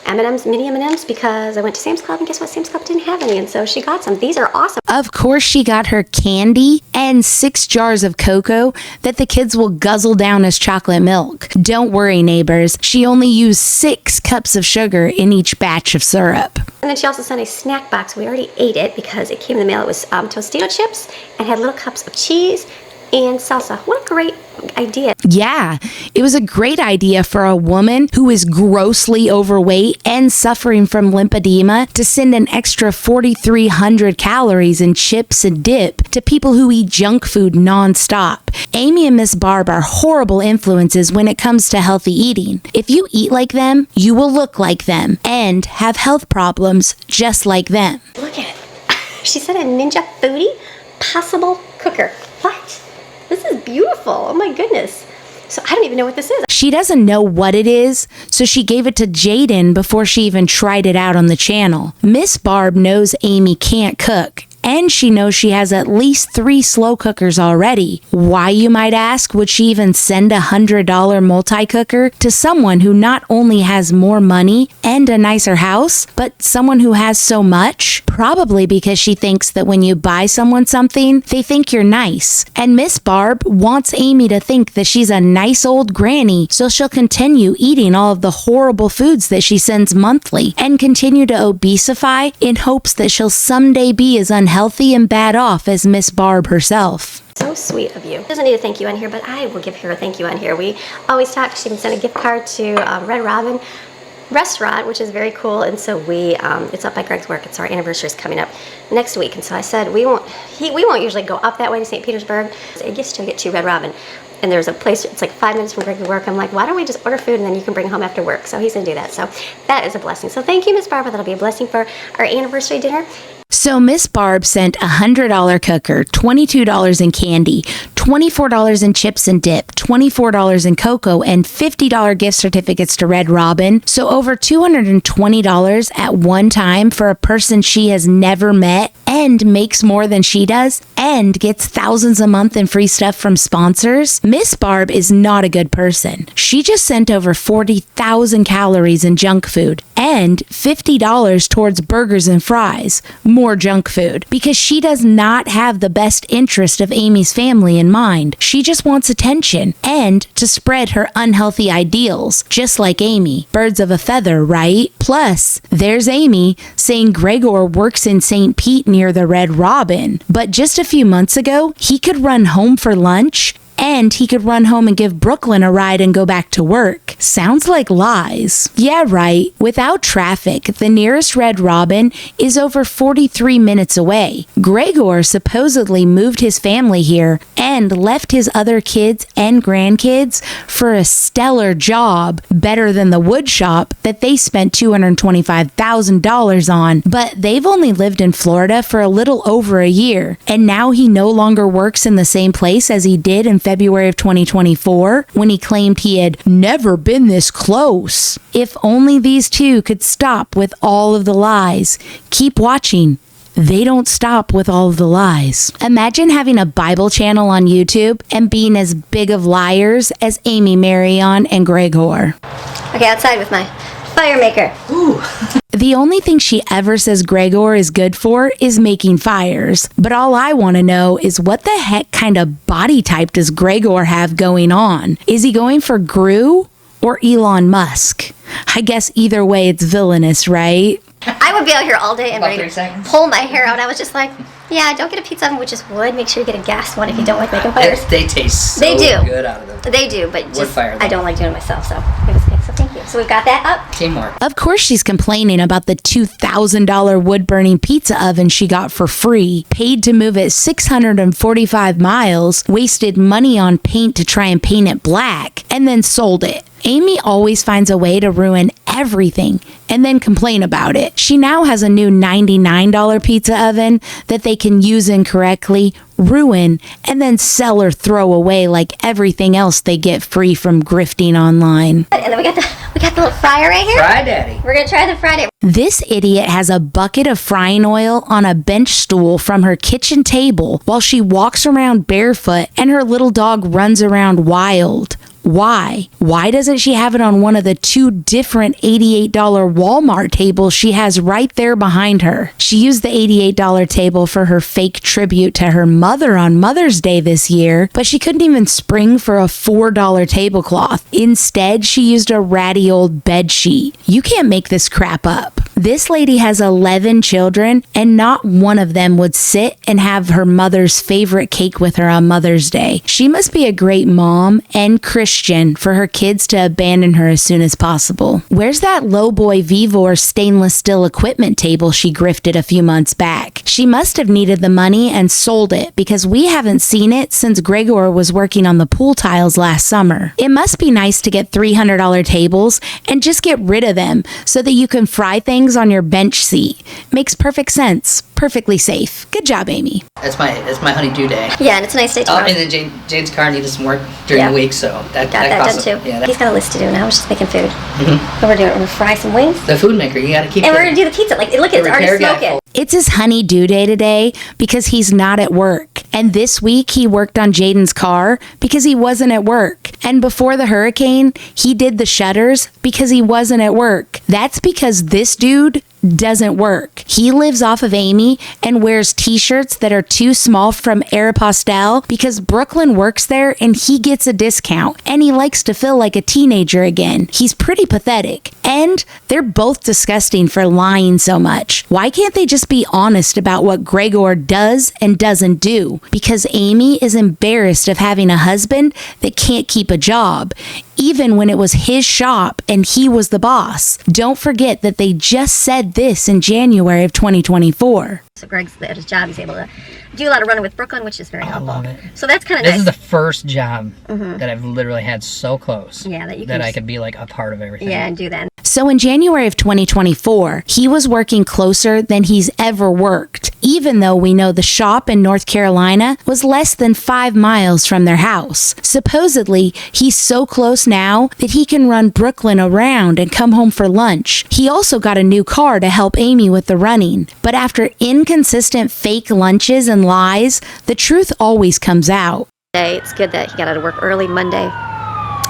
Speaker 1: M&Ms, mini M&Ms, because I went to Sam's Club, and guess what? Sam's Club didn't have any, and so she got some. These are awesome.
Speaker 2: Of course, she got her candy and 6 jars of cocoa that the kids will guzzle down as chocolate milk. Don't worry, neighbors. She only used 6 cups of sugar in each batch of syrup.
Speaker 1: And then she also sent a snack box. We already ate it because it came in the mail. It was Tostito chips and had little cups of cheese and salsa. What a great idea.
Speaker 2: Yeah, it was a great idea for a woman who is grossly overweight and suffering from lymphedema to send an extra 4,300 calories in chips and dip to people who eat junk food nonstop. Amy and Miss Barb are horrible influences when it comes to healthy eating. If you eat like them, you will look like them and have health problems just like them.
Speaker 1: Look at it. She said a Ninja Foodie possible cooker. What? This is beautiful. Oh my goodness. So I don't even know what this is.
Speaker 2: She doesn't know what it is, so she gave it to Jaden before she even tried it out on the channel. Miss Barb knows Amy can't cook, and she knows she has at least 3 slow cookers already. Why, you might ask, would she even send a $100 multi-cooker to someone who not only has more money and a nicer house, but someone who has so much? Probably because she thinks that when you buy someone something, they think you're nice. And Miss Barb wants Amy to think that she's a nice old granny, so she'll continue eating all of the horrible foods that she sends monthly and continue to obesify in hopes that she'll someday be as unhealthy and bad off as Miss Barb herself.
Speaker 1: So sweet of you. Doesn't need a thank you on here, but I will give her a thank you on here. We always talk. She even sent a gift card to Red Robin Restaurant, which is very cool. And so we, it's up by Greg's work. It's our anniversary is coming up next week. And so I said, we won't usually go up that way to St. Petersburg. So I guess you'll get to Red Robin. And there's a place, it's like 5 minutes from Greg's work. I'm like, why don't we just order food and then you can bring home after work? So he's gonna do that. So that is a blessing. So thank you, Miss Barbara. That'll be a blessing for our anniversary dinner.
Speaker 2: So Miss Barb sent a $100 cooker, $22 in candy, $24 in chips and dip, $24 in cocoa, and $50 gift certificates to Red Robin. So over $220 at one time for a person she has never met and makes more than she does and gets thousands a month in free stuff from sponsors. Miss Barb is not a good person. She just sent over 40,000 calories in junk food and $50 towards burgers and fries, more junk food, because she does not have the best interest of Amy's family in mind. She just wants attention and to spread her unhealthy ideals, just like Amy. Birds of a feather, right? Plus, there's Amy saying Gregor works in St. Pete near the Red Robin, but just a few months ago, he could run home for lunch and he could run home and give Brooklyn a ride and go back to work. Sounds like lies. Yeah, right. Without traffic, the nearest Red Robin is over 43 minutes away. Gregor supposedly moved his family here and left his other kids and grandkids for a stellar job, better than the wood shop that they spent $225,000 on. But they've only lived in Florida for a little over a year, and now he no longer works in the same place as he did in February of 2024 when he claimed he had never been this close. If only these two could stop with all of the lies. Keep watching. They don't stop with all of the lies. Imagine having a Bible channel on YouTube and being as big of liars as Amy Maryon and Gregor.
Speaker 1: Okay, outside with my fire maker.
Speaker 3: Ooh.
Speaker 2: The only thing she ever says Gregor is good for is making fires. But all I want to know is what the heck kind of body type does Gregor have going on? Is he going for Gru or Elon Musk? I guess either way it's villainous, right?
Speaker 1: I would be out here all day and
Speaker 3: About
Speaker 1: ready
Speaker 3: 3
Speaker 1: to
Speaker 3: seconds.
Speaker 1: pull my hair out. I was just like, yeah, don't get a pizza oven with just wood. Make sure you get a gas one if you don't like making fires.
Speaker 3: They taste so
Speaker 1: They do.
Speaker 3: good out of them.
Speaker 1: They do, but
Speaker 3: Wood
Speaker 1: just
Speaker 3: fire, though.
Speaker 1: I don't like doing it myself, so it was good. So thank you. So we've got that up.
Speaker 3: Teamwork.
Speaker 2: Of course she's complaining about the $2,000 wood-burning pizza oven she got for free, paid to move it 645 miles, wasted money on paint to try and paint it black, and then sold it. Amy always finds a way to ruin everything and then complain about it. She now has a new $99 pizza oven that they can use incorrectly, ruin, and then sell or throw away like everything else they get free from grifting online.
Speaker 1: And then we got the little fryer right here.
Speaker 3: Fry Daddy.
Speaker 1: We're gonna try the Friday.
Speaker 2: This idiot has a bucket of frying oil on a bench stool from her kitchen table while she walks around barefoot and her little dog runs around wild. Why? Why doesn't she have it on one of the 2 different $88 Walmart tables she has right there behind her? She used the $88 table for her fake tribute to her mother on Mother's Day this year, but she couldn't even spring for a $4 tablecloth. Instead, she used a ratty old bed sheet. You can't make this crap up. This lady has 11 children, and not one of them would sit and have her mother's favorite cake with her on Mother's Day. She must be a great mom and Christian for her kids to abandon her as soon as possible. Where's that lowboy Vivor stainless steel equipment table she grifted a few months back? She must have needed the money and sold it because we haven't seen it since Gregor was working on the pool tiles last summer. It must be nice to get $300 tables and just get rid of them so that you can fry things on your bench seat. Makes perfect sense. Perfectly safe. Good job, Amy.
Speaker 3: That's my honeydew day.
Speaker 1: Yeah, and it's a nice day tomorrow.
Speaker 3: And then Jane's car needed some work during the week, so that
Speaker 1: got that
Speaker 3: costs
Speaker 1: done too.
Speaker 3: Yeah,
Speaker 1: He's got a list to do now. We're just making food. What we're doing, we're gonna fry some wings.
Speaker 3: the food maker. You got to keep.
Speaker 1: And we're gonna do the pizza. Like, look, it's already
Speaker 3: repair guy
Speaker 1: smoking.
Speaker 2: It's his honey-do day today because he's not at work. And this week he worked on Jaden's car because he wasn't at work. And before the hurricane, he did the shutters because he wasn't at work. That's because this dude doesn't work. He lives off of Amy and wears t-shirts that are too small from Aeropostale because Brooklyn works there and he gets a discount, and he likes to feel like a teenager again. He's pretty pathetic, and they're both disgusting for lying so much. Why can't they just be honest about what Gregor does and doesn't do? Because Amy is embarrassed of having a husband that can't keep a job, even when it was his shop and he was the boss. Don't forget that they just said this in January of 2024.
Speaker 1: So Greg's at his job. He's able to do a lot of running with Brooklyn, which is very helpful.
Speaker 3: I love it.
Speaker 1: So that's kind of
Speaker 3: This
Speaker 1: nice.
Speaker 3: is the first job that I've literally had so close.
Speaker 1: Yeah, that you can
Speaker 3: I could be like a part of everything.
Speaker 1: Yeah, and do that.
Speaker 2: So in January of 2024, he was working closer than he's ever worked, even though we know the shop in North Carolina was less than 5 miles from their house. Supposedly, he's so close now that he can run Brooklyn around and come home for lunch. He also got a new car to help Amy with the running. But after inconsistent fake lunches and lies, the truth always comes out.
Speaker 1: It's good that he got out of work early Monday.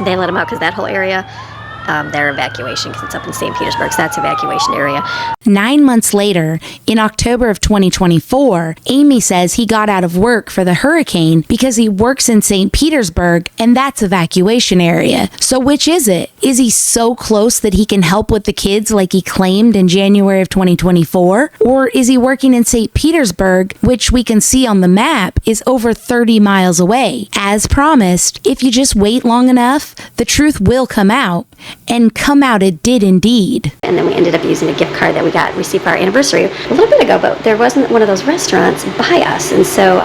Speaker 1: They let him out because that whole area, their evacuation, because it's up in St. Petersburg, so that's evacuation area.
Speaker 2: 9 months later, in October of 2024, Amy says he got out of work for the hurricane because he works in St. Petersburg, and that's evacuation area. So which is it? Is he so close that he can help with the kids like he claimed in January of 2024? Or is he working in St. Petersburg, which we can see on the map is over 30 miles away? As promised, if you just wait long enough, the truth will come out. And come out it did indeed.
Speaker 1: And then we ended up using a gift card that we received for our anniversary a little bit ago, but there wasn't one of those restaurants by us. And so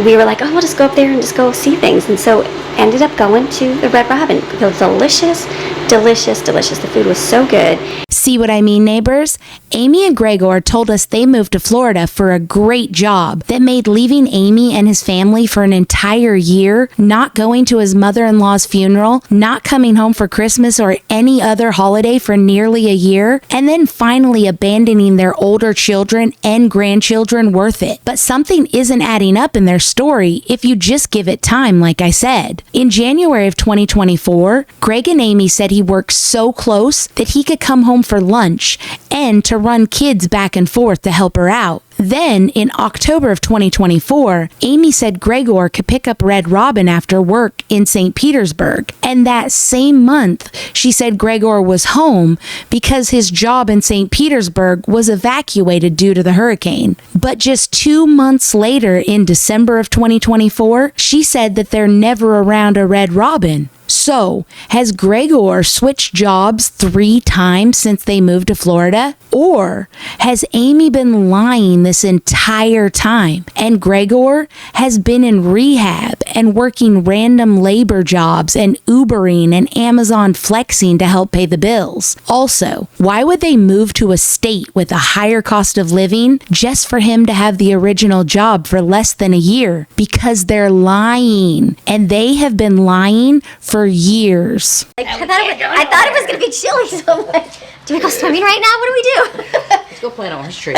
Speaker 1: we were like, oh, we'll just go up there and just go see things. And so ended up going to the Red Robin. It was delicious, delicious, delicious. The food was so good.
Speaker 2: See what I mean, neighbors? Amy and Gregor told us they moved to Florida for a great job that made leaving Amy and his family for an entire year, not going to his mother-in-law's funeral, not coming home for Christmas or any other holiday for nearly a year, and then finally abandoning their older children and grandchildren worth it. But something isn't adding up in their story if you just give it time, like I said. In January of 2024, Greg and Amy said he worked so close that he could come home for lunch and to run kids back and forth to help her out. Then, in October of 2024, Amy said Gregor could pick up Red Robin after work in St. Petersburg. And that same month, she said Gregor was home because his job in St. Petersburg was evacuated due to the hurricane. But just 2 months later, in December of 2024, she said that they're never around a Red Robin. So, has Gregor switched jobs 3 times since they moved to Florida? Or has Amy been lying this entire time and Gregor has been in rehab and working random labor jobs and Ubering and Amazon flexing to help pay the bills? Also, why would they move to a state with a higher cost of living just for him to have the original job for less than a year? Because they're lying, and they have been lying for years.
Speaker 1: Like, I thought it was going to be chilly, so I'm like, do we go swimming right now? What do we do?
Speaker 4: Let's go plant an orange tree.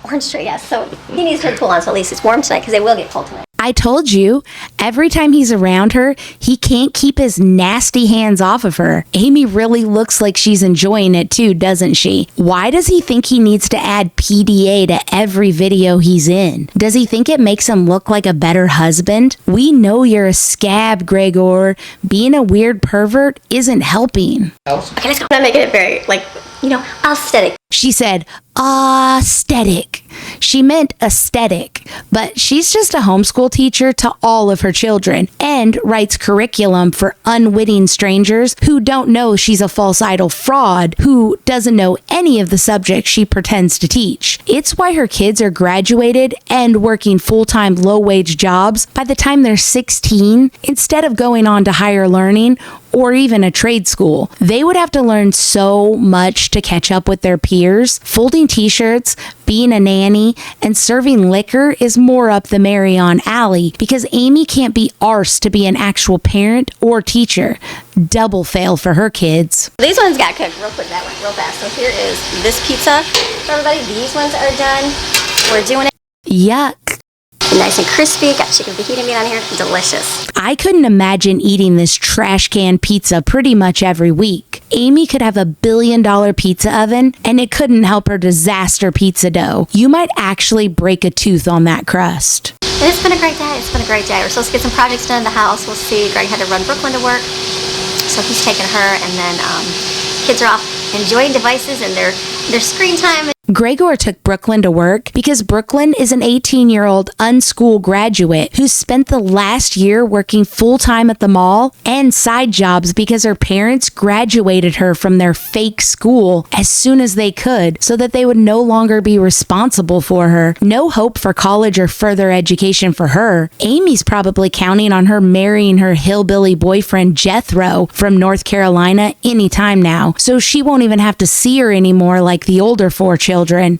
Speaker 1: Orange tree, yes. So he needs to turn the pool on, so at least it's warm tonight, because they will get cold tonight.
Speaker 2: I told you, every time he's around her, he can't keep his nasty hands off of her. Amy really looks like she's enjoying it too, doesn't she? Why does he think he needs to add PDA to every video he's in? Does he think it makes him look like a better husband? We know you're a scab, Gregor. Being a weird pervert isn't helping.
Speaker 1: Okay, let's go. I'm making it very, aesthetic.
Speaker 2: She said, aesthetic. She meant aesthetic, but she's just a homeschool teacher to all of her children and writes curriculum for unwitting strangers who don't know she's a false idol fraud who doesn't know any of the subjects she pretends to teach. It's why her kids are graduated and working full-time low-wage jobs by the time they're 16 instead of going on to higher learning or even a trade school. They would have to learn so much to catch up with their peers. Folding t-shirts, being a nanny, and serving liquor is more up the Maryon alley because Amy can't be arsed to be an actual parent or teacher. Double fail for her kids.
Speaker 1: These ones got cooked real quick, that went real fast. So here is this pizza for everybody. These ones are done. We're doing it.
Speaker 2: Yuck.
Speaker 1: Nice and crispy. Got chicken fajita meat on here. Delicious.
Speaker 2: I couldn't imagine eating this trash can pizza pretty much every week. Amy could have $1 billion pizza oven and it couldn't help her disaster pizza dough. You might actually break a tooth on that crust.
Speaker 1: And it's been a great day. It's been a great day. We're supposed to get some projects done in the house. We'll see. Greg had to run Brooklyn to work, so he's taking her, and then kids are off enjoying devices and their screen time.
Speaker 2: Gregor took Brooklyn to work because Brooklyn is an 18-year-old unschool graduate who spent the last year working full-time at the mall and side jobs because her parents graduated her from their fake school as soon as they could so that they would no longer be responsible for her. No hope for college or further education for her. Amy's probably counting on her marrying her hillbilly boyfriend Jethro from North Carolina anytime now, so she won't even have to see her anymore like the older 4 children.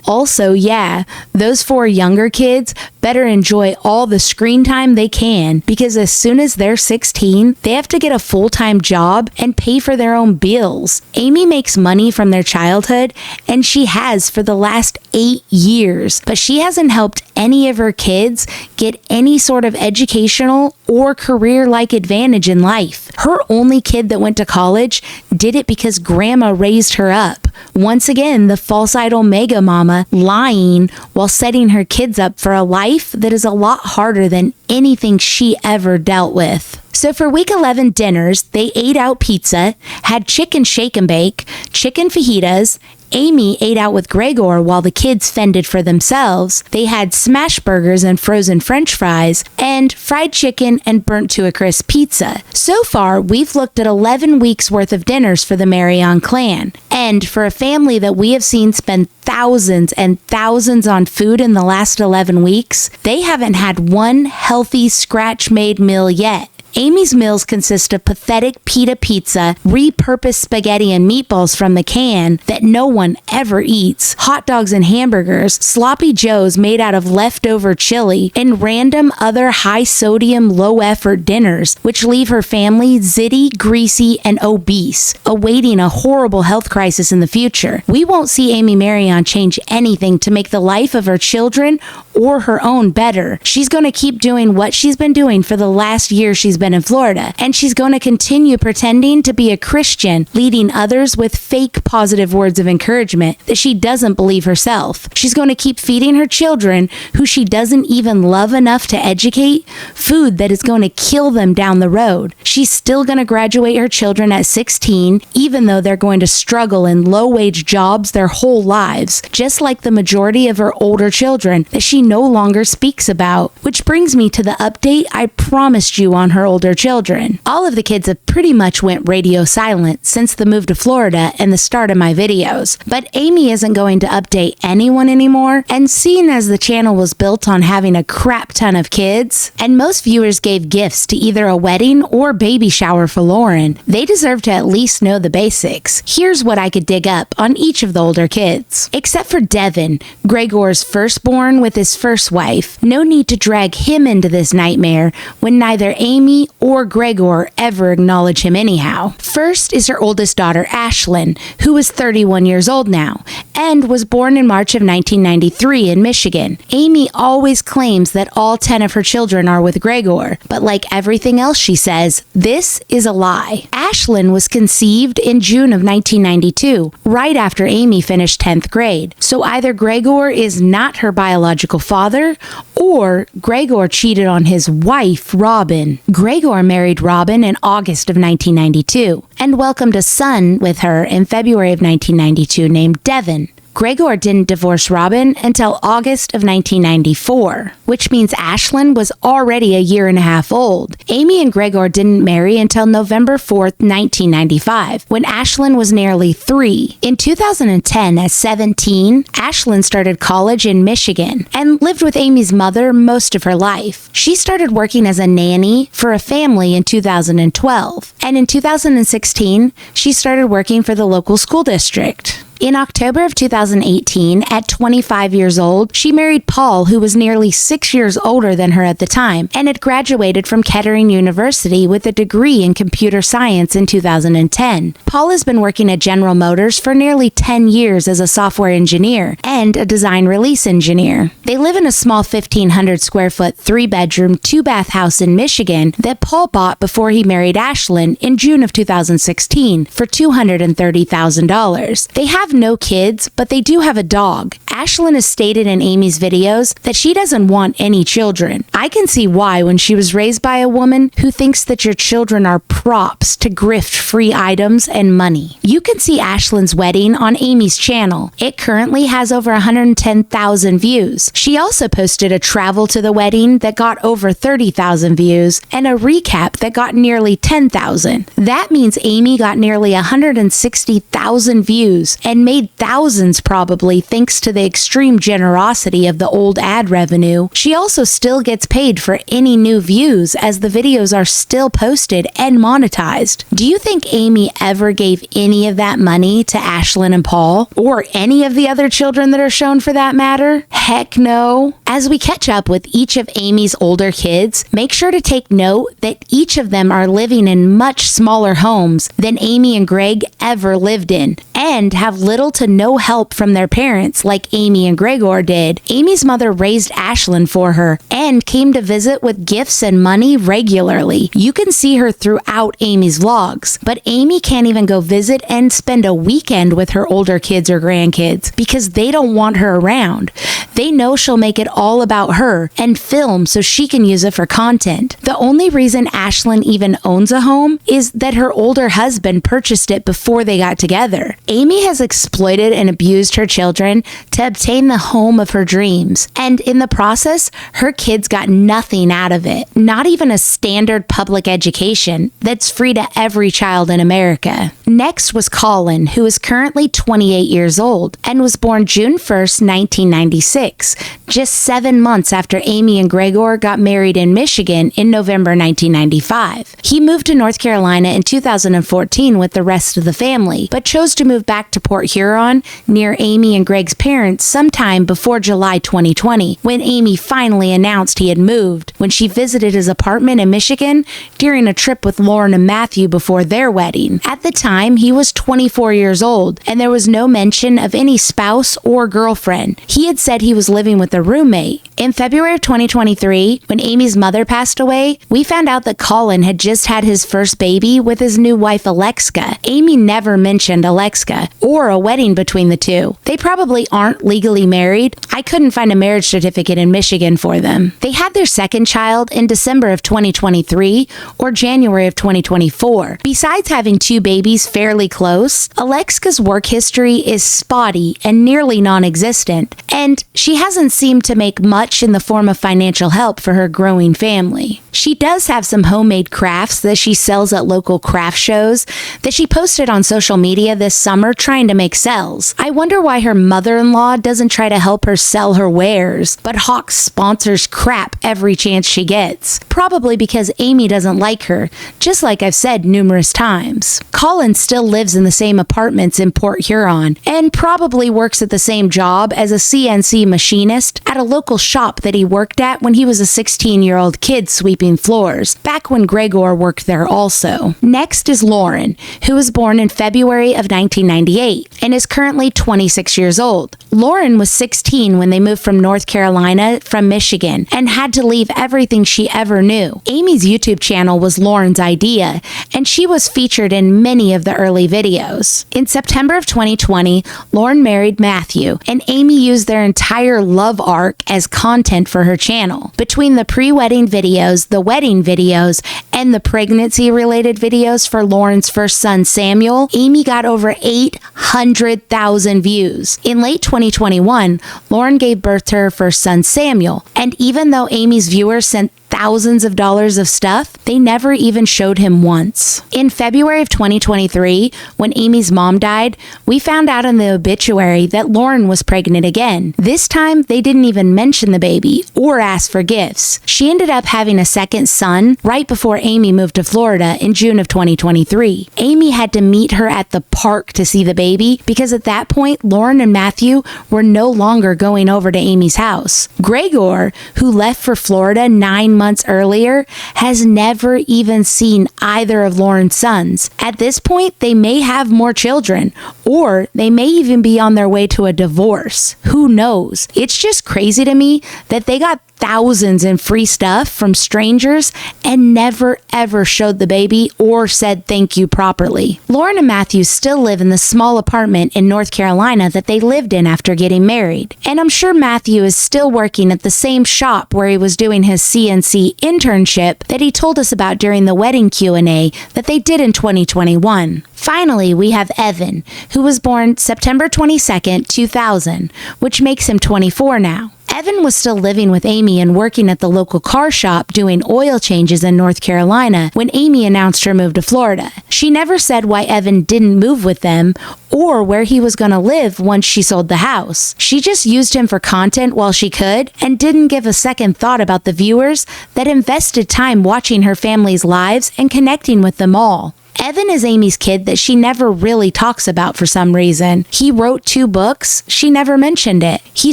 Speaker 2: Also, yeah, those 4 younger kids better enjoy all the screen time they can because as soon as they're 16, they have to get a full-time job and pay for their own bills. Amy makes money from their childhood, and she has for the last 8 years, but she hasn't helped any of her kids get any sort of educational or career-like advantage in life. Her only kid that went to college did it because grandma raised her up. Once again, the false idol mega mama lying while setting her kids up for a life that is a lot harder than anything she ever dealt with. So for week 11 dinners, they ate out pizza, had chicken shake and bake, chicken fajitas. Amy ate out with Gregor while the kids fended for themselves. They had smash burgers and frozen french fries, and fried chicken and burnt to a crisp pizza. So far, we've looked at 11 weeks worth of dinners for the Maryon clan. And for a family that we have seen spend thousands and thousands on food in the last 11 weeks, they haven't had one healthy scratch-made meal yet. Amy's meals consist of pathetic pita pizza, repurposed spaghetti and meatballs from the can that no one ever eats, hot dogs and hamburgers, sloppy joes made out of leftover chili, and random other high-sodium, low-effort dinners, which leave her family zitty, greasy, and obese, awaiting a horrible health crisis in the future. We won't see Amy Maryon change anything to make the life of her children or her own better. She's going to keep doing what she's been doing for the last year she's been in Florida, and she's going to continue pretending to be a Christian, leading others with fake positive words of encouragement that she doesn't believe herself. She's going to keep feeding her children, who she doesn't even love enough to educate, food that is going to kill them down the road. She's still going to graduate her children at 16, even though they're going to struggle in low-wage jobs their whole lives, just like the majority of her older children that she no longer speaks about. Which brings me to the update I promised you on her older children. All of the kids have pretty much went radio silent since the move to Florida and the start of my videos. But Amy isn't going to update anyone anymore, and seeing as the channel was built on having a crap ton of kids, and most viewers gave gifts to either a wedding or baby shower for Lauren, they deserve to at least know the basics. Here's what I could dig up on each of the older kids. Except for Devin, Gregor's firstborn with his first wife, no need to drag him into this nightmare when neither Amy or Gregor ever acknowledge him anyhow. First is her oldest daughter, Ashlyn, who is 31 years old now, and was born in March of 1993 in Michigan. Amy always claims that all 10 of her children are with Gregor, but like everything else she says, this is a lie. Ashlyn was conceived in June of 1992, right after Amy finished 10th grade. So either Gregor is not her biological father, or Gregor cheated on his wife, Robin. Gregor married Robin in August of 1992 and welcomed a son with her in February of 1992 named Devin. Gregor didn't divorce Robin until August of 1994, which means Ashlyn was already a year and a half old. Amy and Gregor didn't marry until November 4th, 1995, when Ashlyn was nearly 3. In 2010, at 17, Ashlyn started college in Michigan and lived with Amy's mother most of her life. She started working as a nanny for a family in 2012, and in 2016, she started working for the local school district. In October of 2018, at 25 years old, she married Paul, who was nearly 6 years older than her at the time, and had graduated from Kettering University with a degree in computer science in 2010. Paul has been working at General Motors for nearly 10 years as a software engineer and a design release engineer. They live in a small 1,500 square foot, 3-bedroom, 2-bath house in Michigan that Paul bought before he married Ashlyn in June of 2016 for $230,000. They have no kids, but they do have a dog. Ashlyn has stated in Amy's videos that she doesn't want any children. I can see why when she was raised by a woman who thinks that your children are props to grift free items and money. You can see Ashlyn's wedding on Amy's channel. It currently has over 110,000 views. She also posted a travel to the wedding that got over 30,000 views and a recap that got nearly 10,000. That means Amy got nearly 160,000 views and made thousands probably thanks to the extreme generosity of the old ad revenue. She also still gets paid for any new views as the videos are still posted and monetized. Do you think Amy ever gave any of that money to Ashlyn and Paul? Or any of the other children that are shown for that matter? Heck no. As we catch up with each of Amy's older kids, make sure to take note that each of them are living in much smaller homes than Amy and Greg ever lived in, and have little to no help from their parents like Amy and Gregor did. Amy's mother raised Ashlyn for her and came to visit with gifts and money regularly. You can see her throughout Amy's vlogs, but Amy can't even go visit and spend a weekend with her older kids or grandkids because they don't want her around. They know she'll make it all about her and film so she can use it for content. The only reason Ashlyn even owns a home is that her older husband purchased it before they got together. Amy has exploited and abused her children to obtain the home of her dreams, and in the process, her kids got nothing out of it. Not even a standard public education that's free to every child in America. Next was Colin, who is currently 28 years old and was born June 1st, 1996, just 7 months after Amy and Gregor got married in Michigan in November 1995. He moved to North Carolina in 2014 with the rest of the family, but chose to move back to Port Huron near Amy and Greg's parents sometime before July 2020, when Amy finally announced he had moved, when she visited his apartment in Michigan during a trip with Lauren and Matthew before their wedding. At the time, he was 24 years old, and there was no mention of any spouse or girlfriend. He had said he was living with a roommate. In February of 2023, when Amy's mother passed away, we found out that Colin had just had his first baby with his new wife, Alexa. Amy never mentioned Alexa or a wedding between the two. They probably aren't legally married. I couldn't find a marriage certificate in Michigan for them. They had their second child in December of 2023 or January of 2024. Besides having 2 babies fairly close, Alexa's work history is spotty and nearly non-existent, and she hasn't seemed to make much much in the form of financial help for her growing family. She does have some homemade crafts that she sells at local craft shows that she posted on social media this summer trying to make sales. I wonder why her mother-in-law doesn't try to help her sell her wares, but hawks sponsors crap every chance she gets. Probably because Amy doesn't like her, just like I've said numerous times. Colin still lives in the same apartments in Port Huron and probably works at the same job as a CNC machinist at a local shop that he worked at when he was a 16-year-old kid sweeping floors, back when Gregor worked there also. Next is Lauren, who was born in February of 1998 and is currently 26 years old. Lauren was 16 when they moved from North Carolina from Michigan and had to leave everything she ever knew. Amy's YouTube channel was Lauren's idea, and she was featured in many of the early videos. In September of 2020, Lauren married Matthew, and Amy used their entire love arc as content for her channel. Between the pre-wedding videos, the wedding videos, and the pregnancy-related videos for Lauren's first son, Samuel, Amy got over 800,000 views. In late 2021, Lauren gave birth to her first son, Samuel, and even though Amy's viewers sent thousands of dollars of stuff, they never even showed him once. In February of 2023, when Amy's mom died, we found out in the obituary that Lauren was pregnant again. This time, they didn't even mention the baby or ask for gifts. She ended up having a second son right before Amy moved to Florida in June of 2023. Amy had to meet her at the park to see the baby because at that point, Lauren and Matthew were no longer going over to Amy's house. Gregor, who left for Florida 9 months earlier, has never even seen either of Lauren's sons. At this point, they may have more children, or they may even be on their way to a divorce. Who knows? It's just crazy to me that they got thousands in free stuff from strangers and never ever showed the baby or said thank you properly. Lauren and Matthew still live in the small apartment in North Carolina that they lived in after getting married. And I'm sure Matthew is still working at the same shop where he was doing his CNC internship that he told us about during the wedding Q&A that they did in 2021. Finally, we have Evan, who was born September 22nd, 2000, which makes him 24 now. Evan was still living with Amy and working at the local car shop doing oil changes in North Carolina when Amy announced her move to Florida. She never said why Evan didn't move with them or where he was going to live once she sold the house. She just used him for content while she could and didn't give a second thought about the viewers that invested time watching her family's lives and connecting with them all. Evan is Amy's kid that she never really talks about for some reason. He wrote 2 books. She never mentioned it. He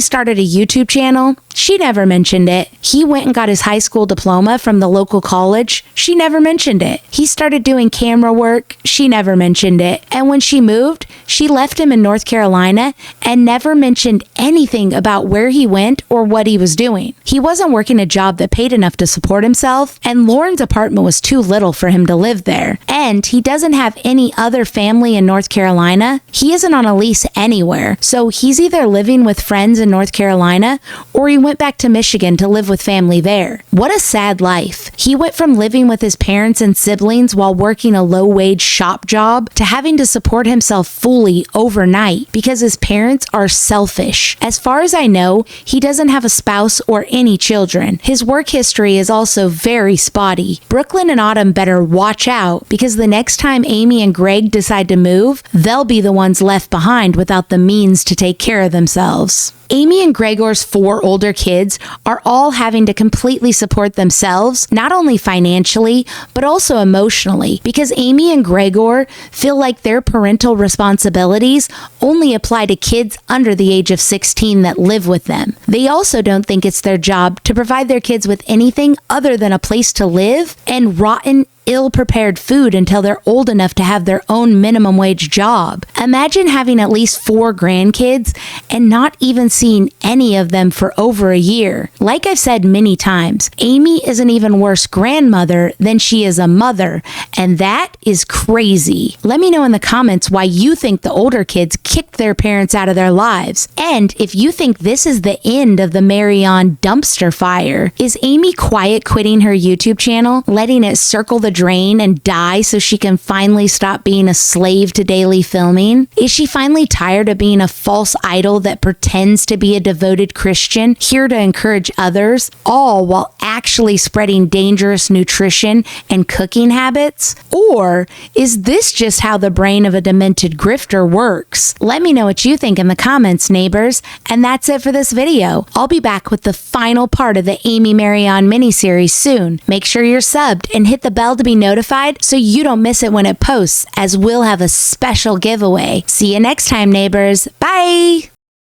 Speaker 2: started a YouTube channel. She never mentioned it. He went and got his high school diploma from the local college. She never mentioned it. He started doing camera work. She never mentioned it. And when she moved, she left him in North Carolina and never mentioned anything about where he went or what he was doing. He wasn't working a job that paid enough to support himself, and Lauren's apartment was too little for him to live there. And he doesn't have any other family in North Carolina. He isn't on a lease anywhere, so he's either living with friends in North Carolina or he went back to Michigan to live with family there. What a sad life. He went from living with his parents and siblings while working a low-wage shop job to having to support himself fully overnight because his parents are selfish. As far as I know, he doesn't have a spouse or any children. His work history is also very spotty. Brooklyn and Autumn better watch out because the next time Amy and Greg decide to move, they'll be the ones left behind without the means to take care of themselves. Amy and Gregor's 4 older kids are all having to completely support themselves, not only financially, but also emotionally, because Amy and Gregor feel like their parental responsibilities only apply to kids under the age of 16 that live with them. They also don't think it's their job to provide their kids with anything other than a place to live and rotten, ill-prepared food until they're old enough to have their own minimum wage job. Imagine having at least 4 grandkids and not even seeing any of them for over a year. Like I've said many times, Amy is an even worse grandmother than she is a mother, and that is crazy. Let me know in the comments why you think the older kids kicked their parents out of their lives, and if you think this is the end of the Maryon dumpster fire. Is Amy quiet quitting her YouTube channel, letting it circle the drain and die so she can finally stop being a slave to daily filming? Is she finally tired of being a false idol that pretends to be a devoted Christian, here to encourage others, all while actually spreading dangerous nutrition and cooking habits? Or is this just how the brain of a demented grifter works? Let me know what you think in the comments, neighbors. And that's it for this video. I'll be back with the final part of the Amy Maryon Mini Series soon. Make sure you're subbed and hit the bell to be notified so you don't miss it when it posts, as we'll have a special giveaway. See you next time, neighbors. Bye!